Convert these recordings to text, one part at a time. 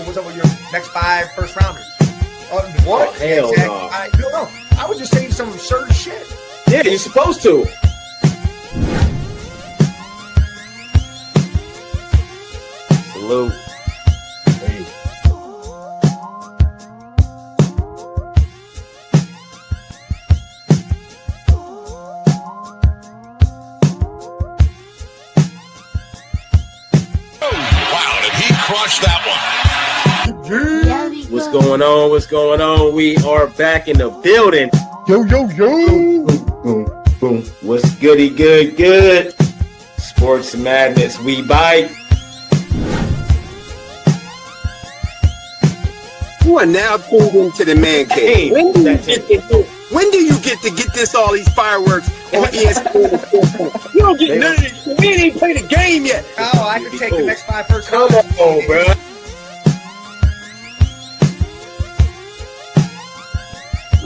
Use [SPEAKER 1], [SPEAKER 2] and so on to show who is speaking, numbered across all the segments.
[SPEAKER 1] what's up with your next 5 first rounders? What?
[SPEAKER 2] Oh, hell
[SPEAKER 1] exactly.
[SPEAKER 2] no.
[SPEAKER 1] No. I was just saying some absurd shit.
[SPEAKER 2] Yeah, you're supposed to. Salute.
[SPEAKER 1] Hey.
[SPEAKER 3] Wow, did he crush that one?
[SPEAKER 2] What's going on? What's going on? We are back in the building.
[SPEAKER 1] Yo.
[SPEAKER 2] Boom, boom. What's goody good? Sports Madness, we bite.
[SPEAKER 4] You are now tuned into the man cave.
[SPEAKER 2] Hey,
[SPEAKER 4] When do you get to get this all these fireworks on ESPN? You don't get none of this. We ain't even played the game yet.
[SPEAKER 1] Oh, I can take the next 5 first
[SPEAKER 2] Come
[SPEAKER 1] rounders.
[SPEAKER 2] on, bro.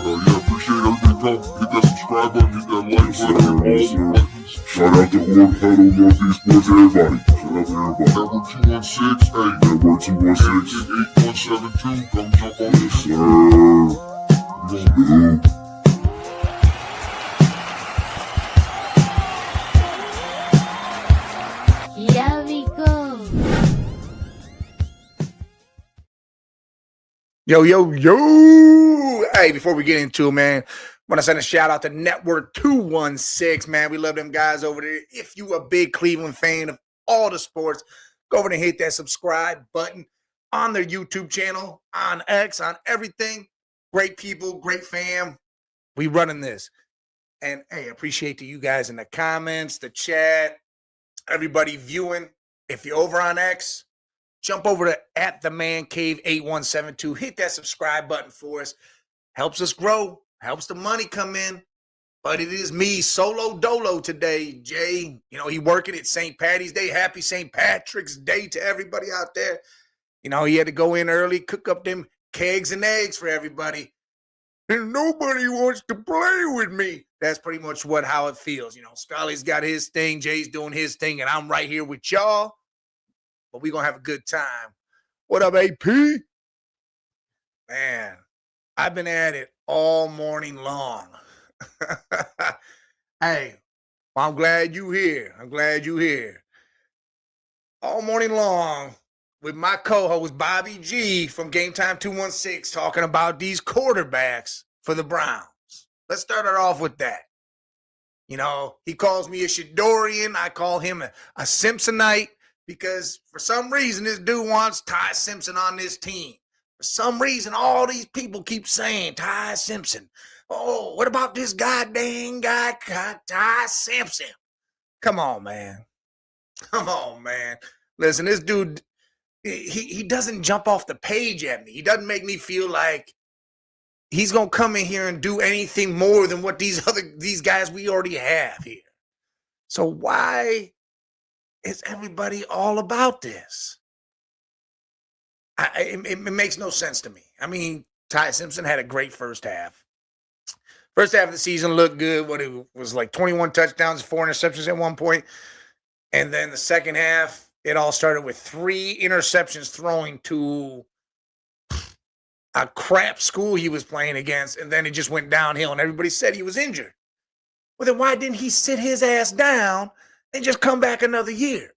[SPEAKER 5] Yeah, appreciate everybody come. Hit that subscribe button, hit that like button. Shout out to Huddle Northeast Sports, everybody. Shout out to everybody. Network 216, hey. Network 216. 8172, come jump on this. Yes, sir. Salute.
[SPEAKER 6] Here we go.
[SPEAKER 1] Yo. Hey, before we get into it, man, want to send a shout out to Network 216, man. We love them guys over there. If you a big Cleveland fan of all the sports, go over and hit that subscribe button on their YouTube channel, on X, on everything. Great people, great fam. We running this. And hey, appreciate you guys in the comments, the chat, everybody viewing. If you're over on X, jump over to @theManCave8172. Hit that subscribe button for us. Helps us grow. Helps the money come in. But it is me, solo dolo today, Jay. You know, he working at St. Patty's Day. Happy St. Patrick's Day to everybody out there. You know, he had to go in early, cook up them kegs and eggs for everybody. And nobody wants to play with me. That's pretty much how it feels. You know, Scully's got his thing, Jay's doing his thing, and I'm right here with y'all. But we're going to have a good time. What up, AP? Man, I've been at it all morning long. Hey, well, I'm glad you here. All morning long with my co-host, Bobby G from Game Time 216, talking about these quarterbacks for the Browns. Let's start it off with that. You know, he calls me a Shadorian. I call him a Simpsonite. Because for some reason, this dude wants Ty Simpson on this team. For some reason, all these people keep saying Ty Simpson. Oh, what about this goddamn guy, Ty Simpson? Come on, man. Listen, this dude, he doesn't jump off the page at me. He doesn't make me feel like he's going to come in here and do anything more than what these guys we already have here. So why is everybody all about this? It makes no sense to me. I mean, Ty Simpson had a great first half. First half of the season looked good. What it was like 21 touchdowns, 4 interceptions at one point. And then the second half, it all started with 3 interceptions throwing to a crap school he was playing against. And then it just went downhill and everybody said he was injured. Well, then why didn't he sit his ass down and just come back another year?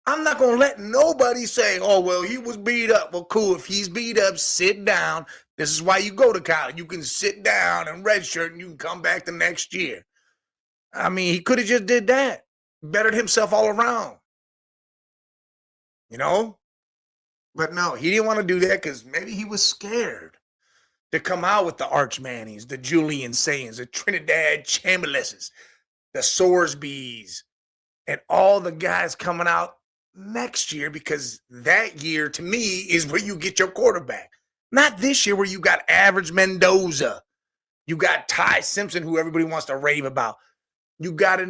[SPEAKER 1] I'm not going to let nobody say, oh, well, he was beat up. Well, cool. If he's beat up, sit down. This is why you go to college. You can sit down and redshirt and you can come back the next year. I mean, he could have just did that. Bettered himself all around. You know? But no, he didn't want to do that because maybe he was scared to come out with the Arch Mannings, the Julian Sayans, the Trinidad Chamberlains, the Sorsbys, and all the guys coming out next year, because that year to me is where you get your quarterback. Not this year where you got average Mendoza. You got Ty Simpson, who everybody wants to rave about. You got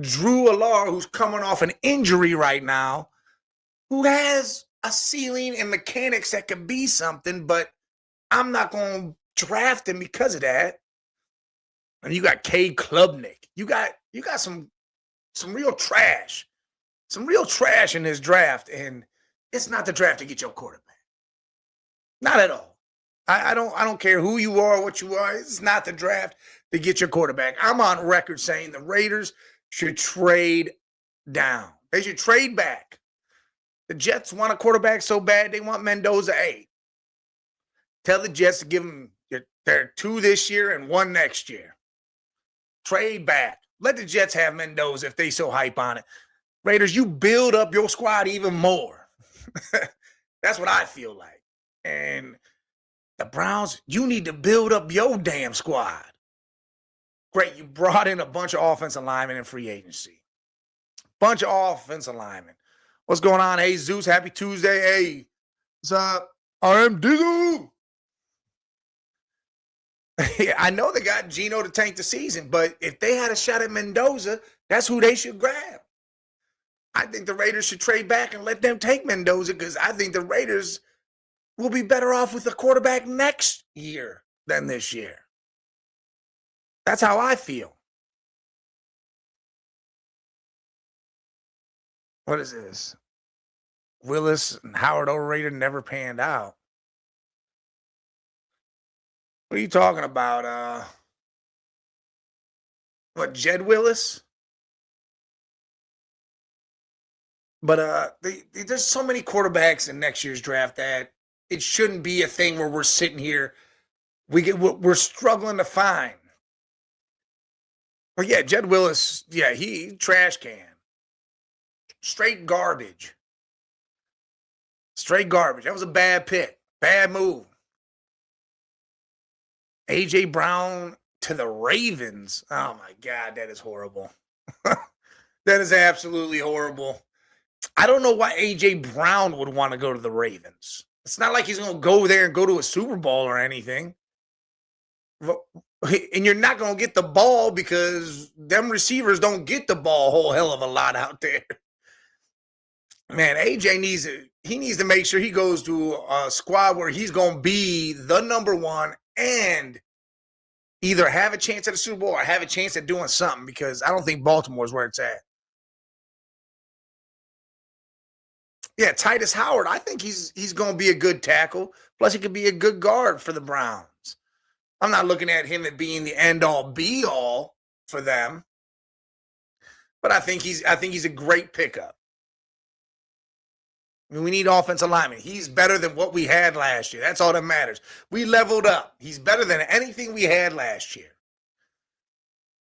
[SPEAKER 1] Drew Allar, who's coming off an injury right now, who has a ceiling and mechanics that could be something, but I'm not going to draft him because of that. And you got Cade Klubnik. You got some real trash. Some real trash in this draft. And It's not the draft to get your quarterback. Not at all. I don't care who you are, what you are. It's not the draft to get your quarterback. I'm on record saying the Raiders should trade down. They should trade back. The Jets want a quarterback so bad they want Mendoza 8. Tell the Jets to give them their 2 this year and 1 next year. Trade back. Let the Jets have Mendoza if they so hype on it. Raiders, you build up your squad even more. That's what I feel like. And the Browns, you need to build up your damn squad. Great, you brought in a bunch of offensive linemen in free agency. Bunch of offensive linemen. What's going on? Hey, Zeus, happy Tuesday. Hey, what's up? I'm Dizzle. I know they got Geno to tank the season, but if they had a shot at Mendoza, that's who they should grab. I think the Raiders should trade back and let them take Mendoza because I think the Raiders will be better off with a quarterback next year than this year. That's how I feel. What is this? Willis and Howard overrated, never panned out. What are you talking about? What, Jed Willis? But there's so many quarterbacks in next year's draft that it shouldn't be a thing where we're sitting here. We're struggling to find. Well, yeah, Jed Willis, yeah, he trash can. Straight garbage. Straight garbage. That was a bad pick. Bad move. A.J. Brown to the Ravens. Oh, my God, that is horrible. That is absolutely horrible. I don't know why A.J. Brown would want to go to the Ravens. It's not like he's going to go there and go to a Super Bowl or anything. And you're not going to get the ball because them receivers don't get the ball a whole hell of a lot out there. Man, AJ needs to make sure he goes to a squad where he's going to be the number one and either have a chance at a Super Bowl or have a chance at doing something because I don't think Baltimore is where it's at. Yeah, Titus Howard, I think he's going to be a good tackle. Plus, he could be a good guard for the Browns. I'm not looking at him as being the end-all, be-all for them. But I think he's a great pickup. I mean, we need offensive linemen. He's better than what we had last year. That's all that matters. We leveled up. He's better than anything we had last year.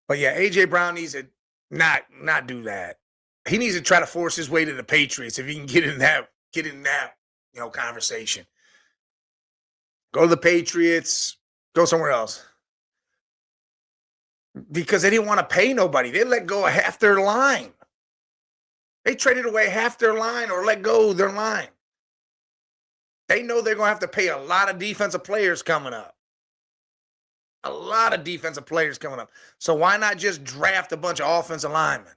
[SPEAKER 1] But yeah, A.J. Brown needs to not do that. He needs to try to force his way to the Patriots if he can get in that conversation. Go to the Patriots. Go somewhere else. Because they didn't want to pay nobody. They let go of half their line. They traded away half their line or let go of their line. They know they're going to have to pay a lot of defensive players coming up. A lot of defensive players coming up. So why not just draft a bunch of offensive linemen?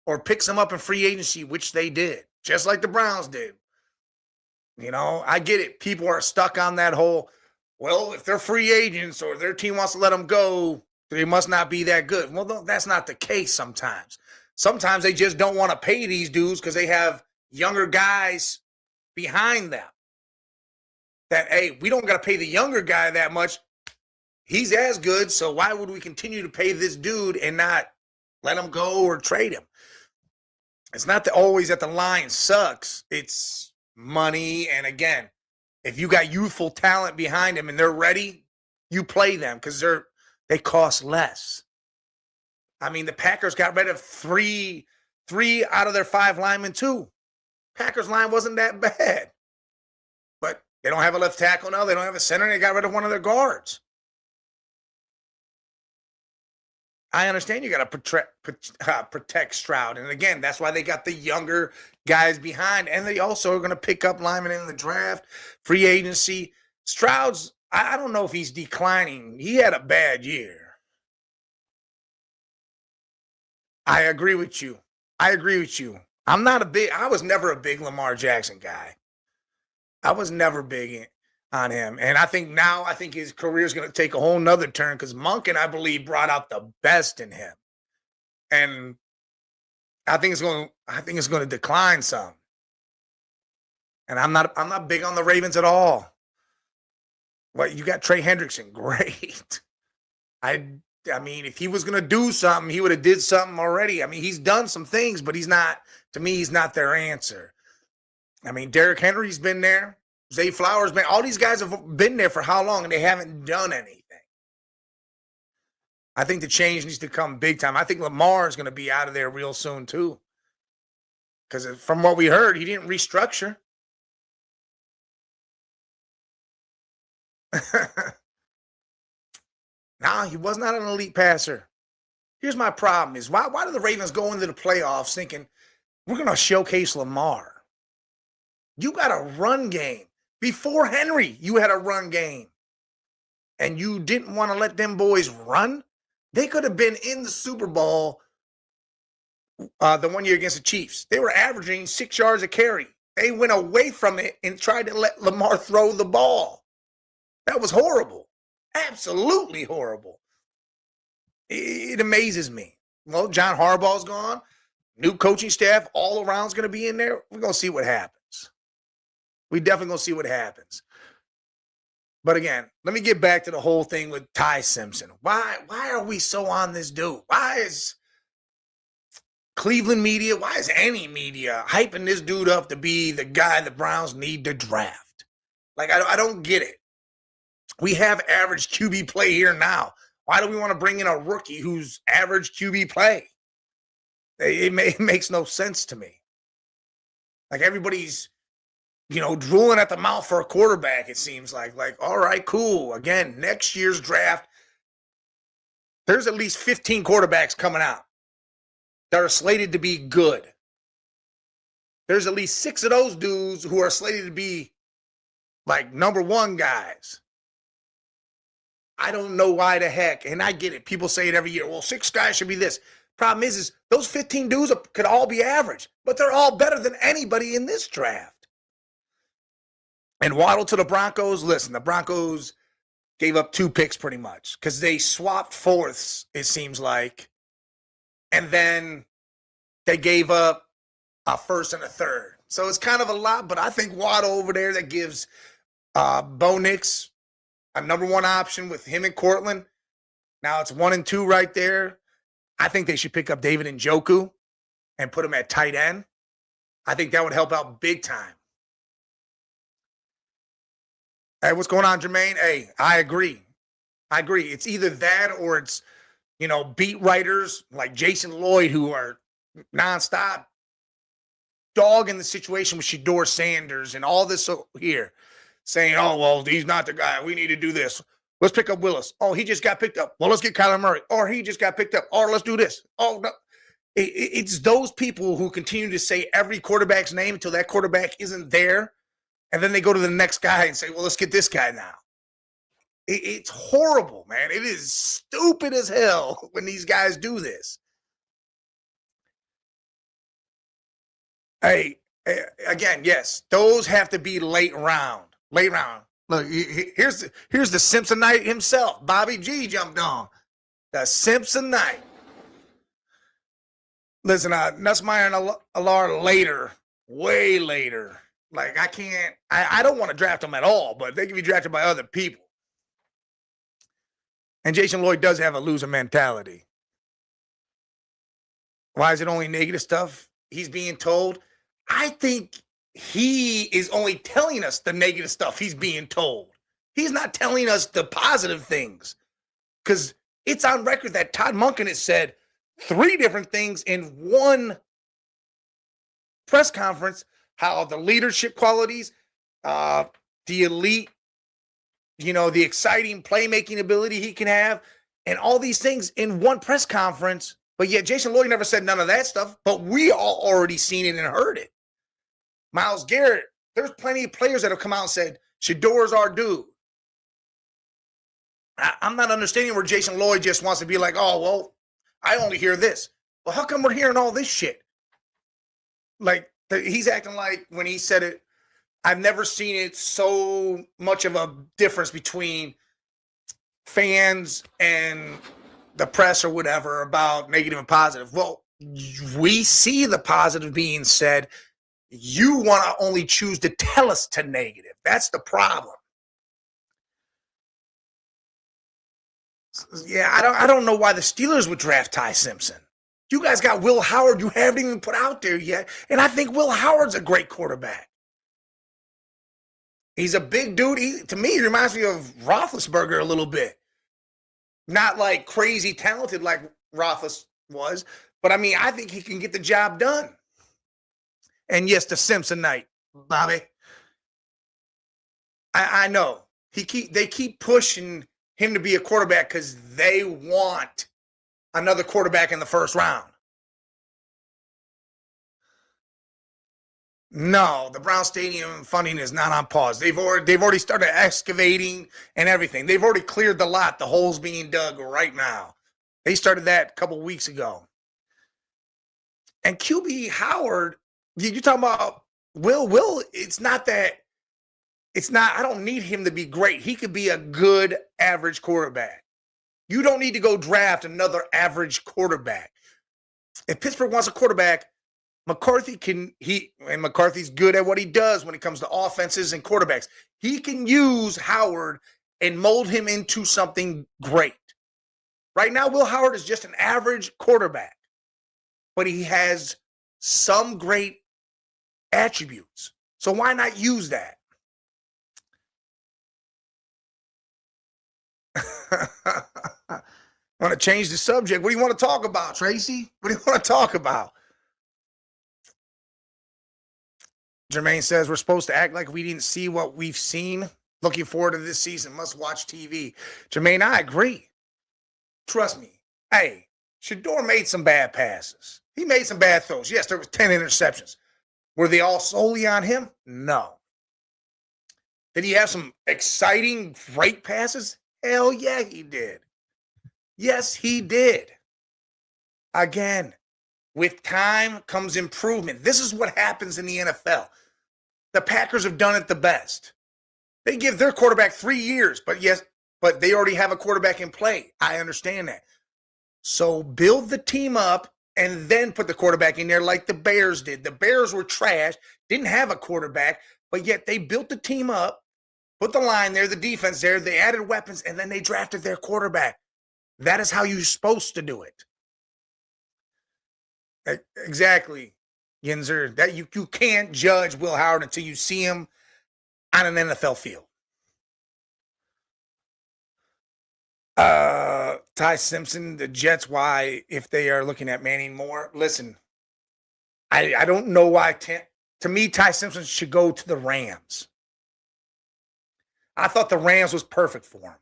[SPEAKER 1] Or pick some up in free agency, which they did. Just like the Browns did. You know, I get it. People are stuck on that whole, well, if they're free agents or their team wants to let them go, they must not be that good. Well, that's not the case sometimes. Sometimes they just don't want to pay these dudes because they have younger guys behind them. That, hey, we don't got to pay the younger guy that much. He's as good, so why would we continue to pay this dude and not let him go or trade him? It's not always that the line sucks. It's money. And again, if you got youthful talent behind them and they're ready, you play them because they cost less. I mean, the Packers got rid of three out of their 5 linemen too. Packers line wasn't that bad. But they don't have a left tackle now. They don't have a center. They got rid of one of their guards. I understand you got to protect Stroud. And again, that's why they got the younger guys behind. And they also are going to pick up linemen in the draft, free agency. Stroud's, I don't know if he's declining. He had a bad year. I agree with you. I was never a big Lamar Jackson guy. I was never big on him. And I think his career is going to take a whole nother turn because Monken, I believe, brought out the best in him. And I think it's going to decline some. And I'm not big on the Ravens at all. Well, you got Trey Hendrickson, great. I mean, if he was going to do something, he would have did something already. I mean, he's done some things, but he's not their answer. I mean, Derrick Henry's been there. Zay Flowers, man, all these guys have been there for how long, and they haven't done anything. I think the change needs to come big time. I think Lamar is going to be out of there real soon, too. Because from what we heard, he didn't restructure. Nah, he was not an elite passer. Here's my problem is why do the Ravens go into the playoffs thinking we're going to showcase Lamar? You got a run game. Before Henry, you had a run game. And you didn't want to let them boys run? They could have been in the Super Bowl the 1 year against the Chiefs. They were averaging 6 yards a carry. They went away from it and tried to let Lamar throw the ball. That was horrible. Absolutely horrible. It amazes me. Well, John Harbaugh's gone. New coaching staff all around is going to be in there. We're going to see what happens. We definitely going to see what happens. But again, let me get back to the whole thing with Ty Simpson. Why are we so on this dude? Why is Cleveland media, why is any media hyping this dude up to be the guy the Browns need to draft? Like, I don't get it. We have average QB play here now. Why do we want to bring in a rookie who's average QB play? It makes no sense to me. Like, everybody's, drooling at the mouth for a quarterback, it seems like. Like, all right, cool. Again, next year's draft, there's at least 15 quarterbacks coming out that are slated to be good. There's at least 6 of those dudes who are slated to be, like, number 1 guys. I don't know why the heck, and I get it. People say it every year. Well, 6 guys should be this. Problem is those 15 dudes could all be average, but they're all better than anybody in this draft. And Waddle to the Broncos, listen, the Broncos gave up 2 picks pretty much because they swapped fourths, it seems like, and then they gave up a first and a third. So it's kind of a lot, but I think Waddle over there, that gives Bo Nix a number 1 option with him and Cortland. Now it's 1 and 2 right there. I think they should pick up David Njoku and put him at tight end. I think that would help out big time. Hey, what's going on, Jermaine? Hey, I agree. It's either that or it's, beat writers like Jason Lloyd who are nonstop dogging the situation with Shedeur Sanders and all this here, saying, oh, well, he's not the guy. We need to do this. Let's pick up Willis. Oh, he just got picked up. Well, let's get Kyler Murray. Or he just got picked up. Or let's do this. Oh, no. It's those people who continue to say every quarterback's name until that quarterback isn't there. And then they go to the next guy and say, well, let's get this guy now. It's horrible, man. It is stupid as hell when these guys do this. Hey, again, yes, those have to be late round. Late round. Look, here's the Simpsonite himself. Bobby G jumped on. The Simpsonite. Listen, Nussmeier and Allard later, way later. Like, I don't want to draft them at all, but they can be drafted by other people. And Jason Lloyd does have a loser mentality. Why is it only negative stuff he's being told? I think he is only telling us the negative stuff he's being told. He's not telling us the positive things. Because it's on record that Todd Monken has said 3 different things in one press conference, how the leadership qualities, the elite, the exciting playmaking ability he can have, and all these things in one press conference. But yet Jason Lloyd never said none of that stuff, but we all already seen it and heard it. Myles Garrett, there's plenty of players that have come out and said, Shedeur's our dude. I'm not understanding where Jason Lloyd just wants to be like, oh, well, I only hear this. Well, how come we're hearing all this shit? Like, he's acting like when he said it, I've never seen it so much of a difference between fans and the press or whatever about negative and positive. Well, we see the positive being said You want to only choose to tell us to negative. That's the problem. Yeah, I don't know why the Steelers would draft Ty Simpson. You guys got Will Howard you haven't even put out there yet. And I think Will Howard's a great quarterback. He's a big dude. To me, he reminds me of Roethlisberger a little bit. Not like crazy talented like Roethlis was, but I mean, I think he can get the job done. And yes, the Simpson night, Bobby. I know. They keep pushing him to be a quarterback because they want another quarterback in the first round. No, the Brown Stadium funding is not on pause. They've already started excavating and everything. They've already cleared the lot. The hole's being dug right now. They started that a couple weeks ago. And QB Howard, you're talking about Will, it's not, I don't need him to be great. He could be a good average quarterback. You don't need to go draft another average quarterback. If Pittsburgh wants a quarterback, McCarthy's good at what he does when it comes to offenses and quarterbacks. He can use Howard and mold him into something great. Right now, Will Howard is just an average quarterback, but he has some great attributes. So why not use that? I want to change the subject. What do you want to talk about, Tracy? What do you want to talk about? Jermaine says we're supposed to act like we didn't see what we've seen. Looking forward to this season. Must watch TV. Jermaine, I agree. Trust me. Hey, Shador made some bad passes. He made some bad throws. Yes, there was 10 interceptions. Were they all solely on him? No. Did he have some exciting, great passes? Hell yeah, he did. Yes, he did. Again, with time comes improvement. This is what happens in the NFL. The Packers have done it the best. They give their quarterback 3 years, but they already have a quarterback in play. I understand that. So build the team up and then put the quarterback in there like the Bears did. The Bears were trash, didn't have a quarterback, but yet they built the team up, put the line there, the defense there, they added weapons, and then they drafted their quarterback. That is how you're supposed to do it. Exactly, Yinzer. That you can't judge Will Howard until you see him on an NFL field. Ty Simpson, the Jets, why, if they are looking at Manning more? Listen, I don't know why. To me, Ty Simpson should go to the Rams. I thought the Rams was perfect for him.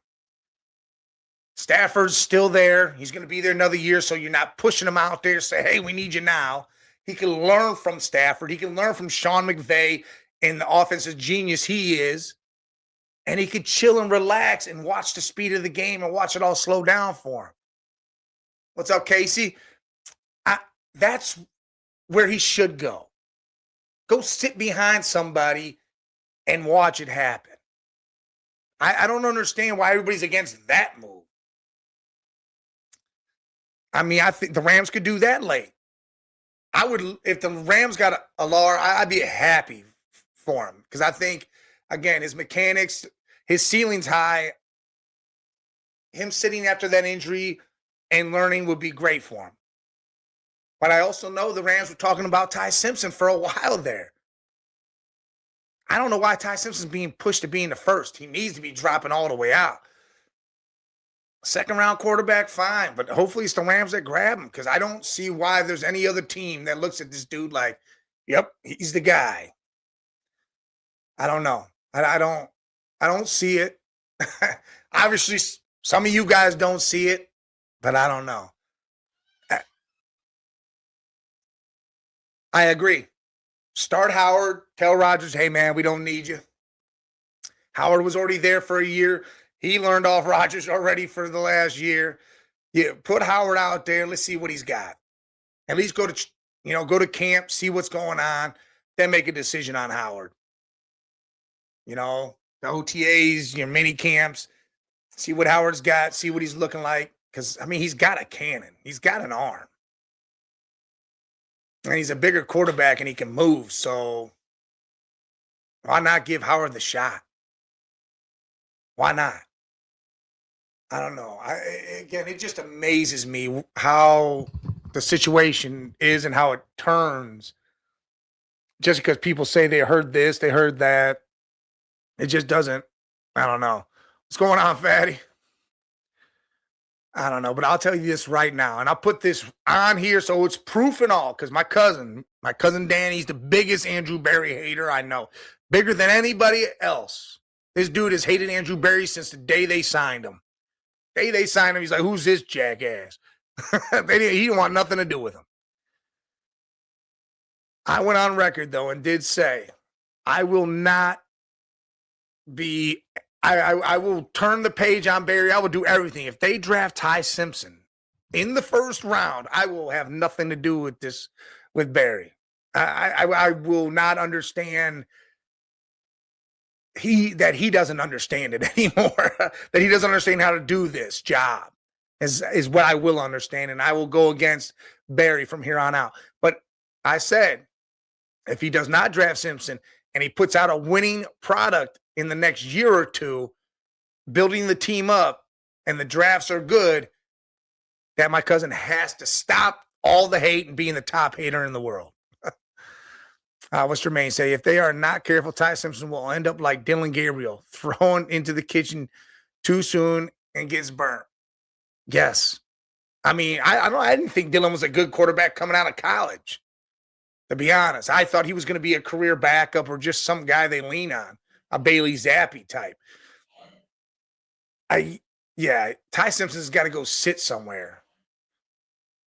[SPEAKER 1] Stafford's still there. He's going to be there another year, so you're not pushing him out there to say, hey, we need you now. He can learn from Stafford. He can learn from Sean McVay and the offensive genius he is. And he could chill and relax and watch the speed of the game and watch it all slow down for him. What's up, Casey? That's where he should go. Go sit behind somebody and watch it happen. I don't understand why everybody's against that move. I mean, I think the Rams could do that late. I would, if the Rams got a Lar, I'd be happy for him because I think, again, his mechanics, his ceiling's high. Him sitting after that injury and learning would be great for him. But I also know the Rams were talking about Ty Simpson for a while there. I don't know why Ty Simpson's being pushed to being the first. He needs to be dropping all the way out. Second round quarterback, fine. But hopefully it's the Rams that grab him because I don't see why there's any other team that looks at this dude like, yep, he's the guy. I don't know. I don't see it. Obviously, some of you guys don't see it, but I don't know. I agree. Start Howard. Tell Rodgers, hey, man, we don't need you. Howard was already there for a year. He learned off Rodgers already for the last year. Yeah, put Howard out there. Let's see what he's got. At least go to camp, see what's going on, then make a decision on Howard. The OTAs, your mini camps, see what Howard's got, see what he's looking like. Because, I mean, he's got a cannon. He's got an arm. And he's a bigger quarterback and he can move. So why not give Howard the shot? Why not? I don't know. Again, it just amazes me how the situation is and how it turns. Just because people say they heard this, they heard that, it just doesn't. I don't know. What's going on, Fatty? I don't know, but I'll tell you this right now, and I'll put this on here so it's proof and all, because my cousin Danny's the biggest Andrew Berry hater I know, bigger than anybody else. This dude has hated Andrew Berry since the day they signed him. They signed him, he's like, who's this jackass? He didn't want nothing to do with him. I went on record, though, and did say, I will not be, I will turn the page on Berry. I will do everything. If they draft Ty Simpson in the first round, I will have nothing to do with this, with Berry. I will not understand that he doesn't understand it anymore, that he doesn't understand how to do this job is what I will understand. And I will go against Berry from here on out. But I said, if he does not draft Simpson and he puts out a winning product in the next year or two, building the team up and the drafts are good, that my cousin has to stop all the hate and being the top hater in the world. What's Jermaine say? If they are not careful, Ty Simpson will end up like Dylan Gabriel, thrown into the kitchen too soon and gets burnt. Yes. I mean, I didn't think Dylan was a good quarterback coming out of college. To be honest, I thought he was going to be a career backup or just some guy they lean on, a Bailey Zappi type. Ty Simpson's got to go sit somewhere.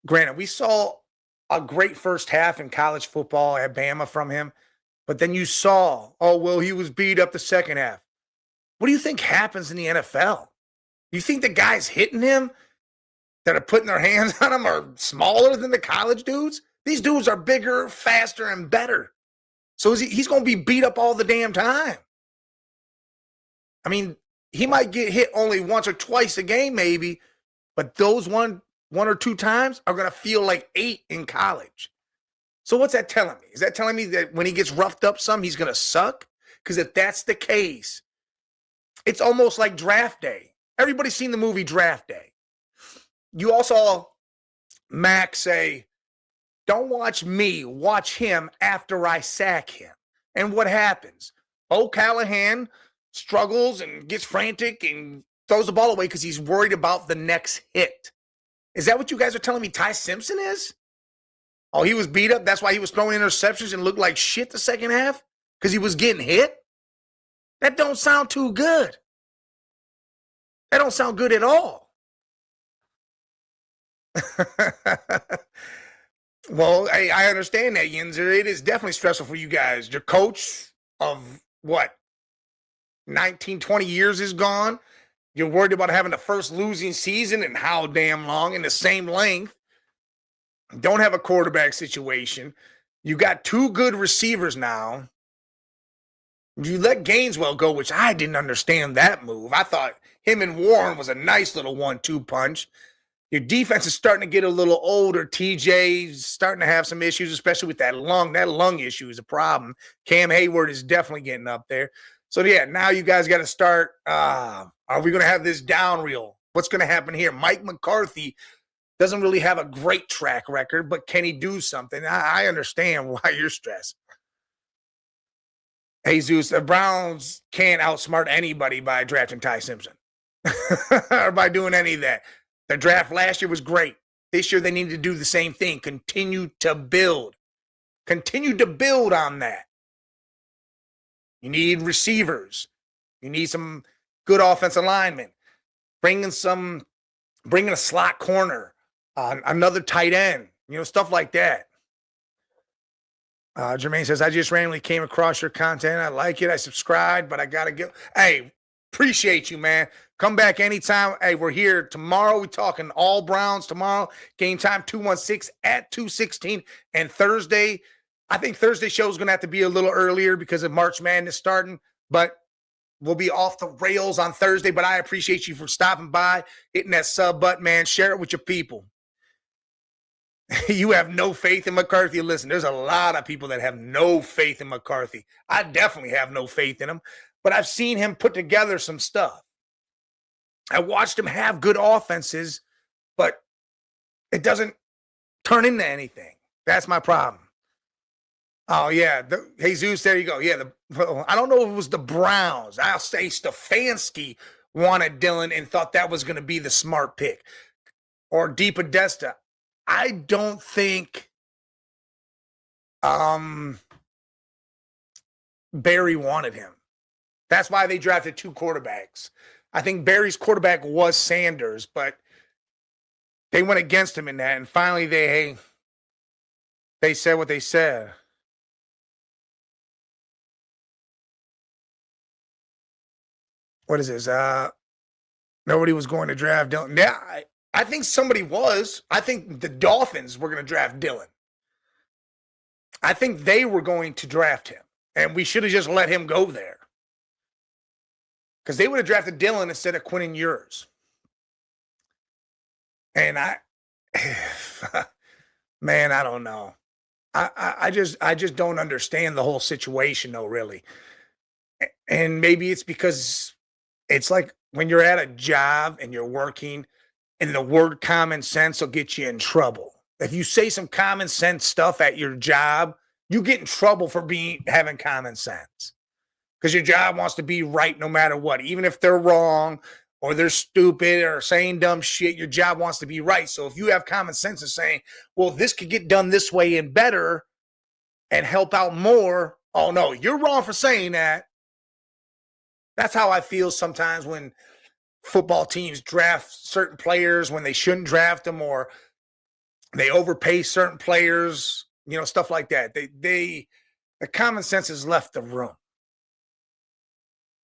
[SPEAKER 1] Granted, we saw a great first half in college football at Bama from him, but then you saw, he was beat up the second half. What do you think happens in the NFL? You think the guys hitting him that are putting their hands on him are smaller than the college dudes? These dudes are bigger, faster, and better. So he's going to be beat up all the damn time. I mean, he might get hit only once or twice a game maybe, but those one or two times are going to feel like 8 in college. So what's that telling me? Is that telling me that when he gets roughed up some, he's going to suck? Because if that's the case, it's almost like Draft Day. Everybody's seen the movie Draft Day. You all saw Max say, don't watch me, watch him after I sack him. And what happens? Callahan struggles and gets frantic and throws the ball away because he's worried about the next hit. Is that what you guys are telling me Ty Simpson is? Oh, he was beat up. That's why he was throwing interceptions and looked like shit the second half? Because he was getting hit? That don't sound too good. That don't sound good at all. Well, I understand that, Yinzer. It is definitely stressful for you guys. Your coach of, 19, 20 years is gone. You're worried about having the first losing season and how damn long in the same length. Don't have a quarterback situation. You got 2 good receivers now. You let Gaineswell go, which I didn't understand that move. I thought him and Warren was a nice little 1-2 punch. Your defense is starting to get a little older. TJ's starting to have some issues, especially with that lung. That lung issue is a problem. Cam Hayward is definitely getting up there. So, now you guys got to start. Are we going to have this down reel? What's going to happen here? Mike McCarthy doesn't really have a great track record, but can he do something? I understand why you're stressed. Jesus, the Browns can't outsmart anybody by drafting Ty Simpson or by doing any of that. The draft last year was great. This year they need to do the same thing. Continue to build. Continue to build on that. You need receivers. You need some good offensive linemen. Bring in a slot corner, another tight end, stuff like that. Jermaine says, I just randomly came across your content. I like it. I subscribed, but I got to go. Hey, appreciate you, man. Come back anytime. Hey, we're here tomorrow. We're talking all Browns tomorrow. Game time 216 at 2:16. And Thursday, I think Thursday show is going to have to be a little earlier because of March Madness starting. But we'll be off the rails on Thursday. But I appreciate you for stopping by, hitting that sub button, man. Share it with your people. You have no faith in McCarthy. Listen, there's a lot of people that have no faith in McCarthy. I definitely have no faith in him, but I've seen him put together some stuff. I watched him have good offenses, but it doesn't turn into anything. That's my problem. Oh, yeah. Jesus, there you go. Yeah, I don't know if it was the Browns. I'll say Stefanski wanted Dillon and thought that was going to be the smart pick. Or DePodesta. I don't think Barry wanted him. That's why they drafted 2 quarterbacks. I think Barry's quarterback was Sanders, but they went against him in that, and finally they said what they said. What is this? Nobody was going to draft Dillon. Yeah, I think somebody was. I think the Dolphins were going to draft Dillon. I think they were going to draft him, and we should have just let him go there. Because they would have drafted Dillon instead of Quinn Ewers. And man, I don't know. I just don't understand the whole situation, though, really. And maybe it's because it's like when you're at a job and you're working, and the word common sense will get you in trouble. If you say some common sense stuff at your job, you get in trouble for having common sense. Because your job wants to be right no matter what. Even if they're wrong or they're stupid or saying dumb shit, your job wants to be right. So if you have common sense of saying, well, this could get done this way and better and help out more. Oh, no, you're wrong for saying that. That's how I feel sometimes when football teams draft certain players when they shouldn't draft them, or they overpay certain players, stuff like that. The common sense has left the room.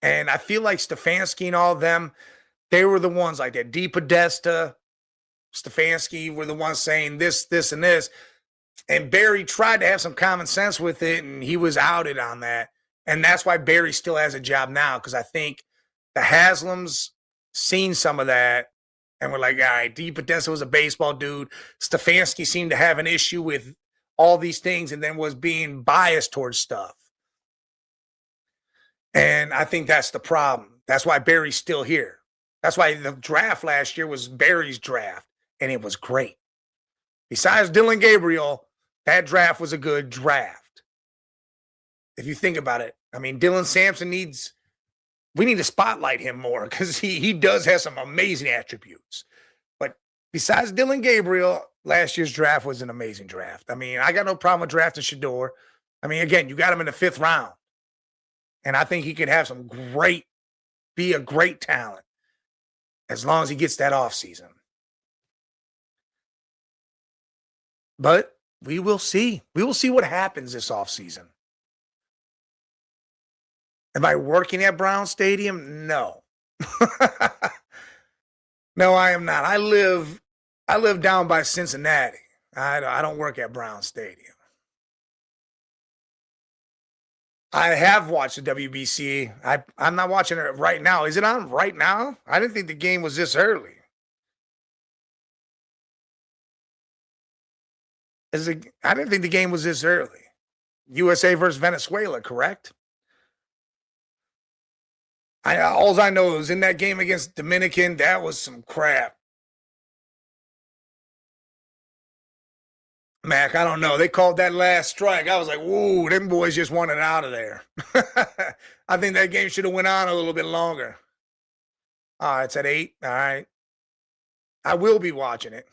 [SPEAKER 1] And I feel like Stefanski and all of them, they were the ones like that. DePodesta, Stefanski were the ones saying this, and this. And Barry tried to have some common sense with it, and he was outed on that. And that's why Barry still has a job now, because I think the Haslams seen some of that and were like, all right, DePodesta was a baseball dude. Stefanski seemed to have an issue with all these things and then was being biased towards stuff. And I think that's the problem. That's why Barry's still here. That's why the draft last year was Barry's draft, and it was great. Besides Dillon Gabriel, that draft was a good draft. If you think about it, I mean, Dylan Sampson we need to spotlight him more because he does have some amazing attributes. But besides Dillon Gabriel, last year's draft was an amazing draft. I mean, I got no problem with drafting Shedeur. I mean, again, you got him in the 5th round. And I think he could have be a great talent as long as he gets that offseason. But we will see. We will see what happens this offseason. Am I working at Brown Stadium? No. No, I am not. I live down by Cincinnati. I don't work at Brown Stadium. I have watched the WBC. I'm not watching it right now. Is it on right now? I didn't think the game was this early. I didn't think the game was this early. USA versus Venezuela, correct? All I know is in that game against Dominican, that was some crap. Mac, I don't know. They called that last strike. I was like, whoa, them boys just wanted out of there. I think that game should have went on a little bit longer. All right, it's at 8. All right. I will be watching it.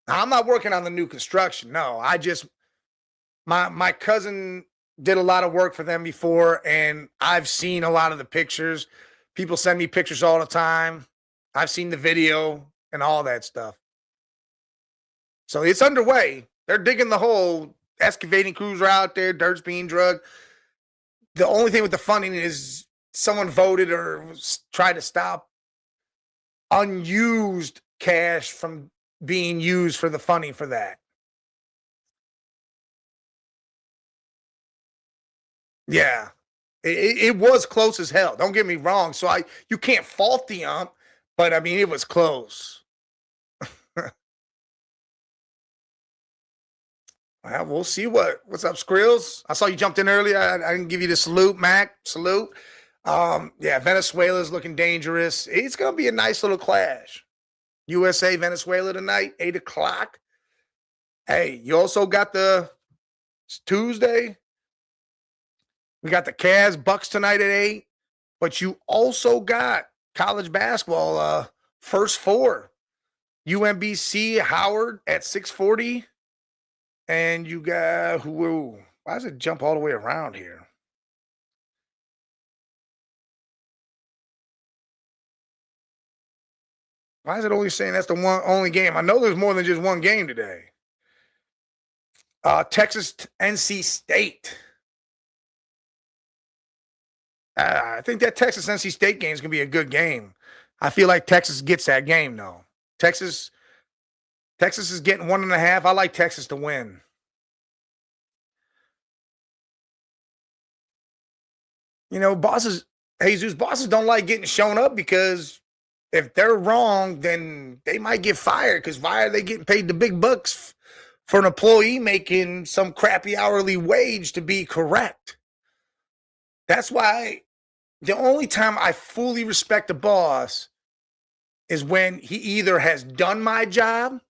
[SPEAKER 1] Now, I'm not working on the new construction. No, my cousin did a lot of work for them before, and I've seen a lot of the pictures. People send me pictures all the time. I've seen the video and all that stuff. So it's underway. They're digging the hole. Excavating crews are out there. Dirt's being drug. The only thing with the funding is someone voted or tried to stop unused cash from being used for the funding for that. Yeah, it was close as hell. Don't get me wrong. So you can't fault the ump, but I mean, it was close. Well, we'll see what's up, Skrills. I saw you jumped in earlier. I didn't give you the salute, Mac. Salute. Yeah, Venezuela's looking dangerous. It's gonna be a nice little clash. USA Venezuela tonight, 8:00. Hey, you also got it's Tuesday. We got the Cavs Bucks tonight at 8, but you also got college basketball. First four, UMBC Howard at 6:40. And you got why does it jump all the way around here? Why is it only saying that's the only game? I know there's more than just one game today. Texas NC State. I think that Texas NC State game is going to be a good game. I feel like Texas gets that game, though. Texas is getting 1.5. I like Texas to win. You know, bosses don't like getting shown up because if they're wrong, then they might get fired because why are they getting paid the big bucks for an employee making some crappy hourly wage to be correct? That's why the only time I fully respect a boss is when he either has done my job,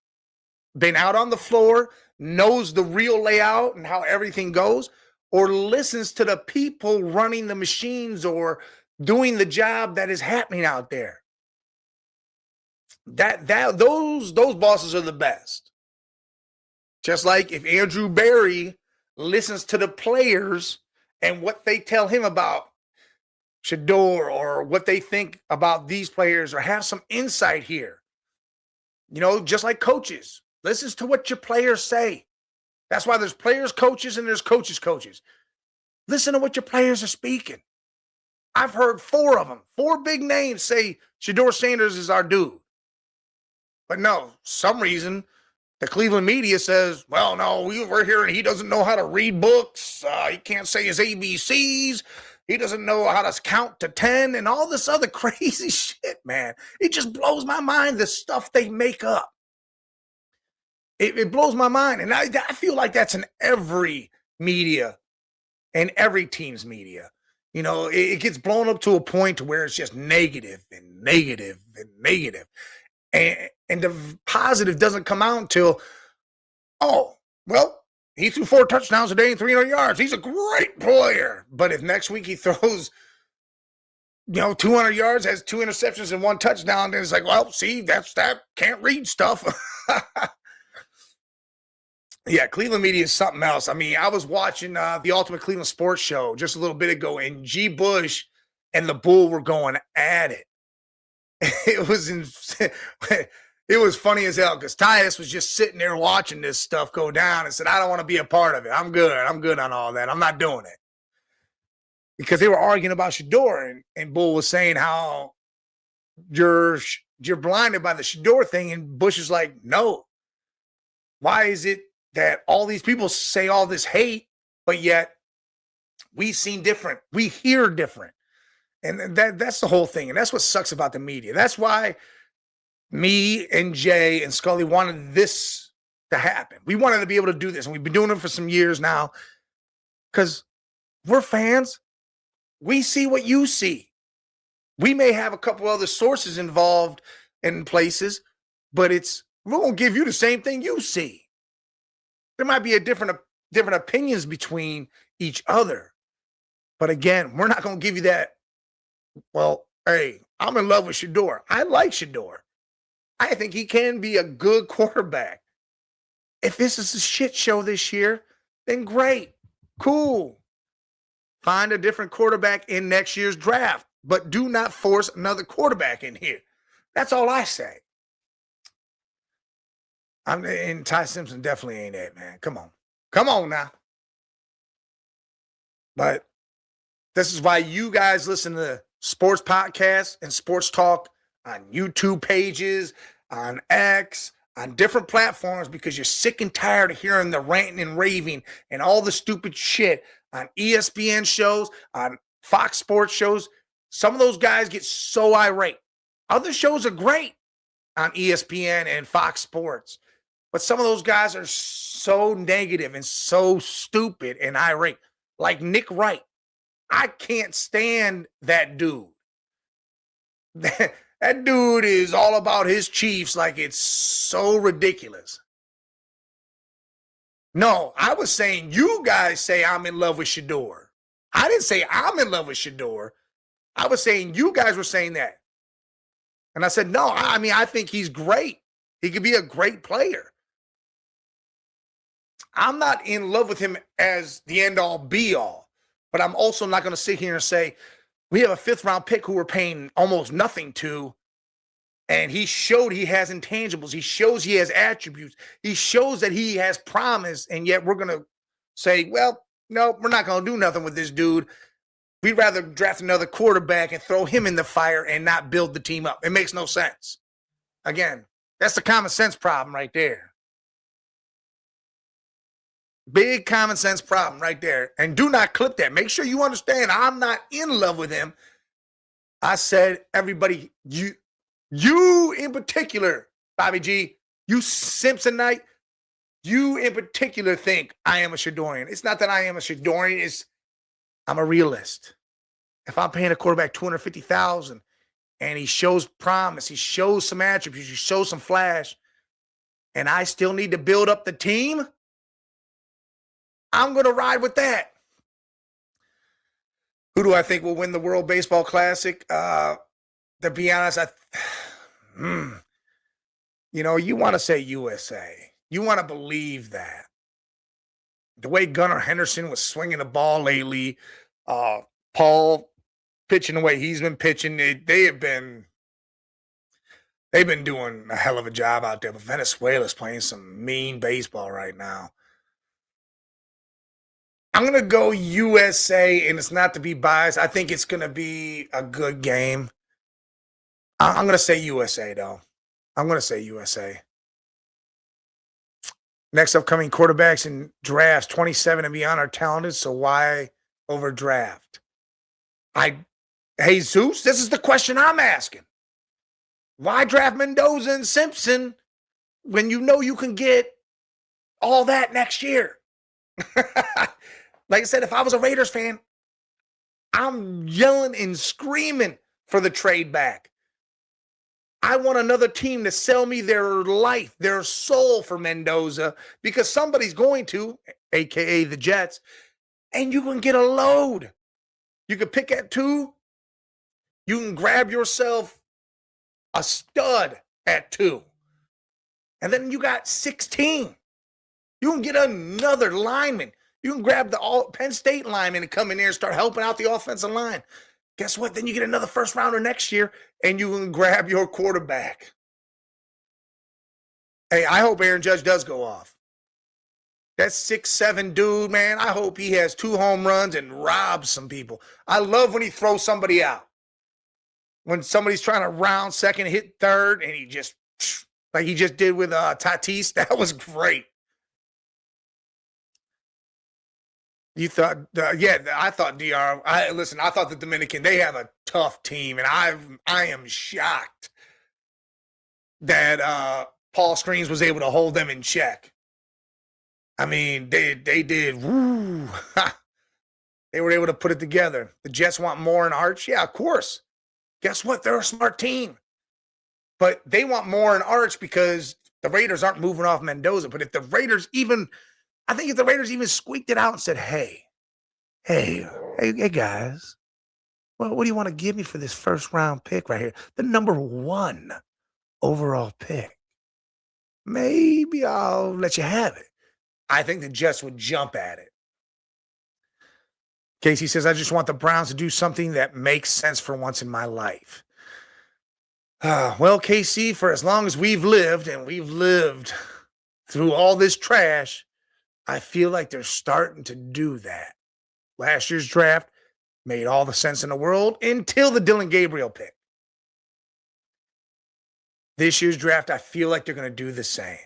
[SPEAKER 1] been out on the floor, knows the real layout and how everything goes, or listens to the people running the machines or doing the job that is happening out there. Those bosses are the best. Just like if Andrew Barry listens to the players and what they tell him about Shedeur or what they think about these players or have some insight here. You know, just like coaches, listens to what your players say. That's why there's players, coaches, and there's coaches. Listen to what your players are speaking. I've heard 4 of them, 4 big names say Shedeur Sanders is our dude. But no, some reason the Cleveland media says, well, no, we're hearing he doesn't know how to read books. He can't say his ABCs. He doesn't know how to count to 10 and all this other crazy shit, man. It just blows my mind, the stuff they make up. It blows my mind. And I feel like that's in every media and every team's media. You know, it gets blown up to a point where it's just negative and negative and negative. And the positive doesn't come out until, oh, well, he threw 4 touchdowns today and 300 yards. He's a great player. But if next week he throws, 200 yards, has 2 interceptions and 1 touchdown, then it's like, well, see, that can't read stuff. Yeah, Cleveland media is something else. I mean, I was watching the Ultimate Cleveland Sports Show just a little bit ago, and G. Bush and the Bull were going at it. It was funny as hell because Tyus was just sitting there watching this stuff go down and said, I don't want to be a part of it. I'm good on all that. I'm not doing it. Because they were arguing about Shedeur, and Bull was saying how you're blinded by the Shedeur thing, and Bush is like, no. Why is it that all these people say all this hate, but yet we've seen different, we hear different? And that's the whole thing. And that's what sucks about the media. That's why me and Jay and Scully wanted this to happen. We wanted to be able to do this. And we've been doing it for some years now because we're fans. We see what you see. We may have a couple other sources involved in places, but we're going to give you the same thing you see. There might be different opinions between each other. But again, we're not going to give you that. Well, hey, I'm in love with Shedeur. I like Shedeur. I think he can be a good quarterback. If this is a shit show this year, then great. Cool. Find a different quarterback in next year's draft, but do not force another quarterback in here. That's all I say. And Ty Simpson definitely ain't it, man. Come on now. But this is why you guys listen to sports podcasts and sports talk on YouTube pages, on X, on different platforms, because you're sick and tired of hearing the ranting and raving and all the stupid shit on ESPN shows, on Fox Sports shows. Some of those guys get so irate. Other shows are great on ESPN and Fox Sports. But some of those guys are so negative and so stupid and irate. Like Nick Wright. I can't stand that dude. That dude is all about his Chiefs like it's so ridiculous. No, I was saying you guys say I'm in love with Shador. I didn't say I'm in love with Shador. I was saying you guys were saying that. And I said, no, I mean, I think he's great. He could be a great player. I'm not in love with him as the end-all, be-all. But I'm also not going to sit here and say, we have a fifth-round pick who we're paying almost nothing to, and he showed he has intangibles. He shows he has attributes. He shows that he has promise, and yet we're going to say, well, no, we're not going to do nothing with this dude. We'd rather draft another quarterback and throw him in the fire and not build the team up. It makes no sense. Again, that's the common sense problem right there. Big common sense problem right there. And do not clip that. Make sure you understand I'm not in love with him. I said, everybody, you in particular, Bobby G, you Simpsonite, you in particular think I am a Shadorian. It's not that I am a Shadorian. It's I'm a realist. If I'm paying a quarterback $250,000 and he shows promise, he shows some attributes, he shows some flash, and I still need to build up the team, I'm going to ride with that. Who do I think will win the World Baseball Classic? To be honest, you want to say USA. You want to believe that. The way Gunnar Henderson was swinging the ball lately, Paul pitching the way he's been pitching, they've been doing a hell of a job out there. But Venezuela's playing some mean baseball right now. I'm going to go USA, and it's not to be biased. I think it's going to be a good game. I'm going to say USA, though. I'm going to say USA. Next upcoming quarterbacks in drafts, 27 and beyond are talented, so why overdraft? Hey, Zeus, this is the question I'm asking. Why draft Mendoza and Simpson when you know you can get all that next year? Like I said, if I was a Raiders fan, I'm yelling and screaming for the trade back. I want another team to sell me their life, their soul for Mendoza, because somebody's going to, a.k.a. the Jets, and you can get a load. You can pick at 2. You can grab yourself a stud at 2. And then you got 16. You can get another lineman. You can grab the Penn State lineman and come in there and start helping out the offensive line. Guess what? Then you get another first rounder next year, and you can grab your quarterback. Hey, I hope Aaron Judge does go off. That 6'7" dude, man, I hope he has 2 home runs and robs some people. I love when he throws somebody out. When somebody's trying to round second, hit third, and he just, like he just did with Tatis, that was great. You thought, I thought DR. I thought the Dominican, they have a tough team, and I am shocked that Paul Screens was able to hold them in check. I mean, they did. Woo, they were able to put it together. The Jets want more in Arch, yeah, of course. Guess what? They're a smart team, but they want more in Arch because the Raiders aren't moving off Mendoza. But if the Raiders even squeaked it out and said, hey, guys, well, what do you want to give me for this first round pick right here? The number 1 overall pick. Maybe I'll let you have it. I think the Jets would jump at it. Casey says, I just want the Browns to do something that makes sense for once in my life. Well, KC, for as long as we've lived, and we've lived through all this trash, I feel like they're starting to do that. Last year's draft made all the sense in the world until the Dylan Gabriel pick. This year's draft, I feel like they're going to do the same.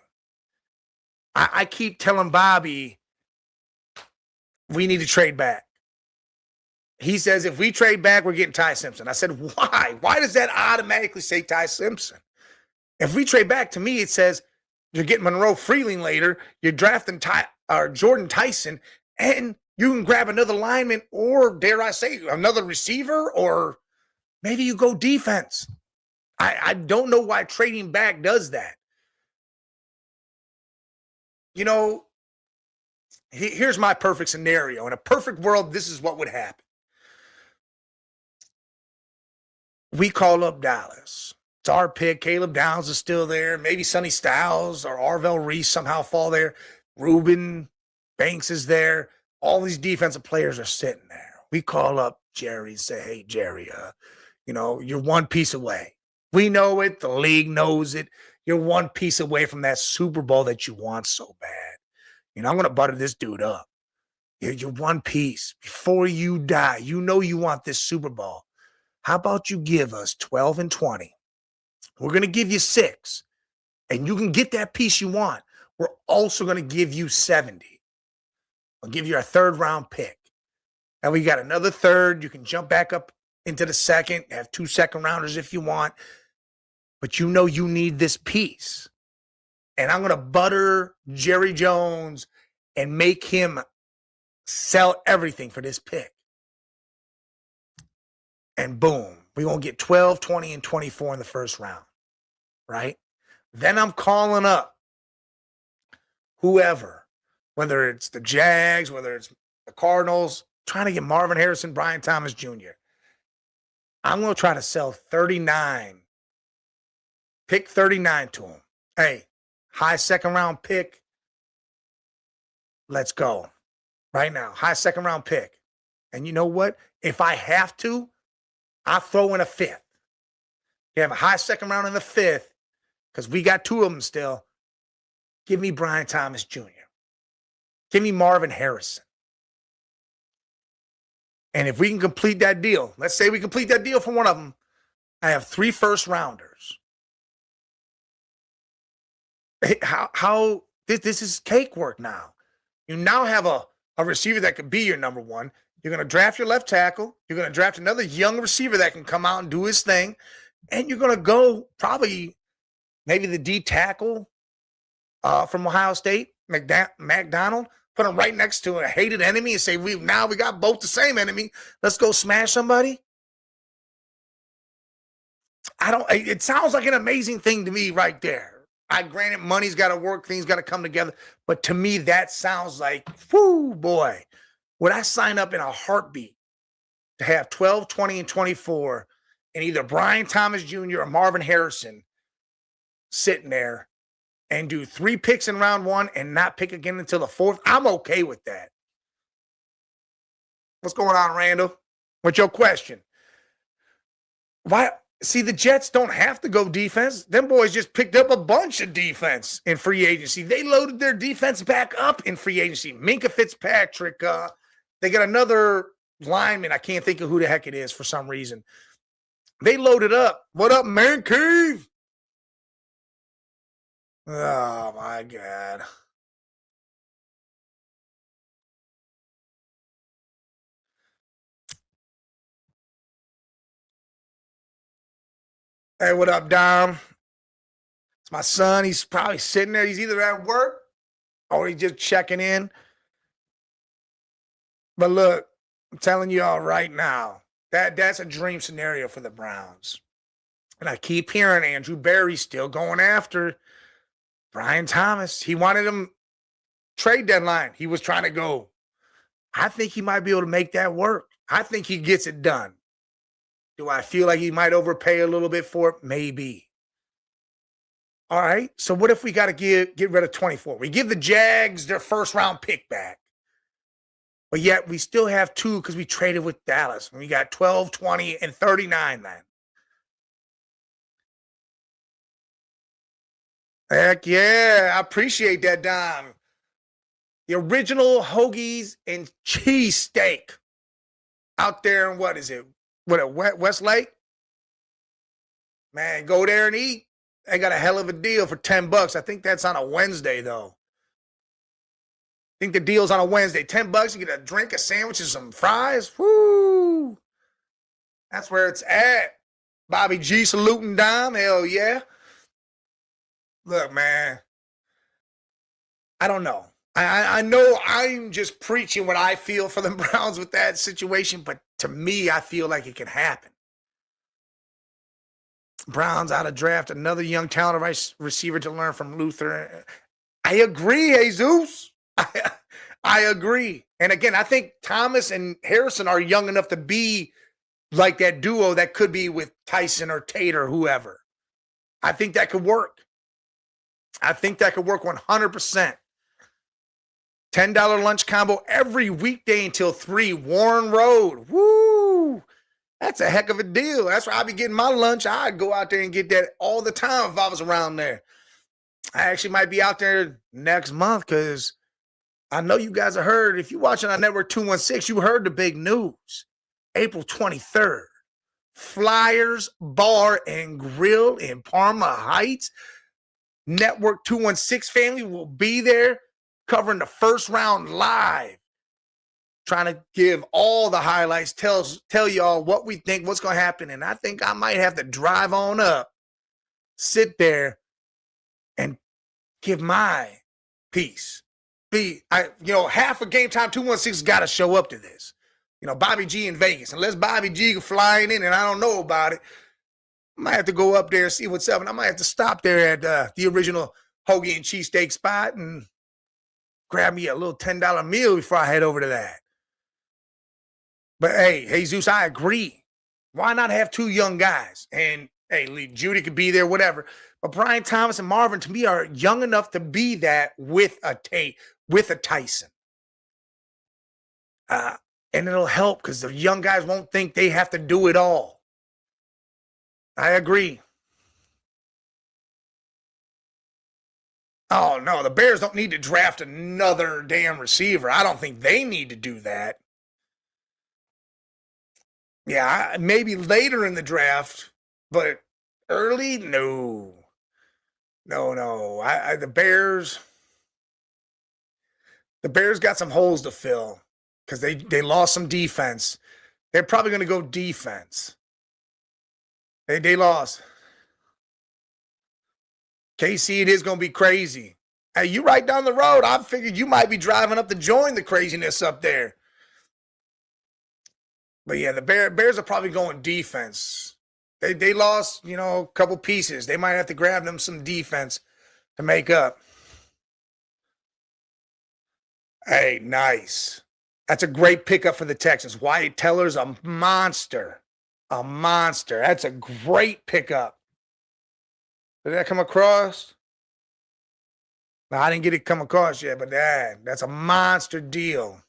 [SPEAKER 1] I keep telling Bobby, we need to trade back. He says, if we trade back, we're getting Ty Simpson. I said, why? Why does that automatically say Ty Simpson? If we trade back, to me, it says You're getting Monroe Freeling later. You're drafting Jordan Tyson, and you can grab another lineman or, dare I say, another receiver, or maybe you go defense. I don't know why trading back does that. You know, here's my perfect scenario. In a perfect world, this is what would happen. We call up Dallas. It's our pick. Caleb Downs is still there. Maybe Sonny Styles or Arvell Reese somehow fall there. Reuben Banks is there. All these defensive players are sitting there. We call up Jerry and say, hey, Jerry, you're one piece away. We know it. The league knows it. You're one piece away from that Super Bowl that you want so bad. I'm going to butter this dude up. You're one piece. Before you die, you know you want this Super Bowl. How about you give us 12 and 20? We're going to give you 6, and you can get that piece you want. We're also going to give you 70. I'll give you our 3rd round pick. And we got another 3rd. You can jump back up into the 2nd, have 2 second rounders if you want. But you know you need this piece. And I'm going to butter Jerry Jones and make him sell everything for this pick. And boom, we're going to get 12, 20, and 24 in the 1st round, right? Then I'm calling up whoever, whether it's the Jags, whether it's the Cardinals, trying to get Marvin Harrison, Brian Thomas Jr. I'm going to try to sell 39, pick 39 to him. Hey, high 2nd round pick. Let's go right now. High 2nd round pick. And you know what? If I have to, I throw in a 5th. You have a high 2nd round in the 5th because we got 2 of them still. Give me Brian Thomas Jr. Give me Marvin Harrison. And if we can complete that deal, let's say we complete that deal for one of them, I have 3 first rounders. How this is cake work now. You now have a receiver that could be your number 1. You're going to draft your left tackle. You're going to draft another young receiver that can come out and do his thing. And you're going to go probably maybe the D tackle from Ohio State, McDonald, put him right next to a hated enemy and say, we got both the same enemy. Let's go smash somebody. It sounds like an amazing thing to me right there. Granted, money's got to work, things got to come together. But to me, that sounds like, whoo, boy, would I sign up in a heartbeat to have 12, 20, and 24 and either Brian Thomas Jr. or Marvin Harrison sitting there and do 3 picks in round 1 and not pick again until the 4th? I'm okay with that. What's going on, Randall? What's your question? Why? See, the Jets don't have to go defense. Them boys just picked up a bunch of defense in free agency. They loaded their defense back up in free agency. Minkah Fitzpatrick. They got another lineman. I can't think of who the heck it is for some reason. They loaded up. What up, man cave? Oh, my God. Hey, what up, Dom? It's my son. He's probably sitting there. He's either at work or he's just checking in. But look, I'm telling you all right now, that's a dream scenario for the Browns. And I keep hearing Andrew Berry still going after Brian Thomas. He wanted him trade deadline. He was trying to go. I think he might be able to make that work. I think he gets it done. Do I feel like he might overpay a little bit for it? Maybe. All right. So what if we got to get rid of 24? We give the Jags their 1st round pick back. But yet we still have 2 because we traded with Dallas. We got 12, 20, and 39 then. Heck yeah. I appreciate that, Dom. The original hoagies and cheesesteak out there in what is it? Westlake? Man, go there and eat. They got a hell of a deal for $10. I think that's on a Wednesday, though. I think the deal's on a Wednesday. $10, you get a drink, a sandwich, and some fries. Woo! That's where it's at. Bobby G saluting Dom. Hell yeah. Look, man. I don't know. I know I'm just preaching what I feel for the Browns with that situation, but to me, I feel like it can happen. Browns out of draft another young talented receiver to learn from Luther. I agree, Jesus. I agree. And again, I think Thomas and Harrison are young enough to be like that duo that could be with Tyson or Tate or whoever. I think that could work. I think that could work 100%. $10 lunch combo every weekday until 3, Warren Road. Woo! That's a heck of a deal. That's where I'd be getting my lunch. I'd go out there and get that all the time if I was around there. I actually might be out there next month because I know you guys have heard. If you're watching on Network 216, you heard the big news. April 23rd, Flyers Bar and Grill in Parma Heights. Network 216 family will be there covering the first round live. Trying to give all the highlights, tell y'all what we think, what's going to happen. And I think I might have to drive on up, sit there, and give my piece. Half of Game Time 216 got to show up to this. Bobby G in Vegas. Unless Bobby G flying in and I don't know about it, I might have to go up there and see what's up. And I might have to stop there at the original hoagie and cheesesteak spot and grab me a little $10 meal before I head over to that. But, hey, Jesus, I agree. Why not have two young guys? And, hey, Judy could be there, whatever. But Brian Thomas and Marvin, to me, are young enough to be that with a Tate, with a Tyson. And it'll help because the young guys won't think they have to do it all. I agree. Oh, no, the Bears don't need to draft another damn receiver. I don't think they need to do that. Yeah, maybe later in the draft, but early, no. The Bears got some holes to fill because they lost some defense. They're probably going to go defense. They lost. KC, it is going to be crazy. Hey, you right down the road. I figured you might be driving up to join the craziness up there. But, yeah, the Bears are probably going defense. They lost, a couple pieces. They might have to grab them some defense to make up. Hey, nice. That's a great pickup for the Texans. Wyatt Teller's a monster. A monster. That's a great pickup. Did that come across? No, I didn't get it come across yet, but that's a monster deal.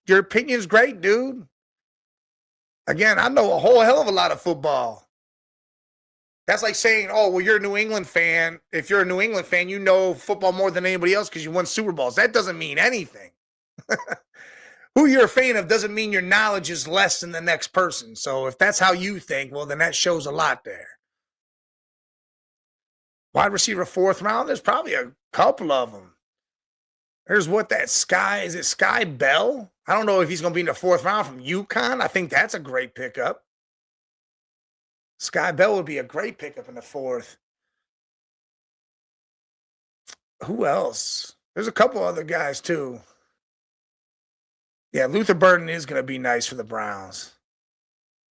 [SPEAKER 1] Your opinion's great, dude. Again, I know a whole hell of a lot of football. That's like saying, oh, well, you're a New England fan. If you're a New England fan, you know football more than anybody else because you won Super Bowls. That doesn't mean anything. Who you're a fan of doesn't mean your knowledge is less than the next person. So if that's how you think, well, then that shows a lot there. Wide receiver 4th round, there's probably a couple of them. There's is it Sky Bell? I don't know if he's going to be in the 4th round from UConn. I think that's a great pickup. Sky Bell would be a great pickup in the 4th. Who else? There's a couple other guys, too. Yeah, Luther Burden is going to be nice for the Browns.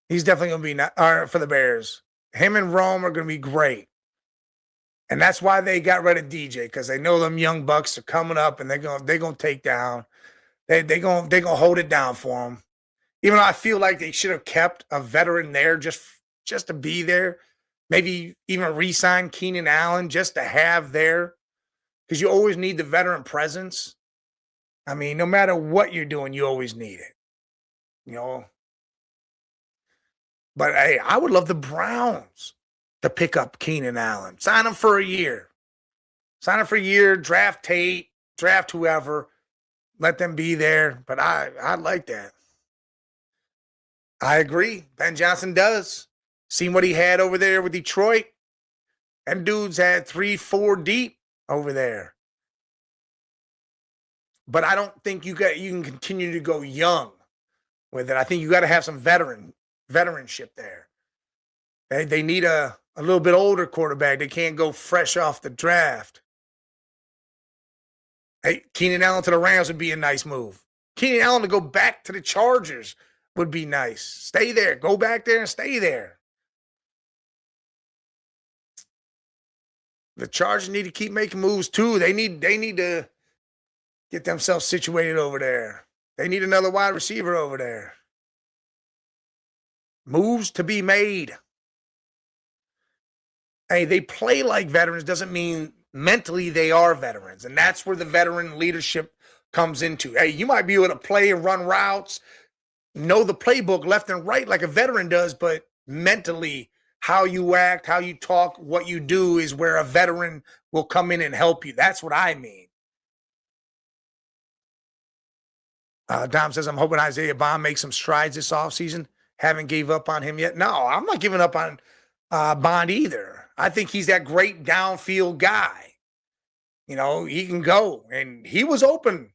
[SPEAKER 1] He's definitely going to be for the Bears. Him and Rome are going to be great. And that's why they got rid of DJ, because they know them young bucks are coming up and they're gonna take down. They're gonna hold it down for them. Even though I feel like they should have kept a veteran there just to be there. Maybe even re-sign Keenan Allen just to have there, because you always need the veteran presence. I mean, no matter what you're doing, you always need it. But hey, I would love the Browns to pick up Keenan Allen. Sign him for a year. Draft Tate, draft whoever. Let them be there. But I like that. I agree. Ben Johnson does. Seen what he had over there with Detroit. Them dudes had 3-4 deep over there. But I don't think you can continue to go young with it. I think you got to have some veteranship there. They need a little bit older quarterback. They can't go fresh off the draft. Hey, Keenan Allen to the Rams would be a nice move. Keenan Allen to go back to the Chargers would be nice. Stay there. Go back there and stay there. The Chargers need to keep making moves too. They need to get themselves situated over there. They need another wide receiver over there. Moves to be made. Hey, they play like veterans doesn't mean mentally they are veterans. And that's where the veteran leadership comes into. Hey, you might be able to play and run routes, know the playbook left and right like a veteran does, but mentally, how you act, how you talk, what you do is where a veteran will come in and help you. That's what I mean. Dom says, I'm hoping Isaiah Bond makes some strides this offseason. Haven't gave up on him yet. No, I'm not giving up on Bond either. I think he's that great downfield guy. You know, he can go, and he was open.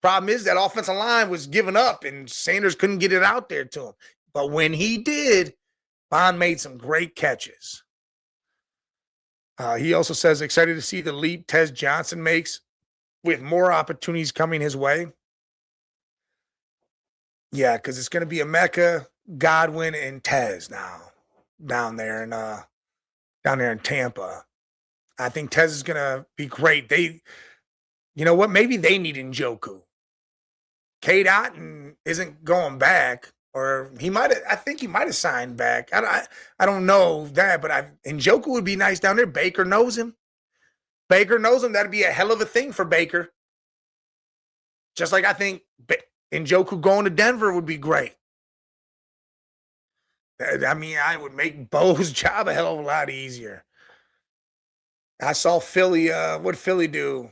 [SPEAKER 1] Problem is that offensive line was giving up, and Sanders couldn't get it out there to him. But when he did, Bond made some great catches. He also says, excited to see the leap Tez Johnson makes with more opportunities coming his way. Yeah, because it's going to be Emeka, Godwin, and Tez now down there in Tampa. I think Tez is going to be great. You know what? Maybe they need Njoku. Cade Otton isn't going back, or I think he might have signed back. I don't know that, but Njoku would be nice down there. Baker knows him. That'd be a hell of a thing for Baker. Just like I think Njoku going to Denver would be great. I mean, I would make Bo's job a hell of a lot easier. I saw Philly. What'd Philly do?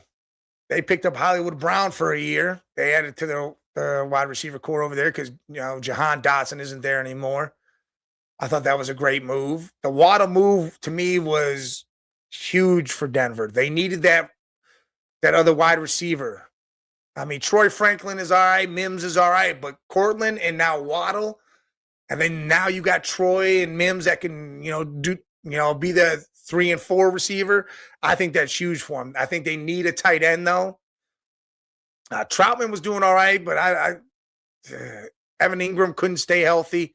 [SPEAKER 1] They picked up Hollywood Brown for a year. They added to their wide receiver core over there because, Jahan Dotson isn't there anymore. I thought that was a great move. The Waddle move to me was huge for Denver. They needed that other wide receiver. I mean, Troy Franklin is all right. Mims is all right. But Cortland and now Waddle. And then now you got Troy and Mims that can, be the 3 and 4 receiver. I think that's huge for them. I think they need a tight end, though. Troutman was doing all right, but Evan Ingram couldn't stay healthy.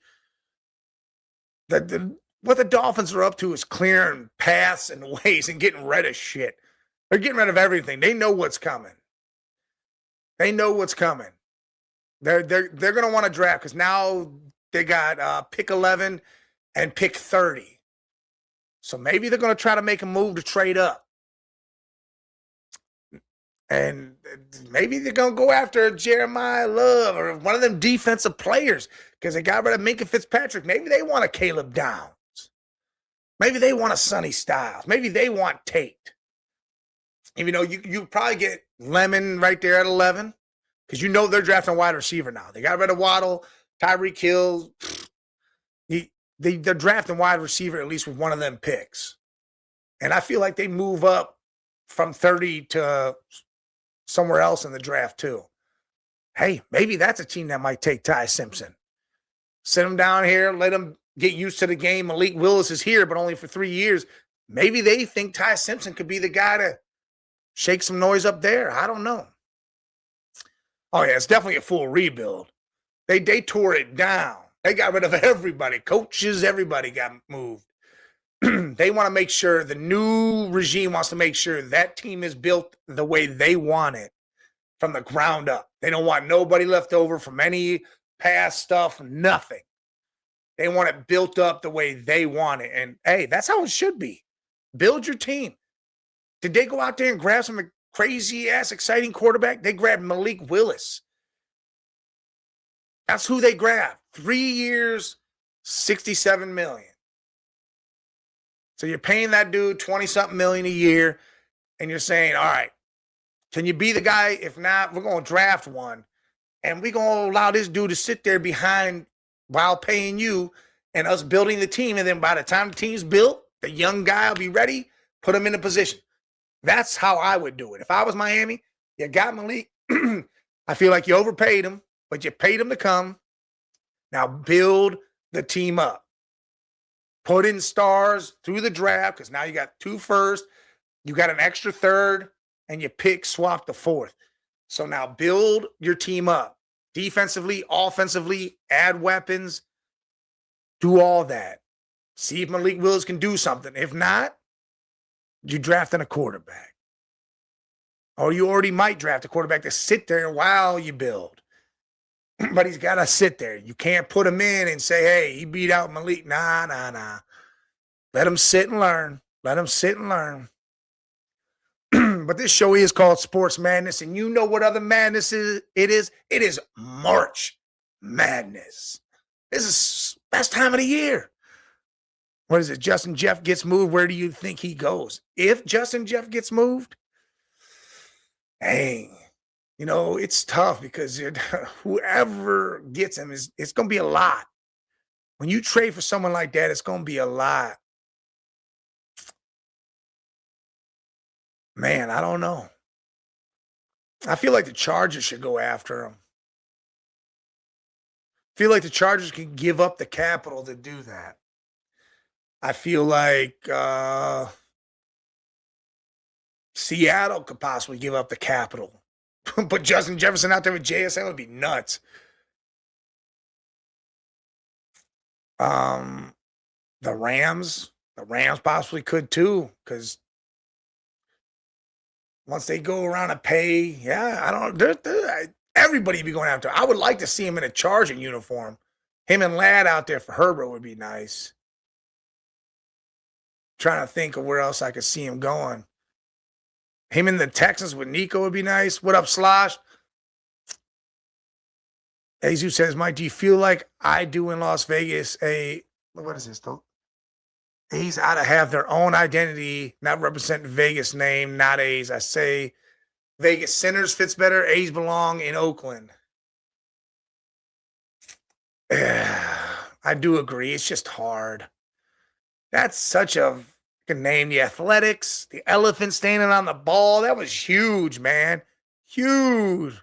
[SPEAKER 1] What the Dolphins are up to is clearing paths and ways and getting rid of shit. They're getting rid of everything. They know what's coming. They're going to want to draft because now they got pick 11 and pick 30. So maybe they're going to try to make a move to trade up. And maybe they're going to go after Jeremiah Love or one of them defensive players because they got rid of Minkah Fitzpatrick. Maybe they want a Caleb Downs. Maybe they want a Sonny Styles. Maybe they want Tate. Even though you probably get Lemon right there at 11 because they're drafting a wide receiver now. They got rid of Waddle, Tyreek Hill. They're drafting wide receiver at least with one of them picks. And I feel like they move up from 30 to somewhere else in the draft too. Hey, maybe that's a team that might take Ty Simpson. Sit him down here, let him get used to the game. Malik Willis is here, but only for 3 years. Maybe they think Ty Simpson could be the guy to shake some noise up there. I don't know. Oh, yeah, it's definitely a full rebuild. They tore it down. They got rid of everybody. Coaches, everybody got moved. They want to make sure, the new regime wants to make sure that team is built the way they want it from the ground up. They don't want nobody left over from any past stuff, nothing. They want it built up the way they want it. And, hey, that's how it should be. Build your team. Did they go out there and grab some crazy-ass, exciting quarterback? They grabbed Malik Willis. That's who they grabbed. 3 years, $67 million. So you're paying that dude $20-something million a year, and you're saying, all right, can you be the guy? If not, we're going to draft one, and we're going to allow this dude to sit there behind while paying you and us building the team. And then by the time the team's built, the young guy will be ready, put him in a position. That's how I would do it. If I was Miami, you got Malik. I feel like you overpaid him, but you paid him to come. Now build the team up. Put in stars through the draft because now you got 2 first, you got an extra third, and you swap the 4th. So now build your team up defensively, offensively, add weapons, do all that. See if Malik Willis can do something. If not, you drafting a quarterback. Or you already might draft a quarterback to sit there while you build. But he's got to sit there. You can't put him in and say, hey, he beat out Malik. Nah. Let him sit and learn. But this show is called Sports Madness, and you know what other madness is? It is March Madness. This is best time of the year. What is it? Justin Jeff gets moved. Where do you think he goes? If Justin Jeff gets moved, dang, it's tough because whoever gets him it's going to be a lot. When you trade for someone like that, it's going to be a lot. Man, I don't know. I feel like the Chargers should go after him. I feel like the Chargers can give up the capital to do that. I feel like Seattle could possibly give up the capital. But Justin Jefferson out there with JSN would be nuts. The Rams possibly could too, because once they go around and pay, everybody be going after. I would like to see him in a Charger uniform. Him and Ladd out there for Herbert would be nice. Trying to think of where else I could see him going. Him in the Texans with Nico would be nice. What up, Slosh? Jesus says, Mike, do you feel like I do in Las Vegas? What is this, though? A's ought to have their own identity, not represent Vegas name, not A's. I say Vegas Sinners fits better. A's belong in Oakland. I do agree. It's just hard. That's such a name. The Athletics, the elephant standing on the ball. That was huge, man. Huge.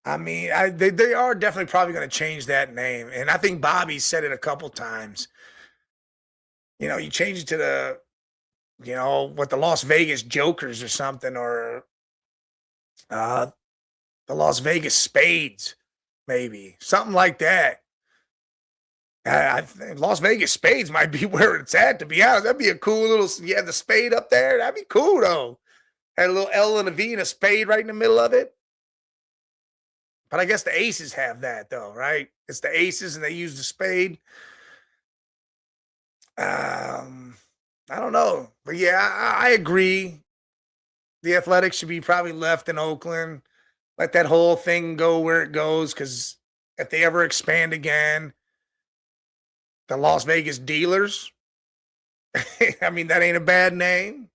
[SPEAKER 1] I mean, they are definitely probably going to change that name. And I think Bobby said it a couple times. You change it to the, the Las Vegas Jokers or something, or the Las Vegas Spades, maybe. Something like that. I think Las Vegas Spades might be where it's at, to be honest. That'd be a cool little, you have the spade up there. That'd be cool, though. Had a little L and a V and a spade right in the middle of it. But I guess the Aces have that, though, right? It's the Aces, and they use the spade. I don't know. But, yeah, I agree. The Athletics should be probably left in Oakland. Let that whole thing go where it goes, because if they ever expand again, the Las Vegas Dealers, I mean, that ain't a bad name.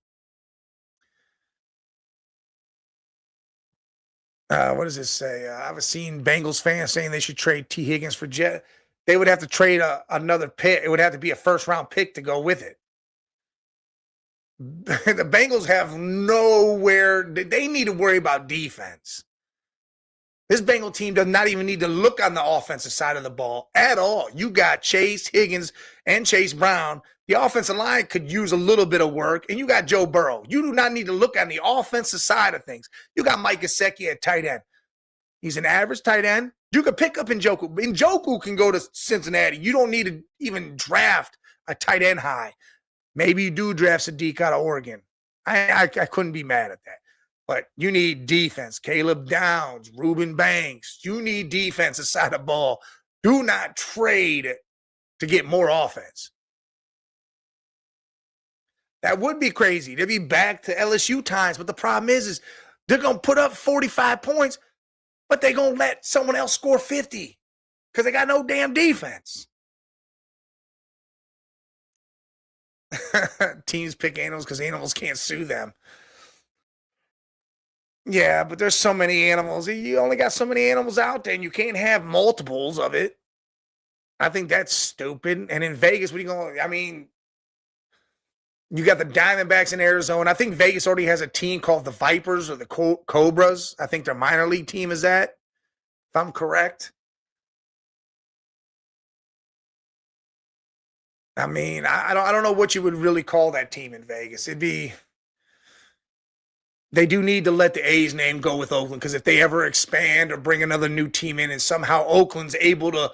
[SPEAKER 1] What does this say? I've seen Bengals fans saying they should trade T. Higgins for Jet. They would have to trade another pick. It would have to be a first-round pick to go with it. The Bengals have nowhere. They need to worry about defense. This Bengal team does not even need to look on the offensive side of the ball at all. You got Chase, Higgins, and Chase Brown. The offensive line could use a little bit of work, and you got Joe Burrow. You do not need to look on the offensive side of things. You got Mike Gesicki at tight end. He's an average tight end. You could pick up Njoku. Njoku can go to Cincinnati. You don't need to even draft a tight end high. Maybe you do draft Sadiq out of Oregon. I couldn't be mad at that. But you need defense. Caleb Downs, Reuben Banks. You need defense aside the ball. Do not trade to get more offense. That would be crazy. They'd be back to LSU times. But the problem is they're going to put up 45 points, but they're going to let someone else score 50 because they got no damn defense. Teams pick animals because animals can't sue them. Yeah, but there's so many animals. You only got so many animals out there, and you can't have multiples of it. I think that's stupid. And in Vegas, what are you going? I mean, you got the Diamondbacks in Arizona. I think Vegas already has a team called the Vipers or the Cobras. I think their minor league team is that, if I'm correct. I mean, I don't know what you would really call that team in Vegas. They do need to let the A's name go with Oakland, because if they ever expand or bring another new team in and somehow Oakland's able to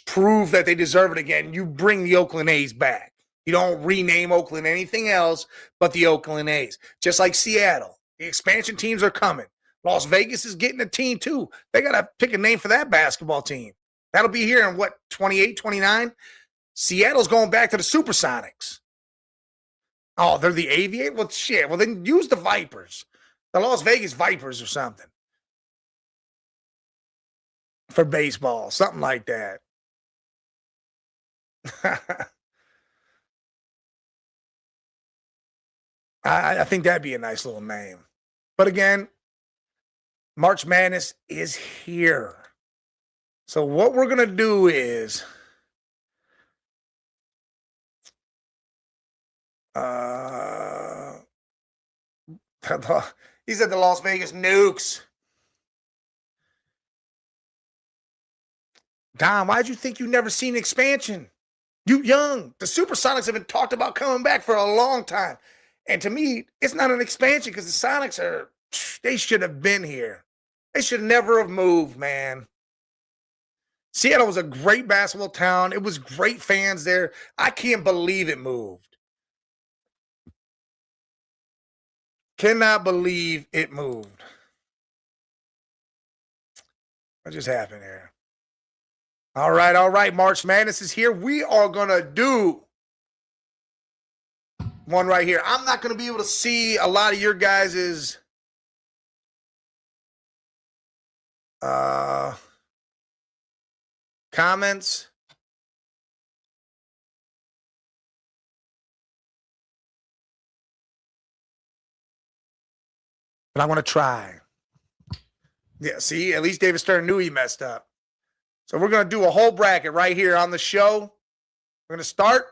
[SPEAKER 1] prove that they deserve it again, you bring the Oakland A's back. You don't rename Oakland anything else but the Oakland A's. Just like Seattle. The expansion teams are coming. Las Vegas is getting a team too. They got to pick a name for that basketball team. That'll be here in 28, 29? Seattle's going back to the Supersonics. Oh, they're the Aviators? Well, shit. Well, then use the Vipers. The Las Vegas Vipers or something. For baseball. Something like that. I think that'd be a nice little name. But again, March Madness is here. So what we're going to do is he said the Las Vegas Nukes. Dom, why'd you think you never seen expansion? You young. The Supersonics have been talked about coming back for a long time. And to me, it's not an expansion because the Sonics they should have been here. They should never have moved, man. Seattle was a great basketball town. It was great fans there. I can't believe it moved. Cannot believe it moved. What just happened here? All right. March Madness is here. We are going to do one right here. I'm not going to be able to see a lot of your guys' comments. But I want to try. Yeah, see, at least David Stern knew he messed up. So we're going to do a whole bracket right here on the show. We're going to start.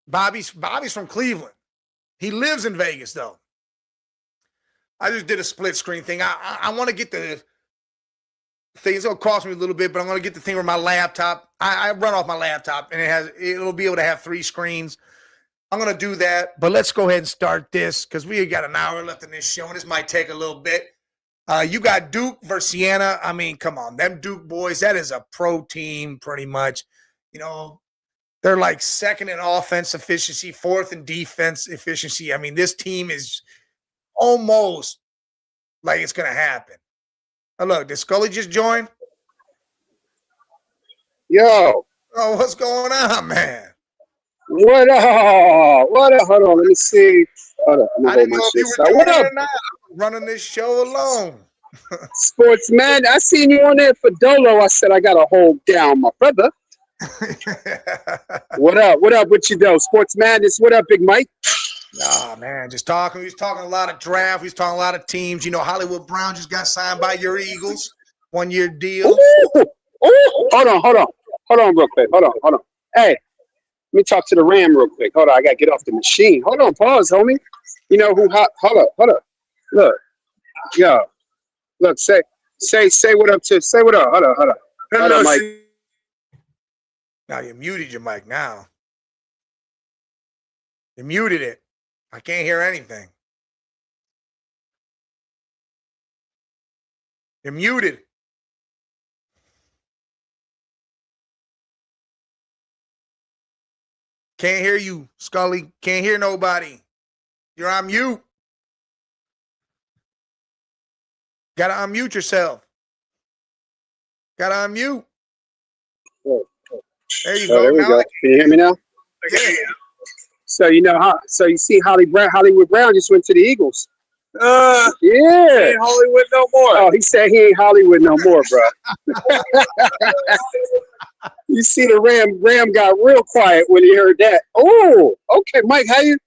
[SPEAKER 1] Bobby's from Cleveland. He lives in Vegas, though. I just did a split screen thing. I want to get the thing. It's going to cost me a little bit, but I'm going to get the thing where my laptop. I run off my laptop, and it'll be able to have 3 screens. I'm going to do that, but let's go ahead and start this because we got an hour left in this show, and this might take a little bit. You got Duke versus Siena. I mean, come on. Them Duke boys, that is a pro team pretty much. You know, they're like second in offense efficiency, fourth in defense efficiency. I mean, this team is almost like it's going to happen. Oh, look, did Scully just join?
[SPEAKER 4] Yo.
[SPEAKER 1] Oh, what's going on, man?
[SPEAKER 4] What up? Hold on, let me see. Hold up.
[SPEAKER 1] I didn't know if you were doing it or not. I'm running this show alone.
[SPEAKER 4] Sportsman, I seen you on there for Dolo. I said I got to hold down my brother. What up? What you do? Sports Madness. What up, Big Mike?
[SPEAKER 1] Nah, man, just talking. He was talking a lot of draft. He was talking a lot of teams. You know, Hollywood Brown just got signed by your Eagles. 1-year deal.
[SPEAKER 4] Ooh. Hold on real quick. Hold on. Hey, let me talk to the Ram real quick. Hold on, I got to get off the machine. Hold on, pause, homie. You know who? Hold up. Look. Yo. Look, say what up to. Say what up. Hold up. Hold up, Mike.
[SPEAKER 1] Now you muted your mic now. You muted it. I can't hear anything. You're muted. Can't hear you, Scully. Can't hear nobody. You're on mute. Gotta unmute yourself. Gotta unmute. There you go.
[SPEAKER 4] There we go. Can you hear me now?
[SPEAKER 1] Yeah.
[SPEAKER 4] So you know how? So you see, Hollywood Brown just went to the Eagles. Yeah.
[SPEAKER 2] Ain't Hollywood no more.
[SPEAKER 4] Oh, he said he ain't Hollywood no more, bro. You see, the Ram got real quiet when he heard that. Oh, okay, Mike, how you?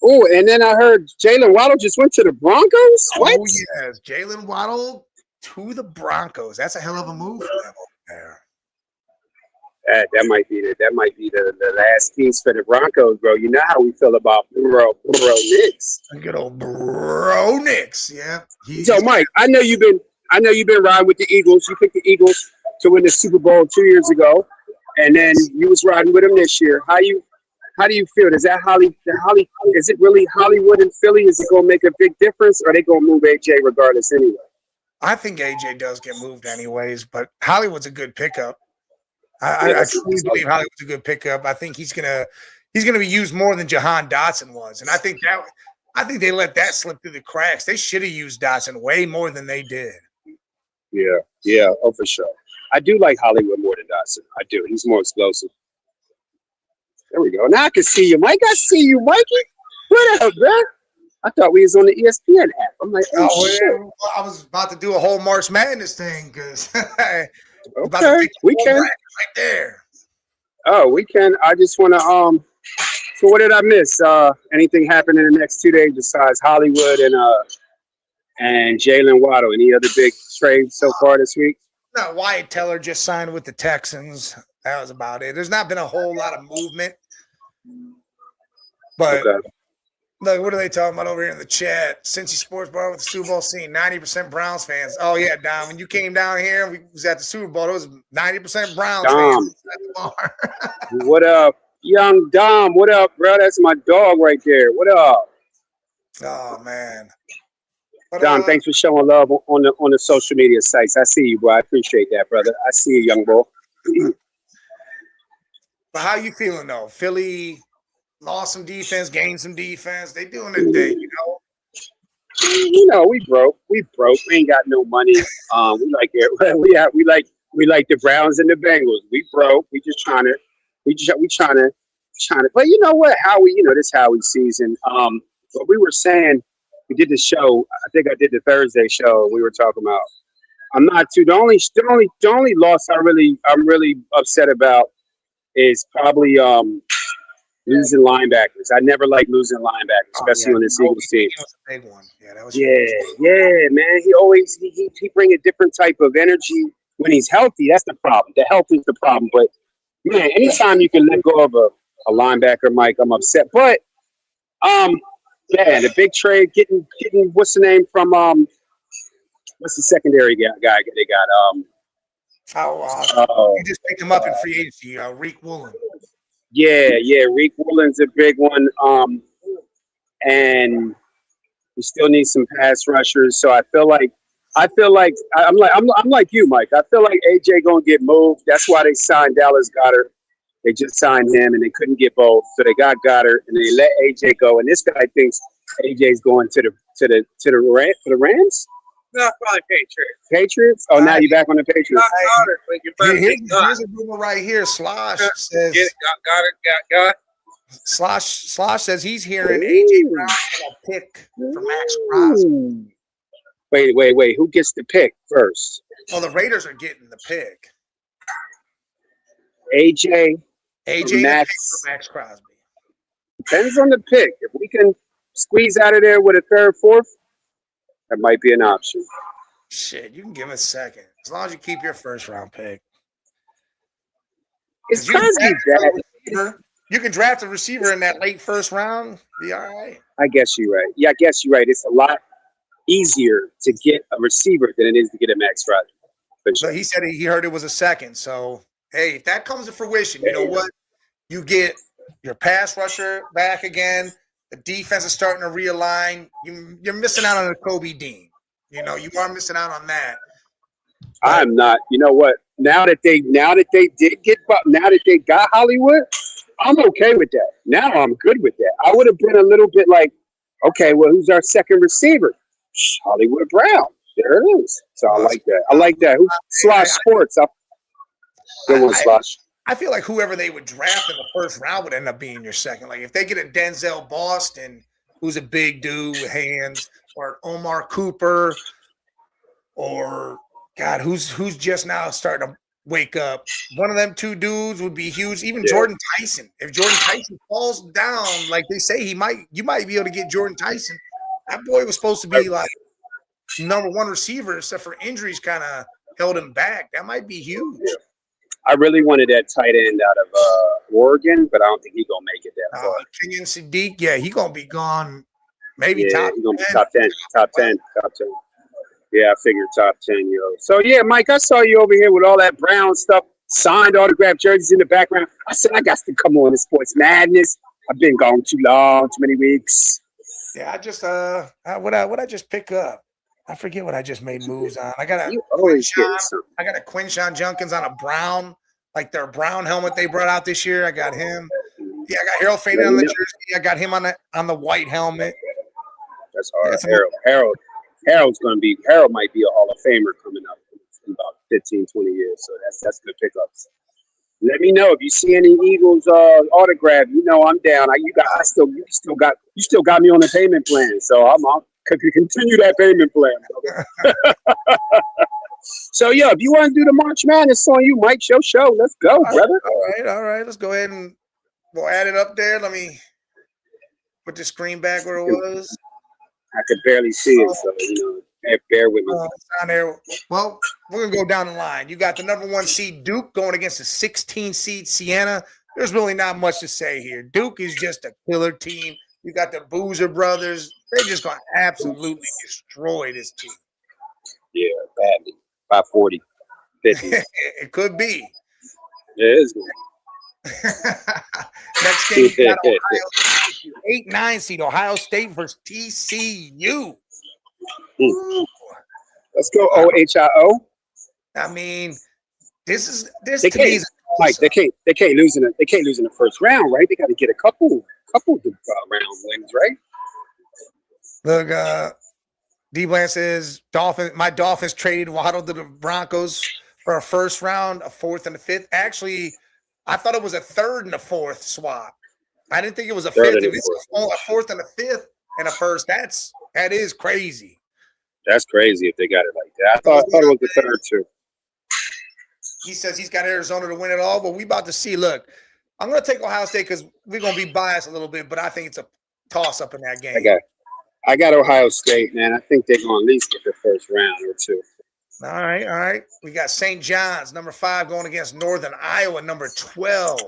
[SPEAKER 4] Oh, and then I heard Jalen Waddle just went to the Broncos. What?
[SPEAKER 1] Oh yes, Jalen Waddle to the Broncos. That's a hell of a move for them over there.
[SPEAKER 4] That might be the last piece for the Broncos, bro. You know how we feel about bro Knicks.
[SPEAKER 1] Good old bro Knicks, yeah.
[SPEAKER 4] So, Mike, I know you've been riding with the Eagles. You picked the Eagles to win the Super Bowl 2 years ago, and then you was riding with him this year. How do you feel? Is that is it really Hollywood and Philly? Is it gonna make a big difference, or are they gonna move AJ regardless anyway?
[SPEAKER 1] I think AJ does get moved anyways, but Hollywood's a good pickup. I truly believe Hollywood's a good pickup. I think he's gonna be used more than Jahan Dotson was, and I think they let that slip through the cracks. They should have used Dotson way more than they did.
[SPEAKER 4] Yeah, oh for sure. I do like Hollywood more than Dotson. I do. He's more explosive. There we go. Now I can see you, Mike. I see you, Mikey. What up, man? I thought we was on the ESPN app. I'm like, shit.
[SPEAKER 1] Well, I was about to do a whole March Madness thing because
[SPEAKER 4] okay, we can
[SPEAKER 1] right there.
[SPEAKER 4] Oh, we can. I just want to So what did I miss? Anything happen in the next 2 days besides Hollywood and Jalen Waddle? Any other big trades so far this week?
[SPEAKER 1] No, Wyatt Teller just signed with the Texans. That was about it. There's not been a whole lot of movement. But look, what are they talking about over here in the chat? Cincy Sports Bar with the Super Bowl scene, 90% Browns fans. Oh, yeah, Dom, when you came down here, we was at the Super Bowl, it was 90% Browns fans at the bar.
[SPEAKER 4] What up, young Dom? What up, bro? That's my dog right there. What up?
[SPEAKER 1] Oh, man. But,
[SPEAKER 4] Dom, thanks for showing love on the social media sites. I see you, bro. I appreciate that, brother. I see you, young boy.
[SPEAKER 1] But how you feeling, though? Philly lost some defense, gained some defense. They doing their thing, you know?
[SPEAKER 4] You know, we broke. We ain't got no money. We like it. We like the Browns and the Bengals. We broke. We trying to. But you know what? This Howie season. What we were saying, we did the show. I think I did the Thursday show. We were talking about. I'm not too. The only loss I'm really upset about is probably losing linebackers. I never like losing linebackers, especially on this Eagles team.
[SPEAKER 1] That was a big one. Yeah, that was.
[SPEAKER 4] Yeah, man. He always he bring a different type of energy when he's healthy. That's the problem. The health is the problem. But man, anytime you can let go of a linebacker, Mike, I'm upset. But man, the big trade getting what's the name from what's the secondary guy they got
[SPEAKER 1] You just picked him up in free agency, Reek Woolen.
[SPEAKER 4] Yeah, Reek Woolen's a big one. And we still need some pass rushers. So I feel like I'm like you, Mike. I feel like AJ gonna get moved. That's why they signed Dallas Goedert. They just signed him, and they couldn't get both, so they got Goddard, and they let AJ go. And this guy thinks AJ's going to the Rams.
[SPEAKER 7] No, probably Patriots.
[SPEAKER 4] Patriots? Oh, now you're back on the Patriots.
[SPEAKER 1] Here's a rumor right here. Slosh says Slosh says he's hearing AJ Brown get a pick for Max Crosby.
[SPEAKER 4] Wait. Who gets the pick first?
[SPEAKER 1] Well, the Raiders are getting the pick.
[SPEAKER 4] AJ
[SPEAKER 1] Max for Max Crosby.
[SPEAKER 4] Depends on the pick. If we can squeeze out of there with a third, fourth, that might be an option.
[SPEAKER 1] Shit, you can give a second. As long as you keep your first round pick.
[SPEAKER 4] It's Crosby that.
[SPEAKER 1] You can draft a receiver in that late first round. Be all right.
[SPEAKER 4] I guess you're right. Yeah, I guess you're right. It's a lot easier to get a receiver than it is to get a Max Crosby.
[SPEAKER 1] But he said he heard it was a second. So, hey, if that comes to fruition, you know what? You get your pass rusher back again. The defense is starting to realign. You're missing out on a Kobe Dean. You know, you are missing out on that.
[SPEAKER 4] I'm not. You know what? Now that they got Hollywood, I'm okay with that. Now I'm good with that. I would have been a little bit like, okay, well, who's our second receiver? Hollywood Brown. There it is. So I like that. I like that. Slosh Sports. Good one, Slosh.
[SPEAKER 1] I feel like whoever they would draft in the first round would end up being your second. Like if they get a Denzel Boston, who's a big dude with hands, or Omar Cooper, or God, who's just now starting to wake up. One of them two dudes would be huge. Even Jordan Tyson. If Jordan Tyson falls down, like they say you might be able to get Jordan Tyson. That boy was supposed to be like number one receiver, except for injuries kind of held him back. That might be huge.
[SPEAKER 4] I really wanted that tight end out of Oregon, but I don't think he's gonna make it that far.
[SPEAKER 1] Kenyon Sadiq, he gonna be gone. Maybe top.
[SPEAKER 4] He's gonna be top 10. Yeah, I figured top 10, yo. So, yeah, Mike, I saw you over here with all that Brown stuff, signed autographed jerseys in the background. I said, I got to come on to Sports Madness. I've been gone too long, too many weeks.
[SPEAKER 1] Yeah, I just what I just pick up. I forget what I just made moves on. I got a
[SPEAKER 4] You always getting
[SPEAKER 1] Quinshawn,
[SPEAKER 4] something.
[SPEAKER 1] I got a Quinshawn Junkins on a brown, like their brown helmet they brought out this year. I got him. Yeah, I got Harold Faden on the jersey. I got him on the white helmet.
[SPEAKER 4] That's hard.
[SPEAKER 1] Yeah,
[SPEAKER 4] Harold might be a Hall of Famer coming up in about 15, 20 years. So that's good pickups. Let me know if you see any Eagles autograph. You know I'm down. You still got me on the payment plan. So I'll continue that payment plan, brother. So yeah, if you want to do the March Madness on you, Mike, show. Let's go, brother.
[SPEAKER 1] All right. Let's go ahead and we'll add it up there. Let me put the screen back where it was.
[SPEAKER 4] I could barely see it, so bear with me.
[SPEAKER 1] It's on there. Well, we're gonna go down the line. You got the number 1 seed Duke going against the 16 seed Siena. There's really not much to say here. Duke is just a killer team. You got the Boozer brothers. They're just gonna absolutely destroy this team.
[SPEAKER 4] Yeah, badly. By 40, 50.
[SPEAKER 1] It could be.
[SPEAKER 4] It is good.
[SPEAKER 1] Next game, you got Ohio State, 8-9 seed Ohio State versus TCU.
[SPEAKER 4] Let's go OHIO.
[SPEAKER 1] I mean, this
[SPEAKER 4] They
[SPEAKER 1] to me
[SPEAKER 4] can't,
[SPEAKER 1] is
[SPEAKER 4] Mike. They can't lose in the first round, right? They got to get a couple round wins, right?
[SPEAKER 1] Look, D. Bland says my Dolphins traded Waddle to the Broncos for a first round, a 4th, and a 5th. Actually, I thought it was a 3rd and a 4th swap. I didn't think it was a 5th. If it's a 4th and a 5th and a 1st, that is crazy.
[SPEAKER 4] That's crazy if they got it like that. I thought it was the 3rd too.
[SPEAKER 1] He says he's got Arizona to win it all, but we about to see. Look, I'm going to take Ohio State because we're going to be biased a little bit, but I think it's a toss-up in that game.
[SPEAKER 4] I got Ohio State, man. I think they're going to at least get the first round or two.
[SPEAKER 1] All right. We got St. John's, number 5, going against Northern Iowa, number 12.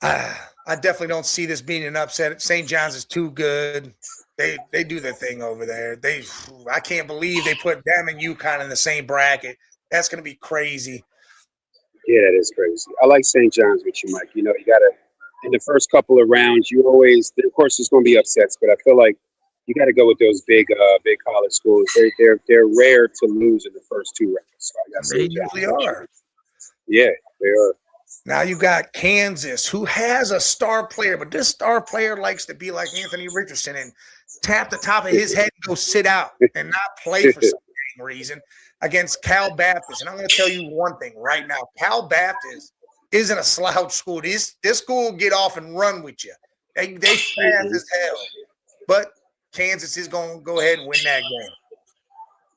[SPEAKER 1] I definitely don't see this being an upset. St. John's is too good. They do their thing over there. I can't believe they put them and UConn in the same bracket. That's going to be crazy.
[SPEAKER 4] Yeah, that is crazy. I like St. John's with you, Mike. You know, you got to, in the first couple of rounds, you always, of course, there's going to be upsets, but I feel like you got to go with those big college schools. They're rare to lose in the first 2 rounds. So I got
[SPEAKER 1] They usually are.
[SPEAKER 4] Yeah, they are.
[SPEAKER 1] Now you got Kansas, who has a star player, but this star player likes to be like Anthony Richardson and tap the top of his head and go sit out and not play for some reason against Cal Baptist. And I'm going to tell you one thing right now. Cal Baptist isn't a slouch school. This school will get off and run with you. They fast as hell. But Kansas is going to go ahead and win that game.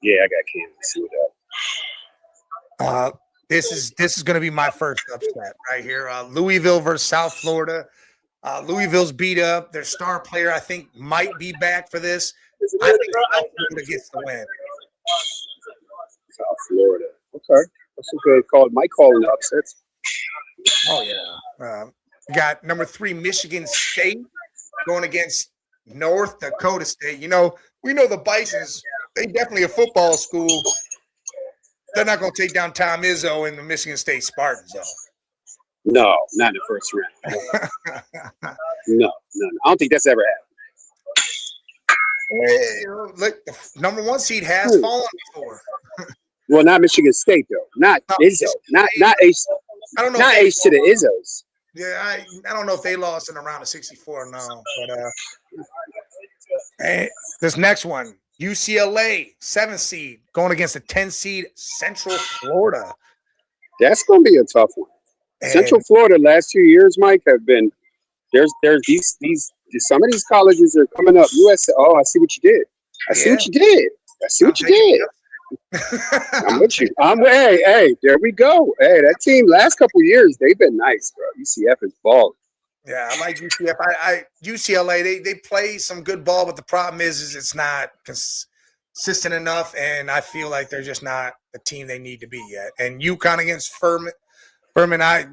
[SPEAKER 4] Yeah, I got Kansas with that.
[SPEAKER 1] This is going to be my first upset right here. Louisville versus South Florida. Louisville's beat up. Their star player, I think, might be back for this. I think South Florida gets the win.
[SPEAKER 4] South Florida. Okay. That's a good call. Might call in upsets.
[SPEAKER 1] Oh, yeah. We got number 3, Michigan State, going against North Dakota State. You know, we know the Bisons, they definitely a football school. They're not going to take down Tom Izzo and the Michigan State Spartans, though.
[SPEAKER 4] No, not in the first round. No. I don't think that's ever happened.
[SPEAKER 1] Hey, look, the number 1 seed has fallen before.
[SPEAKER 4] Well, not Michigan State though. Not Izzo. Not Ace.
[SPEAKER 1] I don't know.
[SPEAKER 4] Not Ace to the Izzos.
[SPEAKER 1] Yeah, I don't know if they lost in a round of 64 or no. But hey, this next one, UCLA, 7th seed, going against a 10 seed Central Florida.
[SPEAKER 4] That's going to be a tough one. Central Florida last 2 years, Mike, have been there's these some of these colleges are coming up. USA. Oh, I see what you did. I see what you did. I'm with you. Hey, there we go. Hey, that team last couple of years, they've been nice, bro. UCF is balling.
[SPEAKER 1] Yeah, I like UCF. UCLA, they play some good ball, but the problem is it's not consistent enough, and I feel like they're just not the team they need to be yet. And UConn against Furman,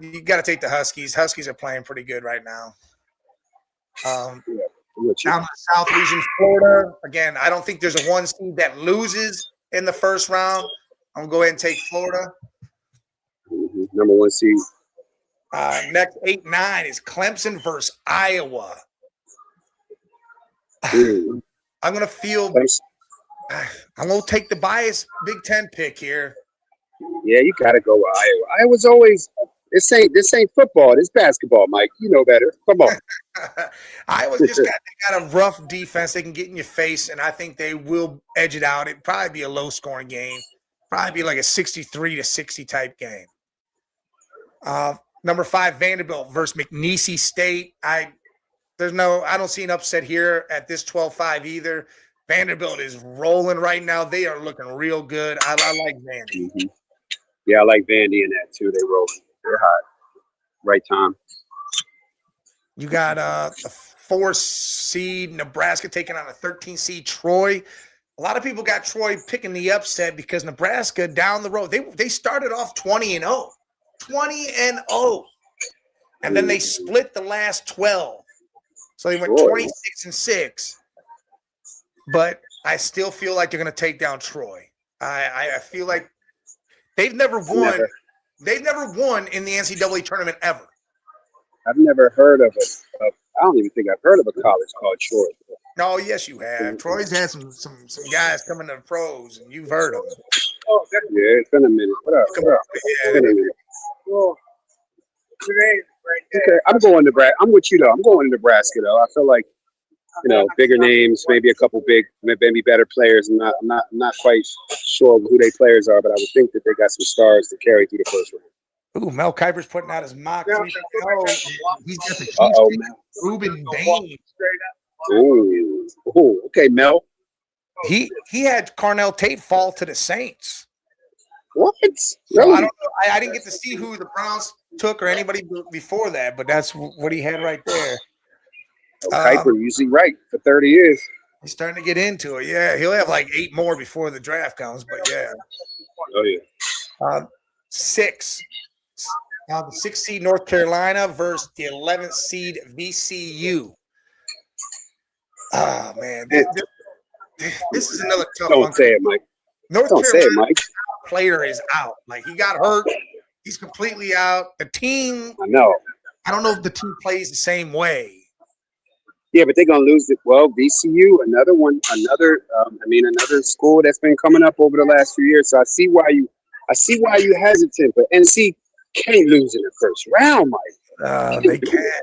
[SPEAKER 1] you got to take the Huskies. Huskies are playing pretty good right now.
[SPEAKER 4] with you.
[SPEAKER 1] Down to the South region, Florida. Again, I don't think there's a 1 seed that loses in the first round. I'm going to go ahead and take Florida.
[SPEAKER 4] Number 1 seed.
[SPEAKER 1] Next 8-9 is Clemson versus Iowa.
[SPEAKER 4] Mm.
[SPEAKER 1] I'm going to feel
[SPEAKER 4] Clemson.
[SPEAKER 1] I'm going to take the biased Big Ten pick here.
[SPEAKER 4] Yeah, you got to go with Iowa. Iowa's always this ain't football. This basketball, Mike. You know better. Come on.
[SPEAKER 1] Iowa's just got a rough defense. They can get in your face, and I think they will edge it out. It'd probably be a low-scoring game. Probably be like a 63-60 type game. Number 5, Vanderbilt versus McNeese State. I don't see an upset here at this 12-5 either. Vanderbilt is rolling right now. They are looking real good. I like Vandy.
[SPEAKER 4] Mm-hmm. Yeah, I like Vandy in that too. They rolling. They're hot. Right time.
[SPEAKER 1] You got a 4 seed Nebraska taking on a 13 seed Troy. A lot of people got Troy picking the upset because Nebraska down the road, they started off 20-0. 20-0. And then they split the last 12. So they went 26-6. But I still feel like they're going to take down Troy. I feel like they've never won. They've never won in the NCAA tournament ever.
[SPEAKER 4] I've never heard of it. I don't even think I've heard of a college called Troy.
[SPEAKER 1] No, yes, you have. Troy's had some guys coming to the pros, and you've heard of them.
[SPEAKER 7] Oh, that's
[SPEAKER 4] Yeah, it's been a minute. What up? What up? It's been a minute.
[SPEAKER 7] cool. Today, right there.
[SPEAKER 4] Okay, I'm going Nebraska. I'm with you though. I'm going to Nebraska though. I feel like bigger names, maybe a couple big, maybe better players. I'm not quite sure who their players are, but I would think that they got some stars to carry through the first round.
[SPEAKER 1] Ooh, Mel Kiper's putting out his mock.
[SPEAKER 7] Yeah.
[SPEAKER 1] 3-0. He's got the
[SPEAKER 4] Oh,
[SPEAKER 1] Chiefs. Ruben Dane.
[SPEAKER 4] oh, okay, Mel.
[SPEAKER 1] He had Carnell Tate fall to the Saints.
[SPEAKER 4] What?
[SPEAKER 1] So
[SPEAKER 4] Really?
[SPEAKER 1] I don't know. I didn't get to see who the Browns took or anybody before that, but that's what he had right there.
[SPEAKER 4] Kiper usually right for 30 years.
[SPEAKER 1] He's starting to get into it. Yeah, he'll have like 8 more before the draft comes, but yeah.
[SPEAKER 4] Oh yeah.
[SPEAKER 1] 6. The 6th seed North Carolina versus the 11th seed VCU. Oh man, this is another tough one.
[SPEAKER 4] Don't say it, Mike.
[SPEAKER 1] North
[SPEAKER 4] Don't say it,
[SPEAKER 1] Carolina
[SPEAKER 4] Mike.
[SPEAKER 1] player is out. Like he got hurt. He's completely out. The team,
[SPEAKER 4] I know.
[SPEAKER 1] I don't know if the team plays the same way.
[SPEAKER 4] Yeah, but they're gonna lose it. Well, VCU, another one, another school that's been coming up over the last few years. So I see why you hesitant, but NC can't lose in the first round, Mike.
[SPEAKER 1] They can.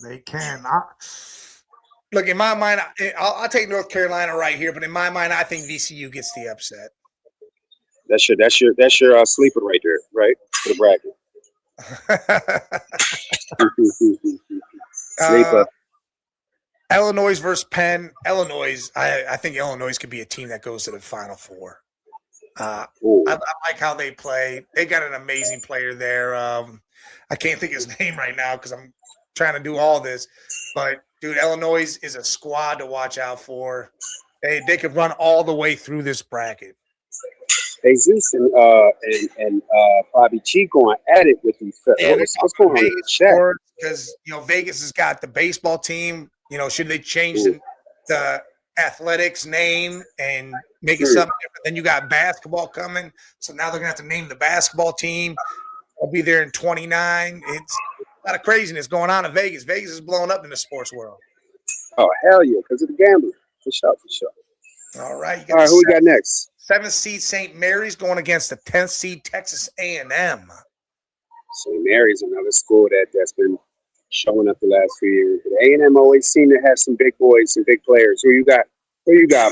[SPEAKER 1] They can. Look, in my mind, I'll take North Carolina right here, but in my mind, I think VCU gets the upset.
[SPEAKER 4] That's your sleeper right there, right? For the bracket. Sleeper.
[SPEAKER 1] Illinois versus Penn. Illinois, I think Illinois could be a team that goes to the Final Four. I like how they play. They got an amazing player there. I can't think of his name right now because I'm trying to do all this. But, dude, Illinois is a squad to watch out for. They could run all the way through this bracket.
[SPEAKER 4] Jesus and Bobby G going at it with these. What's going on in the chat?
[SPEAKER 1] Because, Vegas has got the baseball team. Should they change the athletics name and make it something different? Then you got basketball coming. So now they're going to have to name the basketball team. I'll be there in 29. It's a lot of craziness going on in Vegas. Vegas is blowing up in the sports world.
[SPEAKER 4] Oh, hell yeah, because of the gambling. For sure.
[SPEAKER 1] All right.
[SPEAKER 4] All right, who we got next?
[SPEAKER 1] 7th seed St. Mary's going against the 10th seed Texas A&M.
[SPEAKER 4] St. Mary's another school that's been showing up the last few years. But A&M always seem to have some big boys, some big players. Who you got,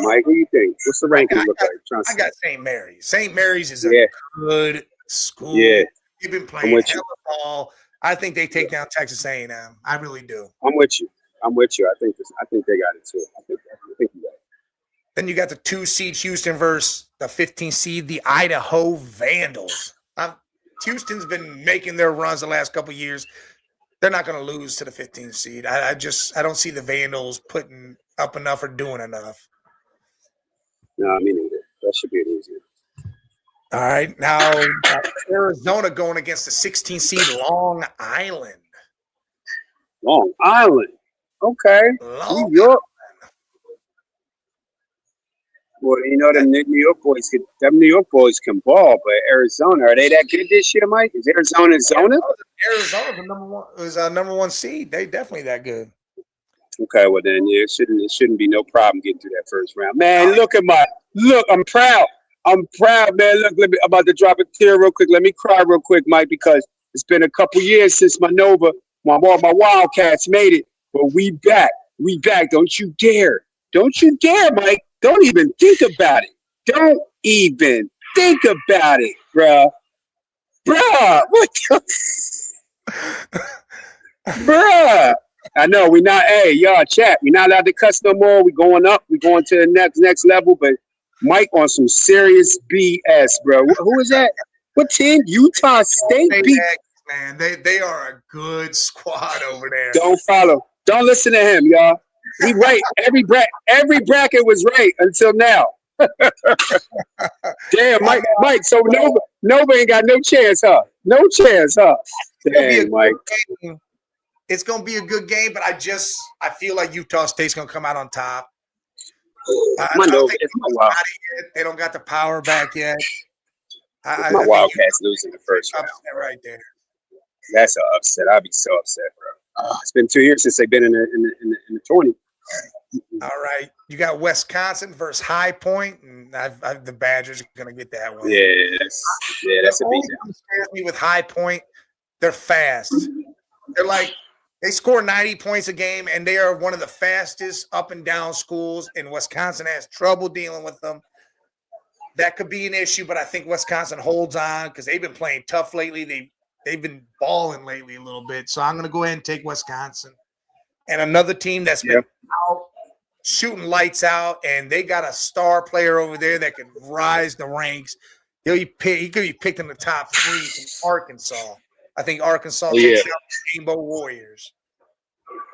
[SPEAKER 4] Mike? Who you think? What's the ranking look like?
[SPEAKER 1] I got St. Mary's. St. Mary's is a good school.
[SPEAKER 4] Yeah.
[SPEAKER 1] You've been playing hella ball. I think they take down Texas A&M. I really do.
[SPEAKER 4] I'm with you. I think they got it too. I think you got it.
[SPEAKER 1] Then you got the 2 seed Houston versus the 15 seed, the Idaho Vandals. Houston's been making their runs the last couple of years. They're not going to lose to the 15th seed. I don't see the Vandals putting up enough or doing enough.
[SPEAKER 4] No, me neither. That should be an easy.
[SPEAKER 1] All right. Now, Arizona going against the 16th seed Long Island.
[SPEAKER 4] Long Island. Okay. New York. Well, you know them New York boys can ball, but Arizona, are they that good this year, Mike? Is Arizona zona?
[SPEAKER 1] Arizona's the number one seed. They definitely that good.
[SPEAKER 4] Okay, well then, yeah, it shouldn't be no problem getting through that first round. Man, look, I'm proud. I'm proud, man. Look, I'm about to drop a tear real quick. Let me cry real quick, Mike, because it's been a couple years since my Wildcats made it. But we back. We back. Don't you dare. Don't you dare, Mike. Don't even think about it. Don't even think about it, bruh. Bruh, what the bruh. I know we not. Hey, y'all, chat. We're not allowed to cuss no more. We going up. We going to the next level. But Mike on some serious BS, bro. Who is that? What team? Utah State beat.
[SPEAKER 1] Man, they are a good squad over there.
[SPEAKER 4] Don't follow. Don't listen to him, y'all. We right. Every bracket was right until now. Damn, Mike. So Nova ain't got no chance, huh? No chance, huh? Damn, Mike.
[SPEAKER 1] It's gonna be a good game, but I feel like Utah State's gonna come out on top. They don't got the power back yet.
[SPEAKER 4] My Wildcats losing the first round.
[SPEAKER 1] Right there.
[SPEAKER 4] That's an upset. I'd be so upset, bro. It's been 2 years since they've been in the tourney.
[SPEAKER 1] All right, you got Wisconsin versus High Point, and the Badgers are gonna get that one.
[SPEAKER 4] Yes, that's a beat.
[SPEAKER 1] Scares me with High Point. They're fast. They score 90 points a game, and they are one of the fastest up and down schools. And Wisconsin has trouble dealing with them. That could be an issue, but I think Wisconsin holds on because they've been playing tough lately. They've been balling lately a little bit. So I'm going to go ahead and take Wisconsin. And another team that's been out shooting lights out, and they got a star player over there that can rise the ranks. He could be picked in the top 3 from Arkansas. I think Arkansas takes out the Rainbow Warriors.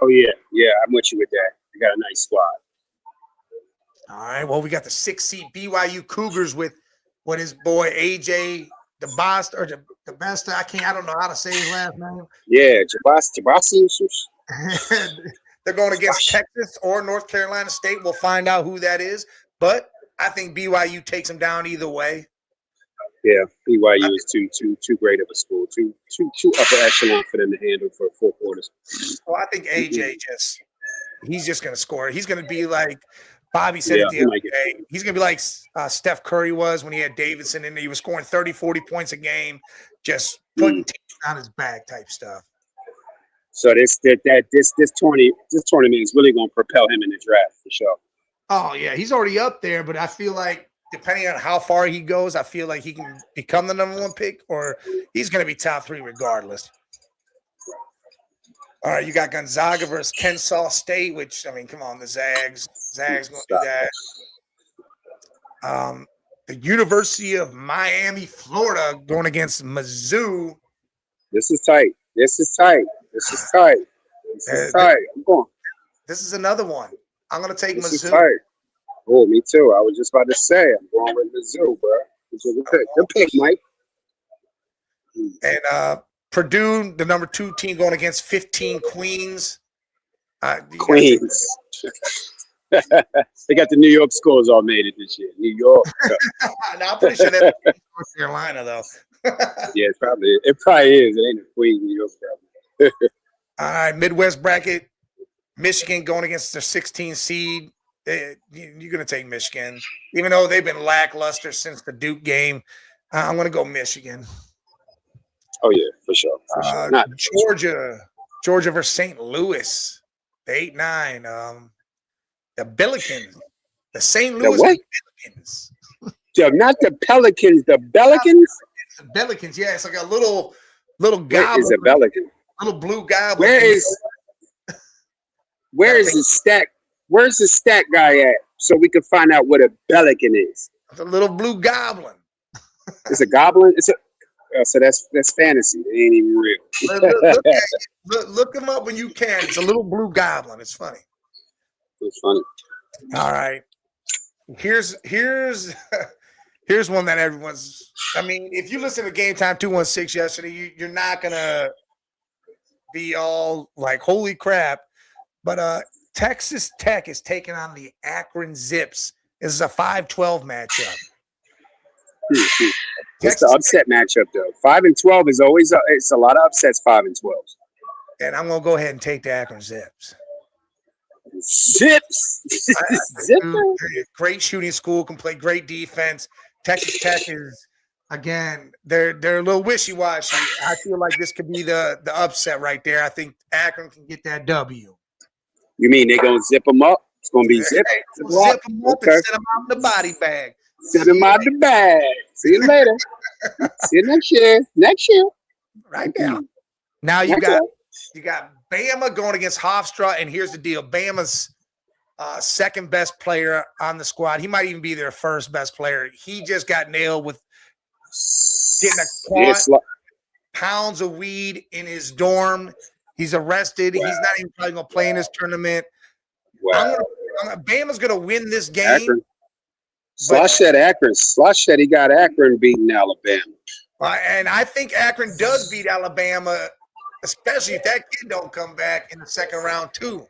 [SPEAKER 4] Oh, yeah. Yeah, I'm with you with that. You got a nice squad.
[SPEAKER 1] All right. Well, we got the 6th seed BYU Cougars with what his boy AJ DeBost or the best. I don't know how to say his last name.
[SPEAKER 4] Yeah, Jabasi.
[SPEAKER 1] They're going against Texas or North Carolina State. We'll find out who that is. But I think BYU takes them down either way.
[SPEAKER 4] Yeah, BYU is too great of a school, too upper echelon for them to handle for 4 quarters.
[SPEAKER 1] Well, I think AJ he's just going to score. He's going to be like Bobby said it the other day. He's going to be like Steph Curry was when he had Davidson in there. He was scoring 30, 40 points a game, just putting teams on his back type stuff.
[SPEAKER 4] So this tournament is really going to propel him in the draft for sure.
[SPEAKER 1] Oh yeah, he's already up there, but I feel like depending on how far he goes, I feel like he can become the number 1 pick, or he's going to be top 3 regardless. All right, you got Gonzaga versus Kennesaw State, which, I mean, come on, the Zags going to do that. The University of Miami, Florida, going against Mizzou.
[SPEAKER 4] This is tight. I'm going.
[SPEAKER 1] This is another one. I'm going to take Mizzou.
[SPEAKER 4] Oh, me too. I was just about to say, I'm going with Mizzou, bro. Good pick, Mike.
[SPEAKER 1] And Purdue, the number 2 team, going against 15 Queens.
[SPEAKER 4] Queens. They got the New York scores all made it this year. New York.
[SPEAKER 1] No, I'm pretty sure that's North Carolina, though.
[SPEAKER 4] Yeah, it probably is. It ain't a Queens, New York.
[SPEAKER 1] All right, Midwest bracket. Michigan going against their 16 seed. You're going to take Michigan, even though they've been lackluster since the Duke game. I'm going to go Michigan.
[SPEAKER 4] Oh, yeah, for sure.
[SPEAKER 1] Georgia versus St. Louis, the 8-9. The Billikens, the St. Louis Billikens.
[SPEAKER 4] Not the Pelicans, the Bellicans?
[SPEAKER 1] The Billikens, yeah. It's like a little goblin.
[SPEAKER 4] Where is a Bellican?
[SPEAKER 1] Little blue goblin.
[SPEAKER 4] Where's the stat guy at so we can find out what a Bellican is?
[SPEAKER 1] It's a little blue goblin.
[SPEAKER 4] It's a goblin? So that's fantasy. It ain't even real.
[SPEAKER 1] Look him up when you can. It's a little blue goblin. It's funny.
[SPEAKER 4] It's funny.
[SPEAKER 1] All right. Here's one that everyone's. I mean, if you listen to Game Time 216 yesterday, you're not gonna be all like, "Holy crap!" But Texas Tech is taking on the Akron Zips This is a 5-12 matchup.
[SPEAKER 4] It's the upset matchup, though. 5 and 12 is always it's a lot of upsets. 5 and 12.
[SPEAKER 1] And I'm gonna go ahead and take the Akron Zips.
[SPEAKER 4] Zips. Zipper.
[SPEAKER 1] Great shooting school, can play great defense. Texas Tech is again, they're a little wishy-washy. I feel like this could be the upset right there. I think Akron can get that W.
[SPEAKER 4] You mean they're gonna zip them up? It's gonna be zip.
[SPEAKER 1] Zip them up and set them out in the body bag.
[SPEAKER 4] Set them out the bag. See you later. See you next year. Next year.
[SPEAKER 1] Right now. Now you got Bama going against Hofstra, and here's the deal: Bama's second best player on the squad. He might even be their first best player. He just got nailed with getting a quad, pounds of weed in his dorm. He's arrested. Wow. He's not even probably going to play in this tournament.
[SPEAKER 4] Wow.
[SPEAKER 1] Bama's going to win this game.
[SPEAKER 4] Akron. Slush said Akron. Slush said he got Akron beating Alabama.
[SPEAKER 1] And I think Akron does beat Alabama, especially if that kid don't come back in the second round too.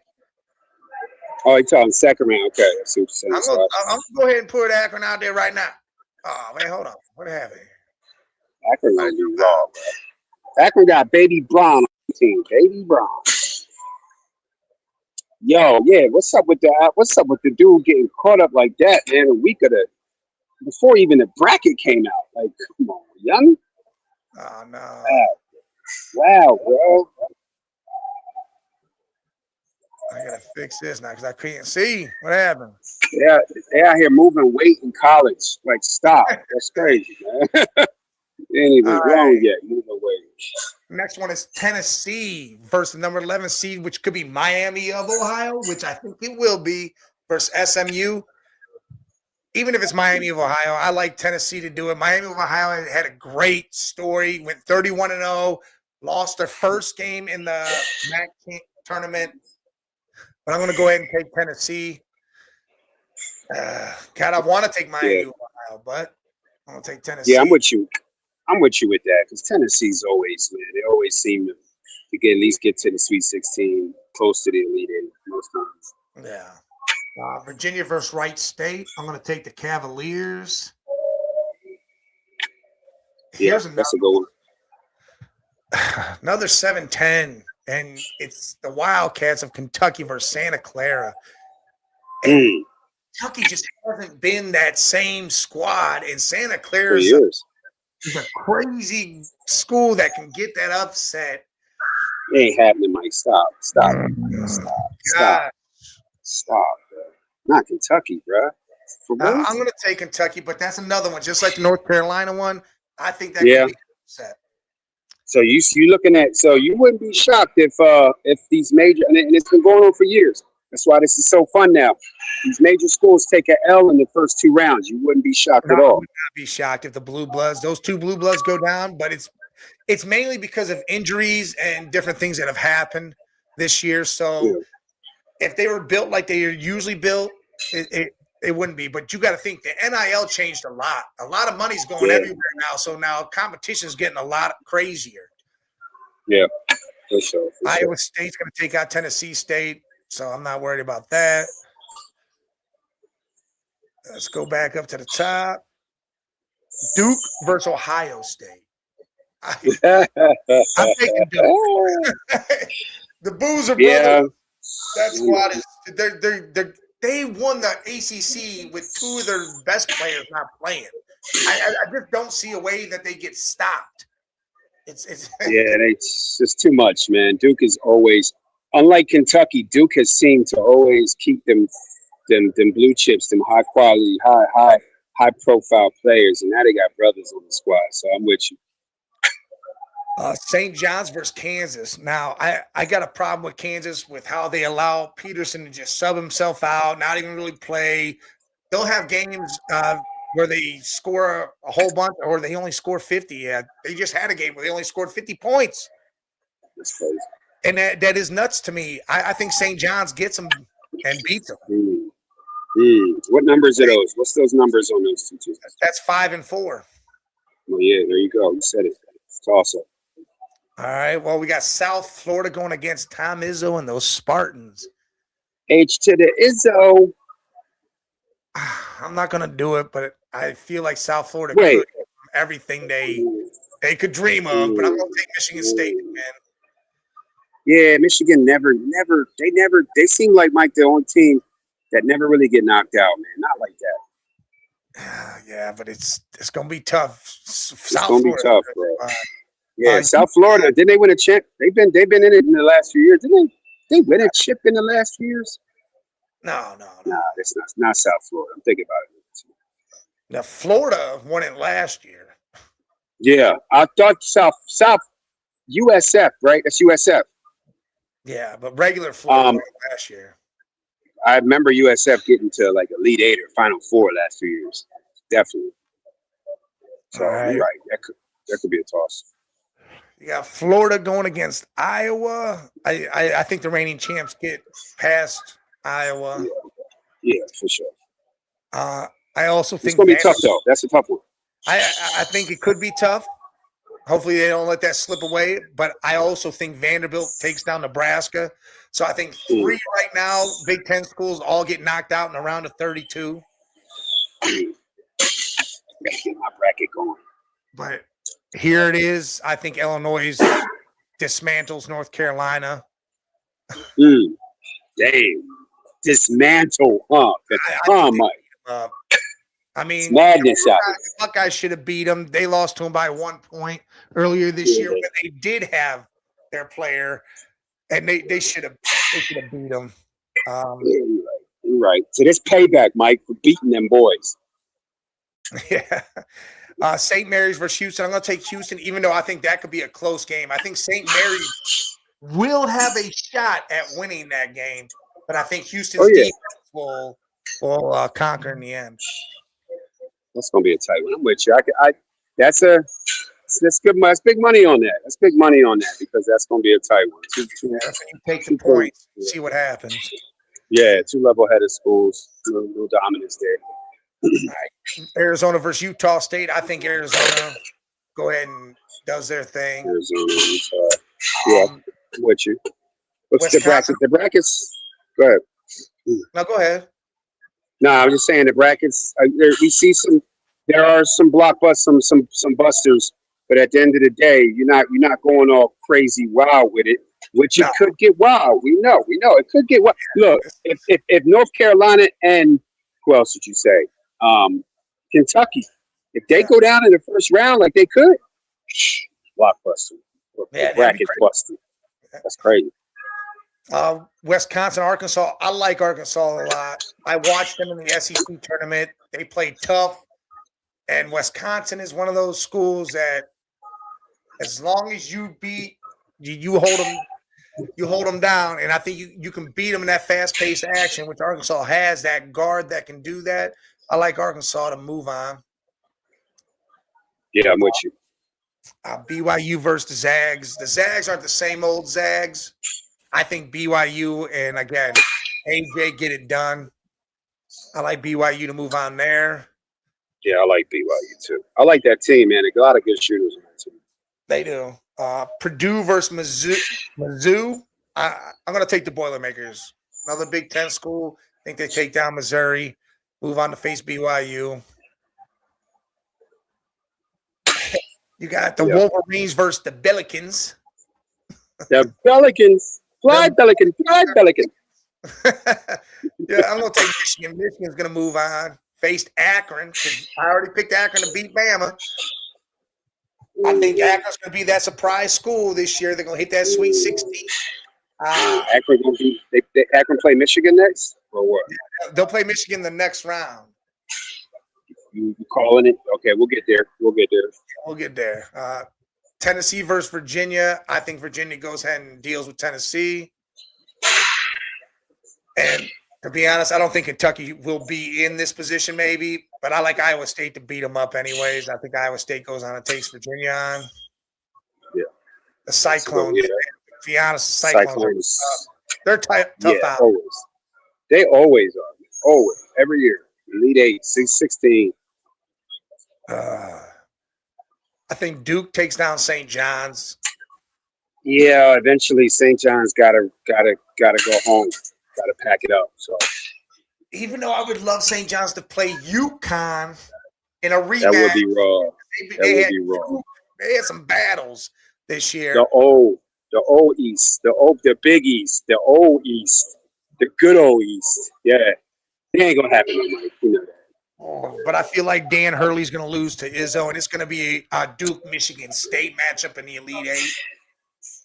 [SPEAKER 4] Oh, you're talking second round. Okay, I see what you're saying.
[SPEAKER 1] I'm gonna go ahead and put Akron out there right now. Oh man, hold on. What happened?
[SPEAKER 4] Akron gonna be raw, bro. Akron got Baby Brown on the team. Baby Brown. Yo, yeah. What's up with the dude getting caught up like that, man? A week of before even the bracket came out. Like, come on, young.
[SPEAKER 1] Oh no.
[SPEAKER 4] Wow, bro.
[SPEAKER 1] I gotta fix this now because I can't see what happened.
[SPEAKER 4] Yeah, they out here moving weight in college. Like, stop. That's crazy, man. They ain't even grown yet. Moving weight.
[SPEAKER 1] Next one is Tennessee versus the number 11 seed, which could be Miami of Ohio, which I think it will be, versus SMU. Even if it's Miami of Ohio, I like Tennessee to do it. Miami of Ohio had a great story, went 31-0, lost their first game in the MAC tournament. But I'm going to go ahead and take Tennessee. God, I want to take Miami of Ohio, but I'm going to take Tennessee.
[SPEAKER 4] Yeah, I'm with you. I'm with you with that because Tennessee's always, man, they always seem to get at least get to the Sweet 16, close to the Elite Eight most times.
[SPEAKER 1] Yeah. Virginia versus Wright State. I'm going to take the Cavaliers.
[SPEAKER 4] Here's that's a good one.
[SPEAKER 1] Another 7-10, and it's the Wildcats of Kentucky versus Santa Clara. And Kentucky just hasn't been that same squad, and Santa Clara is a crazy school that can get that upset.
[SPEAKER 4] It ain't happening, Mike. Stop, bro. Not Kentucky, bro.
[SPEAKER 1] I'm going to take Kentucky, but that's another one, just like the North Carolina one. I think that could be an upset.
[SPEAKER 4] So you looking at, so you wouldn't be shocked if these major, and it's been going on for years. That's why this is so fun now. These major schools take an L in the first two rounds. You wouldn't be shocked at all. I would
[SPEAKER 1] not be shocked if those two blue bloods go down, but it's mainly because of injuries and different things that have happened this year. So if they were built like they are usually built, it wouldn't be. But you got to think the NIL changed a lot. A lot of money's going everywhere now. So now competition is getting a lot crazier.
[SPEAKER 4] Yeah, for sure.
[SPEAKER 1] Iowa State's going to take out Tennessee State. So I'm not worried about that. Let's go back up to the top. Duke versus Ohio State. I'm taking Duke. The Boozer brothers. That squad is they won the ACC with two of their best players not playing. I just don't see a way that they get stopped. It's St. John's versus Kansas. Now I got a problem with Kansas with how they allow Peterson to just sub himself out, not even really play. They'll have games where they score a whole bunch, or they only score 50. They just had a game where they only scored 50 points.
[SPEAKER 4] That's crazy.
[SPEAKER 1] And that is nuts to me. I think St. John's gets them and beats them.
[SPEAKER 4] What numbers are those? What's those numbers on those two teams?
[SPEAKER 1] That's 5 and 4.
[SPEAKER 4] Well, yeah, there you go. You said it. It's awesome.
[SPEAKER 1] All right. Well, we got South Florida going against Tom Izzo and those Spartans.
[SPEAKER 4] H to the Izzo.
[SPEAKER 1] I'm not gonna do it, but I feel like South Florida
[SPEAKER 4] Wait.
[SPEAKER 1] could give them everything they could dream of. But I'm gonna take Michigan State, man.
[SPEAKER 4] Yeah, Michigan they seem like Mike the only team that never really get knocked out, man. Not like that.
[SPEAKER 1] Yeah, but it's gonna be tough.
[SPEAKER 4] It's gonna be tough, bro. Yeah,
[SPEAKER 1] Uh,
[SPEAKER 4] South Florida. Didn't they win a chip? They've been in it in the last few years. Didn't they win a chip in the last few years?
[SPEAKER 1] No.
[SPEAKER 4] Nah, it's not South Florida. I'm thinking about it.
[SPEAKER 1] Now Florida won it last year.
[SPEAKER 4] Yeah, I thought South USF, right? That's USF.
[SPEAKER 1] Yeah, but regular Florida won it last year.
[SPEAKER 4] I remember USF getting to like Elite Eight or Final Four last 2 years. Definitely. So
[SPEAKER 1] All right.
[SPEAKER 4] you're right. That could be a toss.
[SPEAKER 1] You got Florida going against Iowa. I think the reigning champs get past Iowa.
[SPEAKER 4] Yeah, for sure.
[SPEAKER 1] I also
[SPEAKER 4] It's
[SPEAKER 1] think
[SPEAKER 4] gonna be tough though. That's a tough one.
[SPEAKER 1] I think it could be tough. Hopefully they don't let that slip away. But I also think Vanderbilt takes down Nebraska. So I think 3 right now, Big Ten schools all get knocked out in a round of 32.
[SPEAKER 4] Gotta get my bracket going.
[SPEAKER 1] But here it is. I think Illinois dismantles North Carolina.
[SPEAKER 4] Damn. Dismantle, huh? Mike.
[SPEAKER 1] I mean,
[SPEAKER 4] It's madness out there.
[SPEAKER 1] Buckeyes should have beat them. They lost to them by 1 point earlier this year, but they did have their player, and they should have beat them.
[SPEAKER 4] You're right. So this payback, Mike, for beating them boys.
[SPEAKER 1] Yeah. St. Mary's versus Houston. I'm going to take Houston, even though I think that could be a close game. I think St. Mary's will have a shot at winning that game, but I think Houston's defense will conquer in the end.
[SPEAKER 4] That's gonna be a tight one. I'm with you. That's good. That's big money on that. That's big money on that because that's gonna be a tight one.
[SPEAKER 1] You take the points, see what happens.
[SPEAKER 4] Yeah, 2 level-headed schools. No dominance there.
[SPEAKER 1] Right. Arizona versus Utah State. I think Arizona go ahead and does their thing.
[SPEAKER 4] Arizona, Utah. Yeah, I'm with you. What's the
[SPEAKER 1] Wisconsin.
[SPEAKER 4] brackets? The brackets. Go ahead.
[SPEAKER 1] No, go ahead.
[SPEAKER 4] No, I was just saying the brackets. We see there are some blockbusters, some busters, but at the end of the day, you're not going all crazy wild with it. Which it could get wild. We know it could get wild. Look, if North Carolina and who else did you say? Kentucky. If they go down in the first round like they could, blockbuster.
[SPEAKER 1] Yeah,
[SPEAKER 4] bracket buster. That's crazy.
[SPEAKER 1] Wisconsin, Arkansas. I like Arkansas a lot. I watched them in the SEC tournament. They played tough, and Wisconsin is one of those schools that, as long as you beat, you hold them down, and I think you can beat them in that fast-paced action, which Arkansas has that guard that can do that. I like Arkansas to move on.
[SPEAKER 4] Yeah, I'm with you.
[SPEAKER 1] BYU versus the Zags. The Zags aren't the same old Zags. I think BYU and, again, AJ get it done. I like BYU to move on there.
[SPEAKER 4] Yeah, I like BYU too. I like that team, man. A lot of good shooters on that team.
[SPEAKER 1] They do. Purdue versus Mizzou. I'm going to take the Boilermakers. Another Big Ten school. I think they take down Missouri. Move on to face BYU. You got the Wolverines versus the Pelicans.
[SPEAKER 4] The Pelicans. Fly Pelican. Fly Pelican.
[SPEAKER 1] Yeah, I'm going to take Michigan. Michigan's going to move on. Faced Akron. I already picked Akron to beat Bama. I think Akron's going to be that surprise school this year. They're going to hit that Sweet 16.
[SPEAKER 4] Akron going to be Akron play Michigan next or what?
[SPEAKER 1] They'll play Michigan the next round.
[SPEAKER 4] You calling it? Okay, we'll get there. We'll get there.
[SPEAKER 1] Tennessee versus Virginia. I think Virginia goes ahead and deals with Tennessee. And to be honest, I don't think Kentucky will be in this position maybe, but I like Iowa State to beat them up anyways. I think Iowa State goes on and takes Virginia on.
[SPEAKER 4] Yeah.
[SPEAKER 1] The Cyclones.
[SPEAKER 4] Yeah.
[SPEAKER 1] To be honest, the Cyclones. They're tough out.
[SPEAKER 4] Always. They always are. Always. Every year. Elite 8, 16.
[SPEAKER 1] I think Duke takes down St. John's.
[SPEAKER 4] Yeah, eventually St. John's gotta go home. Gotta pack it up. So
[SPEAKER 1] even though I would love St. John's to play UConn in a rematch,
[SPEAKER 4] That would be raw.
[SPEAKER 1] they had some battles this year.
[SPEAKER 4] The old East, the Big East, the old East, the good old East. Yeah, it ain't gonna happen, Mike. You know that.
[SPEAKER 1] But I feel like Dan Hurley's going to lose to Izzo, and it's going to be a Duke Michigan State matchup in the Elite Eight.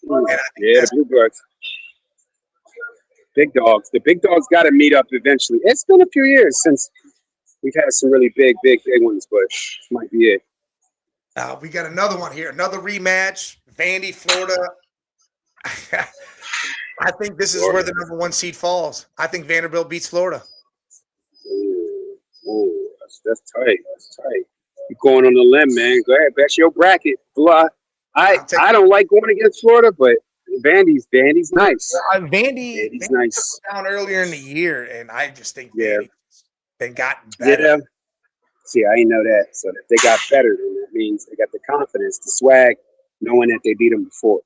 [SPEAKER 1] And I think
[SPEAKER 4] Yeah, the Blue Bloods. Big dogs. The big dogs got to meet up eventually. It's been a few years since we've had some really big ones, but this might be it.
[SPEAKER 1] we got another one here, another rematch. Vandy, Florida. I think this is where the number 1 seed falls. I think Vanderbilt beats Florida.
[SPEAKER 4] Ooh, that's tight. That's tight. You're going on the limb, man. Go ahead, bet your bracket. I don't like going against Florida, but Vandy's nice.
[SPEAKER 1] Vandy's
[SPEAKER 4] nice.
[SPEAKER 1] Down earlier in the year, and I just think
[SPEAKER 4] Yeah.
[SPEAKER 1] Vandy's been gotten better.
[SPEAKER 4] Yeah. See, I didn't know that. So if they got better, then that means they got the confidence, the swag, knowing that they beat them before.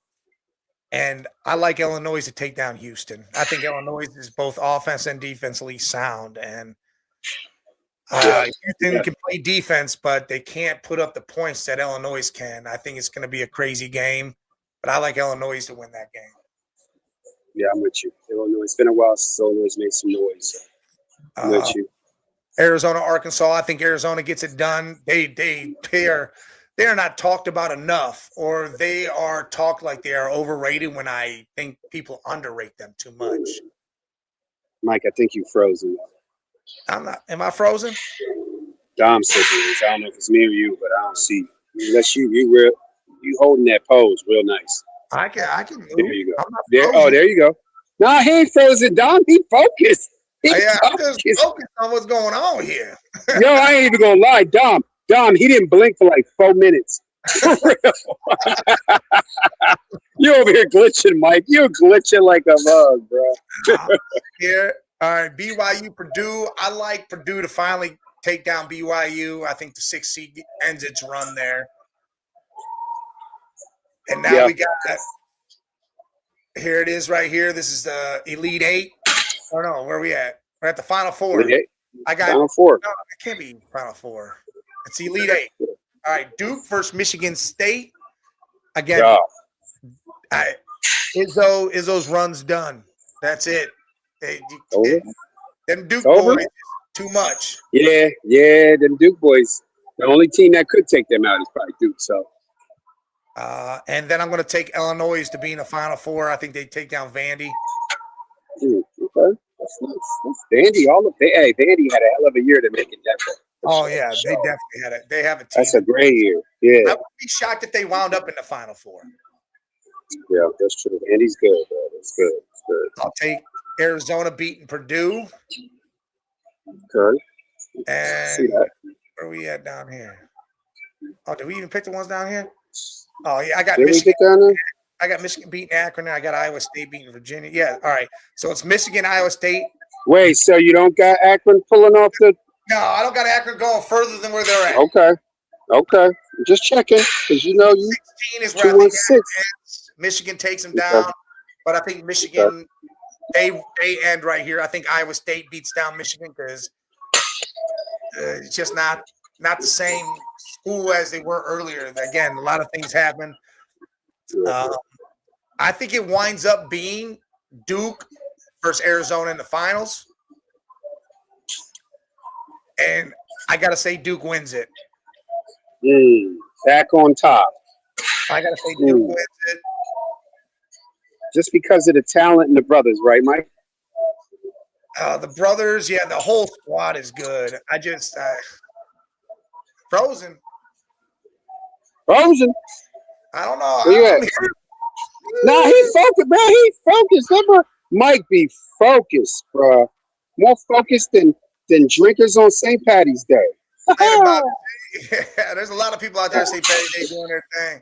[SPEAKER 1] And I like Illinois to take down Houston. I think Illinois is both offense and defensively sound. And Houston can play defense, but they can't put up the points that Illinois can. I think it's going to be a crazy game, but I like Illinois to win that game.
[SPEAKER 4] Yeah, I'm with you. Illinois. It's been a while since Illinois made some noise. So I'm with you.
[SPEAKER 1] Arizona, Arkansas. I think Arizona gets it done. They are not talked about enough, or they are talked like they are overrated when I think people underrate them too much.
[SPEAKER 4] Mike, I think you frozen.
[SPEAKER 1] I'm not. Am I frozen?
[SPEAKER 4] Dom said this. I don't know if it's me or you, but I don't see. Unless you holding that pose real nice.
[SPEAKER 1] I can move.
[SPEAKER 4] There you go.
[SPEAKER 1] I'm not frozen.
[SPEAKER 4] There you go. No, he ain't frozen, Dom. He focused.
[SPEAKER 1] I'm just focused on what's going on here.
[SPEAKER 4] Yo, I ain't even gonna lie, Dom, he didn't blink for like 4 minutes. For real. You over here glitching, Mike. You're glitching like a mug, bro.
[SPEAKER 1] Here. All right, BYU, Purdue. I like Purdue to finally take down BYU. I think the 6th seed ends its run there. And now we got that. Here it is right here. This is the Elite Eight. Oh, no, where are we at? We're at the Final Four. I got
[SPEAKER 4] Final Four.
[SPEAKER 1] No, it can't be Final Four. It's Elite Eight. All right, Duke versus Michigan State. Again, Izzo's run's done. That's it. Them Duke boys, too much.
[SPEAKER 4] Yeah, them Duke boys. The only team that could take them out is probably Duke. So.
[SPEAKER 1] And then I'm going to take Illinois to be in the Final Four. I think they take down Vandy.
[SPEAKER 4] Okay, that's nice. Vandy, Vandy had a hell of a year to make it that way.
[SPEAKER 1] Oh yeah, they definitely had it. They have a team.
[SPEAKER 4] That's a great year. Yeah,
[SPEAKER 1] I would be shocked if they wound up in the Final Four.
[SPEAKER 4] Yeah, that's true. Vandy's good, bro. That's good. That's good.
[SPEAKER 1] I'll take Arizona beating Purdue.
[SPEAKER 4] Okay.
[SPEAKER 1] And
[SPEAKER 4] see that.
[SPEAKER 1] Where are we at down here? Oh, did we even pick the ones down here? Oh yeah, I got
[SPEAKER 4] Did
[SPEAKER 1] Michigan.
[SPEAKER 4] we get down there?
[SPEAKER 1] I got Michigan beating Akron, and I got Iowa State beating Virginia. Yeah, all right. So it's Michigan, Iowa State.
[SPEAKER 4] Wait, so you don't got Akron pulling off the?
[SPEAKER 1] No, I don't got Akron going further than where they're at.
[SPEAKER 4] Okay. Just checking, because you know you.
[SPEAKER 1] 16 is where I think
[SPEAKER 4] 216.
[SPEAKER 1] Michigan takes them down, but I think Michigan they end right here. I think Iowa State beats down Michigan because it's just not the same school as they were earlier. Again, a lot of things happen. I think it winds up being Duke versus Arizona in the finals. And I got to say Duke wins it.
[SPEAKER 4] Back on top.
[SPEAKER 1] I got to say Duke wins it.
[SPEAKER 4] Just because of the talent and the brothers, right, Mike?
[SPEAKER 1] The brothers, yeah, the whole squad is good. I just Frozen. I don't know.
[SPEAKER 4] Where you at? Nah, he focused, man. He focused. Remember, Mike be focused, bro. More focused than drinkers on St. Patty's Day.
[SPEAKER 1] Yeah, there's a lot of people out there St. Patty's Day doing their thing.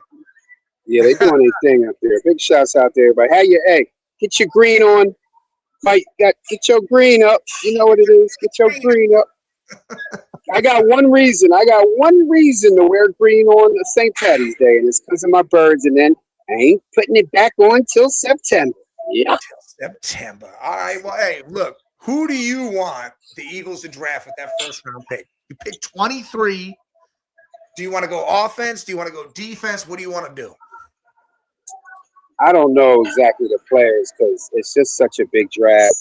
[SPEAKER 4] Yeah, they doing their thing out there. Big shouts out there, everybody. Get your green on. Mike, get your green up. You know what it is. Get your green up. I got one reason to wear green on St. Patty's Day, and it's because of my birds. And then I ain't putting it back on till September. Yeah.
[SPEAKER 1] September. All right. Well, hey, look, Who do you want the Eagles to draft with that first round pick? You pick 23. Do you want to go offense? Do you want to go defense? What do you want to do?
[SPEAKER 4] I don't know exactly the players because it's just such a big draft.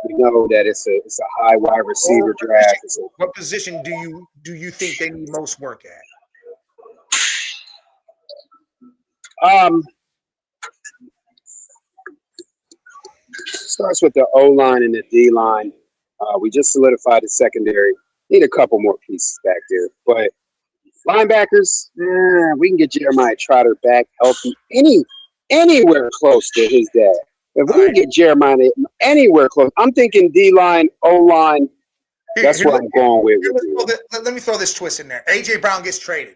[SPEAKER 4] We know that it's a high wide receiver draft.
[SPEAKER 1] What position do you think they need most work at?
[SPEAKER 4] Starts with the O line and the D line. We just solidified the secondary. Need a couple more pieces back there, but linebackers, we can get Jeremiah Trotter back healthy anywhere close to his dad. If we can get Jeremiah anywhere close, I'm thinking D line, O line. That's what I'm going with.
[SPEAKER 1] Let me throw this twist in there. AJ Brown gets traded.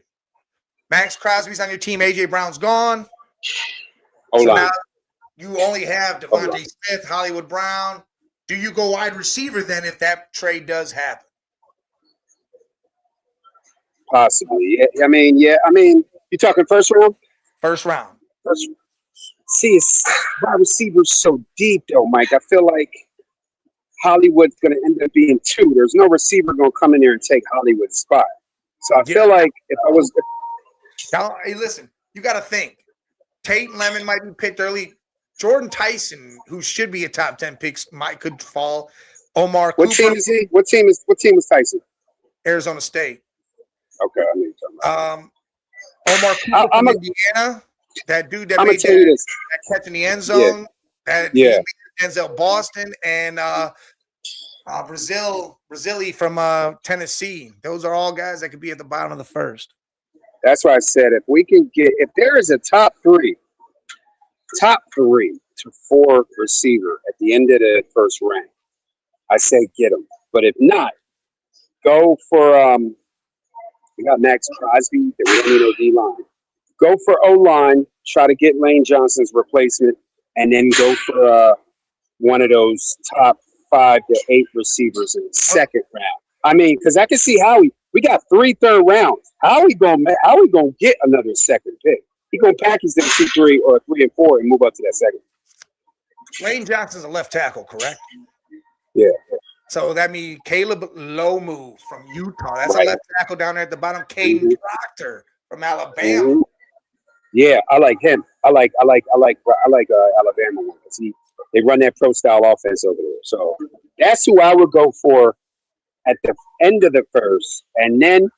[SPEAKER 1] Max Crosby's on your team. AJ Brown's gone. So now you only have Devontae Smith, Hollywood Brown. Do you go wide receiver then if that trade does happen?
[SPEAKER 4] Possibly. Yeah. I mean, you talking first round?
[SPEAKER 1] First round.
[SPEAKER 4] See, it's wide receivers so deep though, Mike. I feel like Hollywood's going to end up being 2. There's no receiver going to come in there and take Hollywood's spot. So I feel like if I was
[SPEAKER 1] now, hey, listen, you got to think. Tate and Lemon might be picked early. Jordan Tyson, who should be a top 10 picks, could fall. Omar Cooper.
[SPEAKER 4] What team is he? What team is Tyson?
[SPEAKER 1] Arizona State.
[SPEAKER 4] Okay, I know you're talking about.
[SPEAKER 1] Omar Cooper from Indiana. That dude that
[SPEAKER 4] I'm
[SPEAKER 1] made
[SPEAKER 4] gonna tell you this.
[SPEAKER 1] that catch in the end zone.
[SPEAKER 4] Yeah.
[SPEAKER 1] Denzel Boston and Brazili from Tennessee. Those are all guys that could be at the bottom of the first.
[SPEAKER 4] That's why I said if there is a top three to 4 receiver at the end of the first round, I say get them. But if not, go for we got Max Crosby that we don't need no D line. Go for O line, try to get Lane Johnson's replacement, and then go for one of those top 5 to 8 receivers in the second round. I mean, because I can see Howie. We got 3 third rounds. How we gonna get another second pick? He gonna package them 2, 3, or 3 and 4 and move up to that second.
[SPEAKER 1] Lane Johnson's a left tackle, correct?
[SPEAKER 4] Yeah.
[SPEAKER 1] So that means Caleb Lomu from Utah. That's a left tackle down there at the bottom. Caden Proctor from Alabama.
[SPEAKER 4] Mm-hmm. Yeah, I like him. I like Alabama because they run that pro style offense over there. So that's who I would go for at the end of the first. And then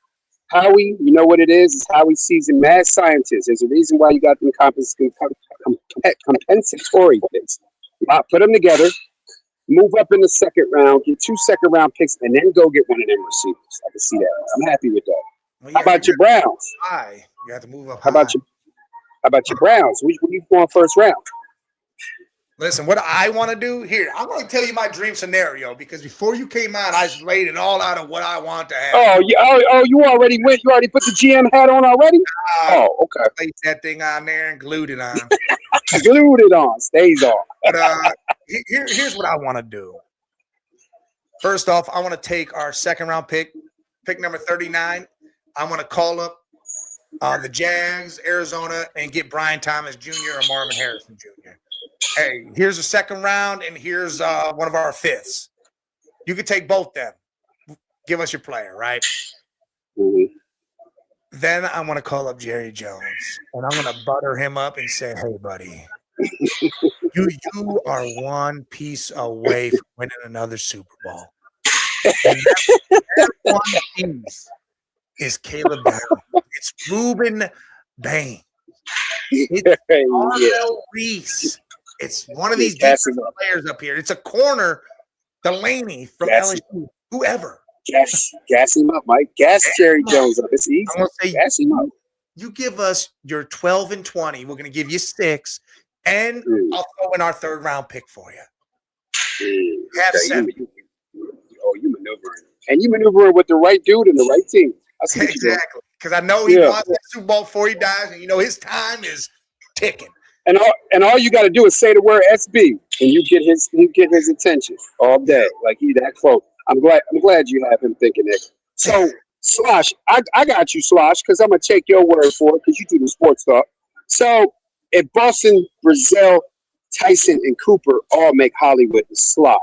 [SPEAKER 4] Howie, you know what it is? It's Howie sees a mad scientist. There's a reason why you got them compensatory picks. Put them together, move up in the second round, get 2 second round picks, and then go get one of them receivers. I can see that. I'm happy with that.
[SPEAKER 1] Well,
[SPEAKER 4] how about your Browns?
[SPEAKER 1] High. You have to move up.
[SPEAKER 4] How about your Browns? Where you going first round?
[SPEAKER 1] Listen, what I want to do here, I'm going to tell you my dream scenario because before you came out, I just laid it all out of what I want to have.
[SPEAKER 4] You already went. You already put the GM hat on already. Okay.
[SPEAKER 1] Placed that thing on there and glued it on.
[SPEAKER 4] Glued it on. Stays on.
[SPEAKER 1] But here's what I want to do. First off, I want to take our second round pick number 39. I want to call up the Jags, Arizona, and get Brian Thomas Jr. or Marvin Harrison Jr. Hey, here's a second round, and here's one of our fifths. You could take both them. Give us your player, right?
[SPEAKER 4] Mm-hmm.
[SPEAKER 1] Then I want to call up Jerry Jones, and I'm going to butter him up and say, hey, buddy, you are one piece away from winning another Super Bowl. And that one piece is Caleb Down. It's Ruben Bain. It's Arnell Reese. It's one of these defensive players up here. It's a corner, Delaney from LSU, whoever.
[SPEAKER 4] Gas him up, Mike. Gas Jerry Jones up. It's easy.
[SPEAKER 1] I'm going to say,
[SPEAKER 4] gas him up.
[SPEAKER 1] You give us your 12 and 20. We're going to give you 6, and I'll throw in our third round pick for you.
[SPEAKER 4] You maneuvering. And you maneuvering with the right dude and the right team.
[SPEAKER 1] Exactly. Because I know he wants the Super Bowl before he dies, and his time is ticking.
[SPEAKER 4] And all you got to do is say the word SB, and you get his attention all day. Like he that close. I'm glad you have him thinking that. So Slosh, I got you, Slosh, because I'm gonna take your word for it because you do the sports talk. So if Boston, Brazil, Tyson and Cooper all make Hollywood the slot.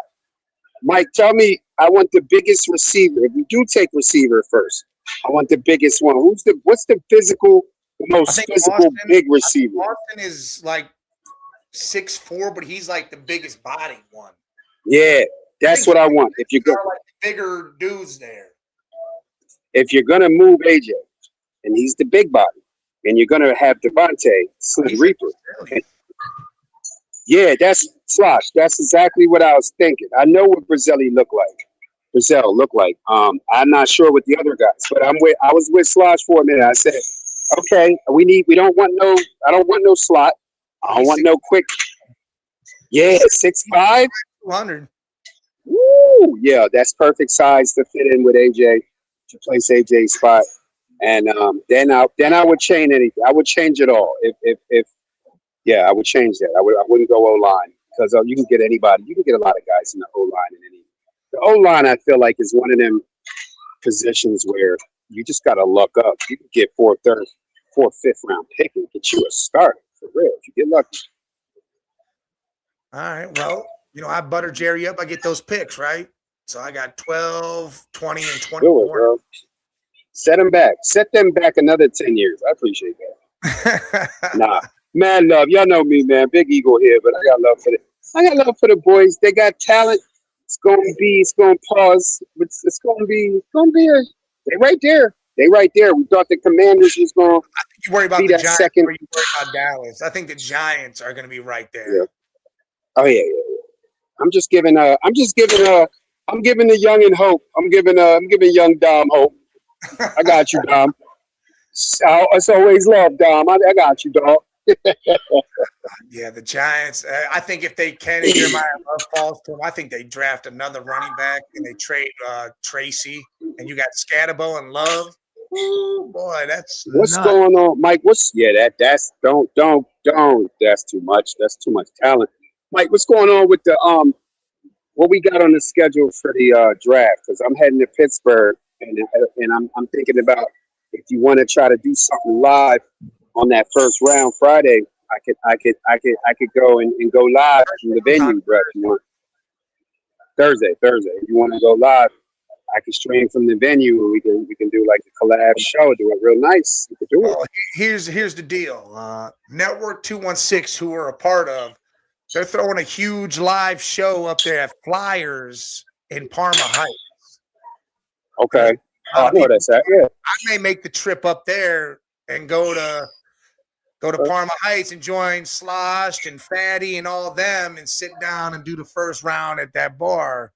[SPEAKER 4] Mike, tell me, I want the biggest receiver. If we do take receiver first, I want the biggest one. What's the most
[SPEAKER 1] think
[SPEAKER 4] physical
[SPEAKER 1] Austin-
[SPEAKER 4] big receiver?
[SPEAKER 1] Austin is like 6'4", but he's like the biggest body one.
[SPEAKER 4] Yeah, that's what I want. If you're
[SPEAKER 1] There
[SPEAKER 4] go,
[SPEAKER 1] are like bigger dudes there.
[SPEAKER 4] if you're gonna move AJ, and he's the big body, and you're gonna have Devontae, Slim Reaper.
[SPEAKER 1] Really?
[SPEAKER 4] Yeah, that's Slosh. That's exactly what I was thinking. I know what Brazil looked like. I'm not sure with the other guys, but I was with Slosh for a minute. I said, okay, I don't want no slot. I don't want no quick. Yeah, 6'5".
[SPEAKER 1] 200.
[SPEAKER 4] Woo! Yeah, that's perfect size to fit in with AJ, to place AJ's spot. And then I would change anything. I would change it all. I would change that. I wouldn't go O-line because you can get anybody. You can get a lot of guys in the O-line. The O-line, I feel like, is one of them positions where you just got to luck up. You can get 4th, 5th round pick and get you a starter for real if you get lucky.
[SPEAKER 1] All right. Well, I butter Jerry up. I get those picks, right? So I got 12, 20, and
[SPEAKER 4] Do it,
[SPEAKER 1] 24.
[SPEAKER 4] bro. Set them back. Set them back another 10 years. I appreciate that. Nah. Man, love. Y'all know me, man. Big ego here, but I got love for the boys. They got talent. It's gonna pause. It's gonna be they right there. We thought the Commanders was gonna
[SPEAKER 1] You worry about
[SPEAKER 4] be
[SPEAKER 1] the
[SPEAKER 4] that
[SPEAKER 1] Giants
[SPEAKER 4] second.
[SPEAKER 1] or you worry about Dallas. I think the Giants are going to be right there.
[SPEAKER 4] Yeah. Oh yeah. I'm giving the young and hope. I'm giving young Dom hope. I got you, Dom. It's always love, Dom. I got you, dog.
[SPEAKER 1] Yeah, the Giants. I think if they can, and Jeremiah Love falls to them, I think they draft another running back and they trade Tracy, and you got Scatterbo and Love. Ooh, boy, that's
[SPEAKER 4] What's
[SPEAKER 1] nuts.
[SPEAKER 4] going on, Mike? That's that's too much. That's too much talent. Mike, what's going on with the what we got on the schedule for the draft? Because I'm heading to Pittsburgh, and I'm thinking about if you want to try to do something live on that first round Friday, I could go and go live from the venue, bro. If you want. Thursday. If you want to go live, I can stream from the venue, and we can do like a collab show, do it real nice. We could do it.
[SPEAKER 1] Well, here's the deal. Network 216, who we're a part of, they're throwing a huge live show up there at Flyers in Parma Heights.
[SPEAKER 4] Okay. I know that's that. Yeah.
[SPEAKER 1] I may make the trip up there and go to Parma Heights and join Sloshed and Fatty and all them and sit down and do the first round at that bar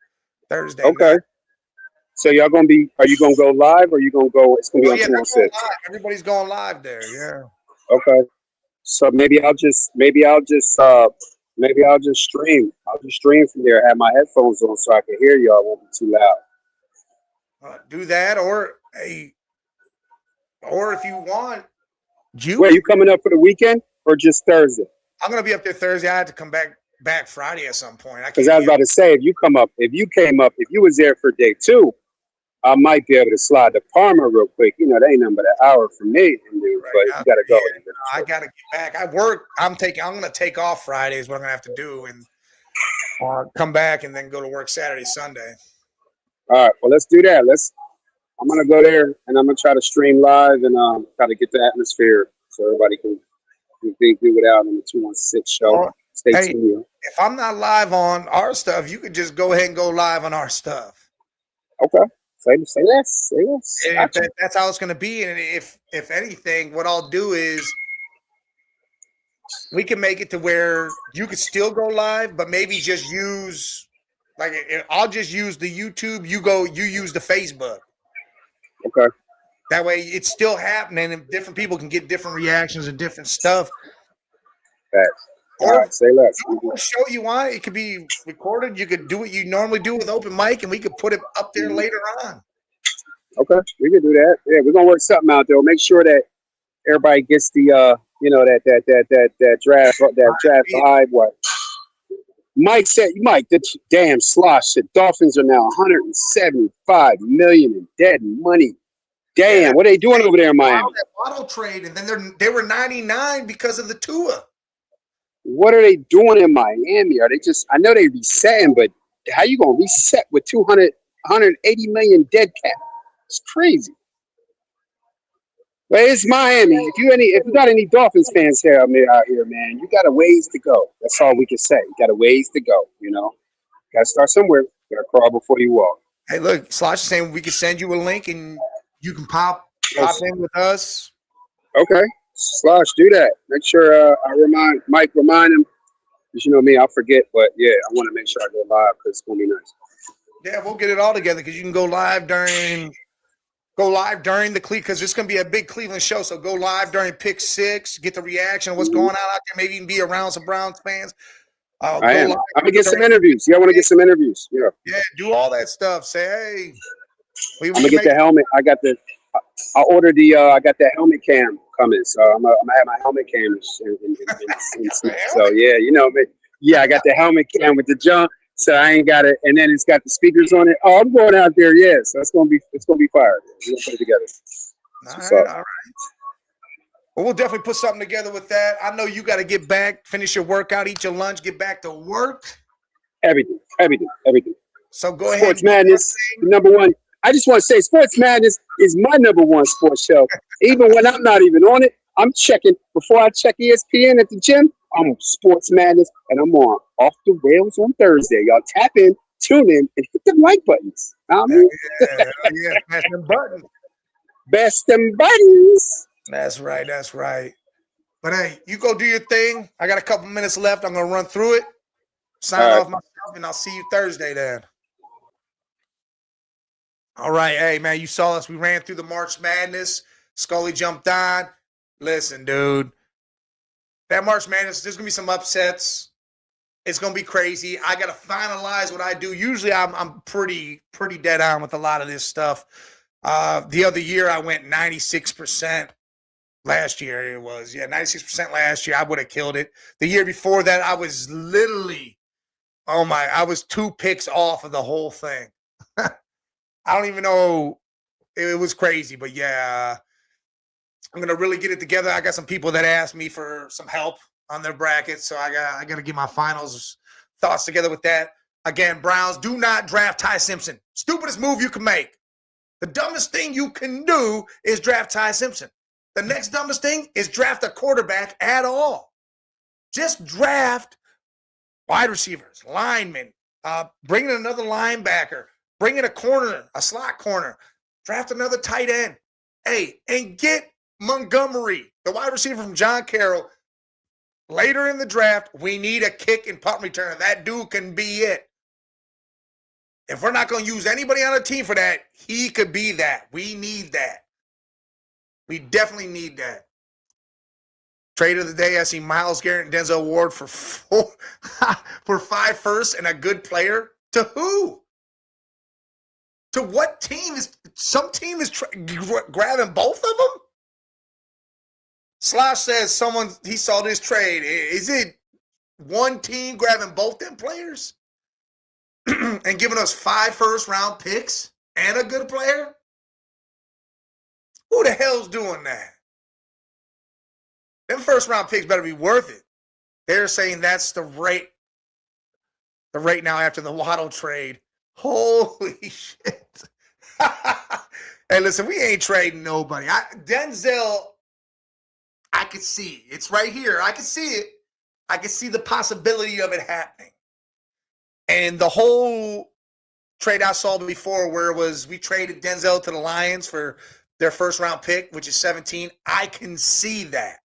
[SPEAKER 1] Thursday.
[SPEAKER 4] Okay.
[SPEAKER 1] night.
[SPEAKER 4] So are you gonna go live, or you gonna go? It's gonna be
[SPEAKER 1] Oh,
[SPEAKER 4] on
[SPEAKER 1] yeah, they're going
[SPEAKER 4] 216.
[SPEAKER 1] live. Everybody's going live there. Yeah.
[SPEAKER 4] Okay. So maybe I'll just stream. I'll just stream from there. Have my headphones on so I can hear y'all. It won't be too loud.
[SPEAKER 1] Do that, or if you want,
[SPEAKER 4] Wait, you coming up for the weekend or just Thursday?
[SPEAKER 1] I'm gonna be up there Thursday. I had to come back Friday at some point.
[SPEAKER 4] Because I was about to say, if you was there for day 2, I might be able to slide to Parma real quick. They ain't nothing but an hour from me, but you gotta go.
[SPEAKER 1] I gotta get back. I work. I'm gonna take off Friday is what I'm gonna have to do, and come back and then go to work Saturday, Sunday.
[SPEAKER 4] All right, well, let's do that. I'm gonna go there and I'm gonna try to stream live and try to get the atmosphere so everybody can do it out on the 216 show. Stay tuned.
[SPEAKER 1] If I'm not live on our stuff, you could just go ahead and go live on our stuff.
[SPEAKER 4] Okay. Say less.
[SPEAKER 1] That's how it's going to be. And if anything, what I'll do is we can make it to where you could still go live, but maybe just use I'll just use the YouTube. You use the Facebook.
[SPEAKER 4] Okay.
[SPEAKER 1] That way it's still happening and different people can get different reactions and different stuff.
[SPEAKER 4] Facts. All
[SPEAKER 1] Or
[SPEAKER 4] right, say less.
[SPEAKER 1] what show you want, it could be recorded. You could do what you normally do with open mic, and we could put it up there later on.
[SPEAKER 4] Okay, we can do that. Yeah, we're gonna work something out there. Make sure that everybody gets the that draft vibe. What Mike said, the damn Slosh said Dolphins are now 175 million in dead money. Damn, what are they doing over there in Miami?
[SPEAKER 1] That Waddle trade, and then they were 99 because of the Tua.
[SPEAKER 4] what are they doing in Miami? Are they just? I know they resetting, but how you gonna reset with 180 million dead cap? It's crazy. But it's Miami. If you got any Dolphins fans here, out here, man, you got a ways to go. That's all we can say. You got a ways to go. Got to start somewhere. Got to crawl before you walk.
[SPEAKER 1] Hey, look, Slosh is saying we can send you a link and you can pop in with us.
[SPEAKER 4] Okay, Slosh, do that. Make sure I remind him. Because you know me, I'll forget. But yeah, I want to make sure I go live because it's gonna be nice.
[SPEAKER 1] Yeah, we'll get it all together because you can go live during the because it's going to be a big Cleveland show. So go live during pick 6, get the reaction of what's going on out there. Maybe even be around some Browns fans.
[SPEAKER 4] I am. I'm gonna get some interviews. Yeah, I want to get some interviews. Yeah.
[SPEAKER 1] Yeah, do all that stuff. Say, hey,
[SPEAKER 4] I'm gonna get the helmet. I ordered I got that helmet cam coming, so I'm gonna have my helmet cam. So yeah, I got the helmet cam with the jump. So I ain't got it, and then it's got the speakers on it. Oh, I'm going out there, yeah. So it's gonna be fire. We're gonna put it together.
[SPEAKER 1] All right. Well, we'll definitely put something together with that. I know you got to get back, finish your workout, eat your lunch, get back to work.
[SPEAKER 4] Everything.
[SPEAKER 1] So go ahead.
[SPEAKER 4] Sports Madness, number one. I just want to say, Sports Madness is my number one sports show. Even when I'm not even on it, I'm checking before I check ESPN at the gym. I'm on Sports Madness, and I'm on Off the Rails on Thursday. Y'all tap in, tune in, and hit the like buttons.
[SPEAKER 1] Yeah, smash them buttons.
[SPEAKER 4] Best them buttons.
[SPEAKER 1] That's right. But hey, you go do your thing. I got a couple minutes left. I'm gonna run through it, sign off myself, and I'll see you Thursday then. All right, hey man, you saw us. We ran through the March Madness. Scully jumped on. Listen, dude, that March Madness, there's gonna be some upsets. It's gonna be crazy. I gotta finalize what I do. Usually, I'm pretty dead on with a lot of this stuff. The other year, I went 96%. Last year it was 96% last year. I would have killed it. The year before that, I was literally, I was 2 picks off of the whole thing. I don't even know. It was crazy, but yeah, I'm gonna really get it together. I got some people that asked me for some help on their brackets, so I got to get my finals thoughts together with that. Again, Browns, do not draft Ty Simpson. Stupidest move you can make. The dumbest thing you can do is draft Ty Simpson. The next dumbest thing is draft a quarterback at all. Just draft wide receivers, linemen, bring in another linebacker, bring in a corner, a slot corner, draft another tight end. Hey, and get Montgomery, the wide receiver from John Carroll. Later in the draft, we need a kick and punt returner. That dude can be it. If we're not going to use anybody on the team for that, he could be that. We need that. We definitely need that. Trade of the day, I see Myles Garrett and Denzel Ward for 5 firsts and a good player. To who? To what team? Some team is grabbing both of them? Slosh says he saw this trade. Is it one team grabbing both them players and giving us 5 first-round picks and a good player? Who the hell's doing that? Them first-round picks better be worth it. They're saying that's the rate. The rate now after the Waddle trade. Holy shit. Hey, listen, we ain't trading nobody. Denzel, I could see. It's right here. I can see it. I can see the possibility of it happening. And the whole trade I saw before where it was we traded Denzel to the Lions for their first-round pick, which is 17. I can see that.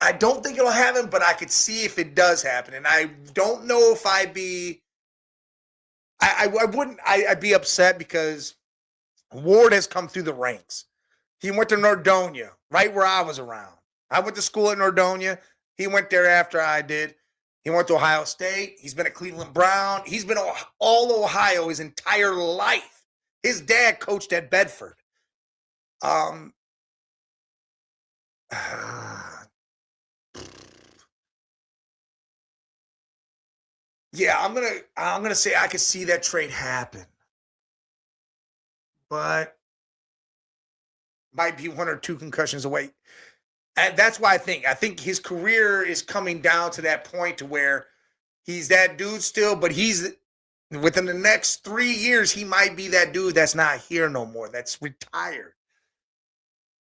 [SPEAKER 1] I don't think it'll happen, but I could see if it does happen. And I don't know if I'd be upset because Ward has come through the ranks. He went to Nordonia, right where I was around. I went to school at Nordonia. He went there after I did. He went to Ohio State. He's been a Cleveland Brown. He's been all Ohio his entire life. His dad coached at Bedford. Yeah, I'm gonna say I could see that trade happen, but might be 1 or 2 concussions away. And that's why I think his career is coming down to that point to where he's that dude still, but he's within the next 3 years, he might be that dude that's not here no more, that's retired.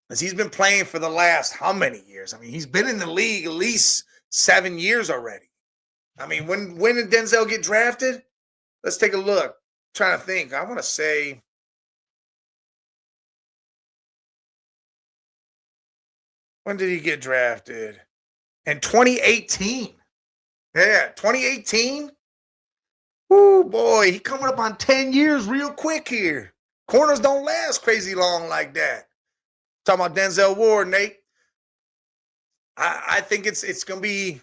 [SPEAKER 1] Because he's been playing for the last how many years? I mean, he's been in the league at least 7 years already. I mean, when did Denzel get drafted? Let's take a look. I'm trying to think. I want to say when did he get drafted? In 2018. Yeah, 2018. Ooh, boy, he coming up on 10 years real quick here. Corners don't last crazy long like that. Talking about Denzel Ward, Nate. I think it's gonna be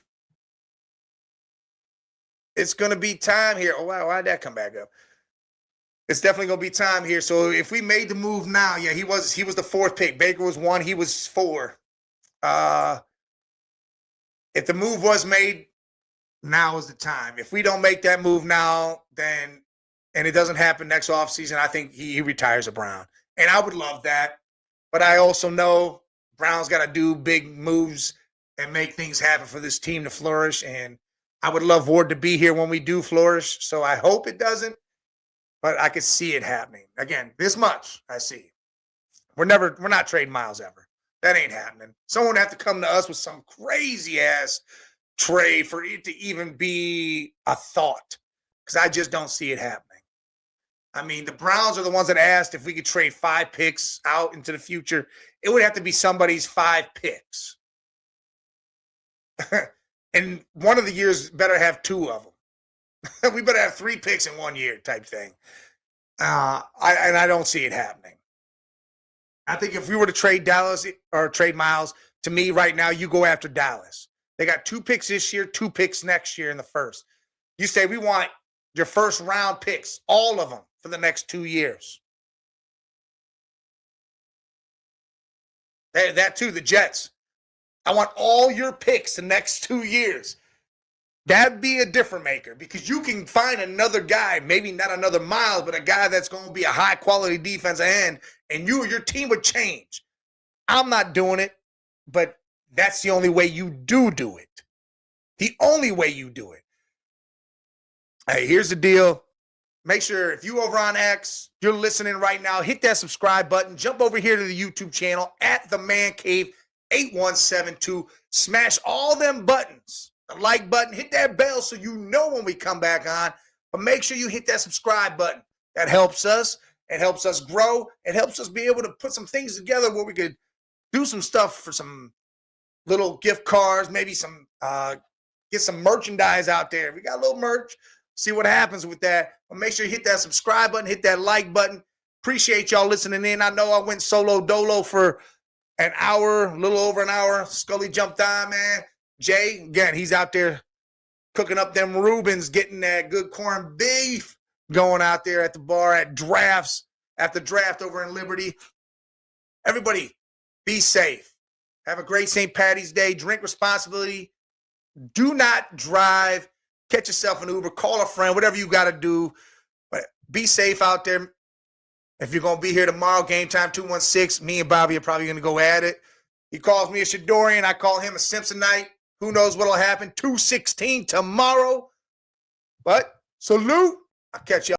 [SPEAKER 1] time here. Oh wow, why'd that come back up? It's definitely gonna be time here. So if we made the move now, yeah, he was the 4th pick. Baker was 1, he was 4. If the move was made, now is the time. If we don't make that move now, then and it doesn't happen next offseason, I think he retires a Brown. And I would love that. But I also know Brown's got to do big moves and make things happen for this team to flourish. And I would love Ward to be here when we do flourish. So I hope it doesn't, but I could see it happening. Again, this much I see. We're not trading Miles ever. That ain't happening. Someone would have to come to us with some crazy ass trade for it to even be a thought, because I just don't see it happening. I mean, the Browns are the ones that asked if we could trade 5 picks out into the future. It would have to be somebody's 5 picks. And one of the years better have 2 of them. We better have 3 picks in 1 year type thing. I don't see it happening. I think if we were to trade Dallas or trade Miles, to me right now, you go after Dallas. They got 2 picks this year, 2 picks next year in the first. You say, we want your first round picks, all of them for the next 2 years. That too, the Jets. I want all your picks the next 2 years. That'd be a difference maker, because you can find another guy, maybe not another Miles, but a guy that's going to be a high-quality defensive end, and your team would change. I'm not doing it, but that's the only way you do it. The only way you do it. Hey, here's the deal. Make sure if you over on X, you're listening right now, hit that subscribe button. Jump over here to the YouTube channel at The Man Cave 8172. Smash all them buttons. The like button, hit that bell so you know when we come back on. But make sure you hit that subscribe button. That helps us. It helps us grow. It helps us be able to put some things together where we could do some stuff for some little gift cards, maybe some get some merchandise out there. We got a little merch. See what happens with that. But make sure you hit that subscribe button, hit that like button. Appreciate y'all listening in. I know I went solo dolo for an hour, a little over an hour. Scully jumped on, man. Jay, again, he's out there cooking up them Reubens, getting that good corned beef going out there at the bar at drafts, at the draft over in Liberty. Everybody, be safe. Have a great St. Patty's Day. Drink responsibly. Do not drive. Catch yourself an Uber. Call a friend. Whatever you got to do. But be safe out there. If you're going to be here tomorrow, game time 216, me and Bobby are probably going to go at it. He calls me a Shadorian. I call him a Simpsonite. Who knows what will happen? 216 tomorrow. But salute. I'll catch y'all.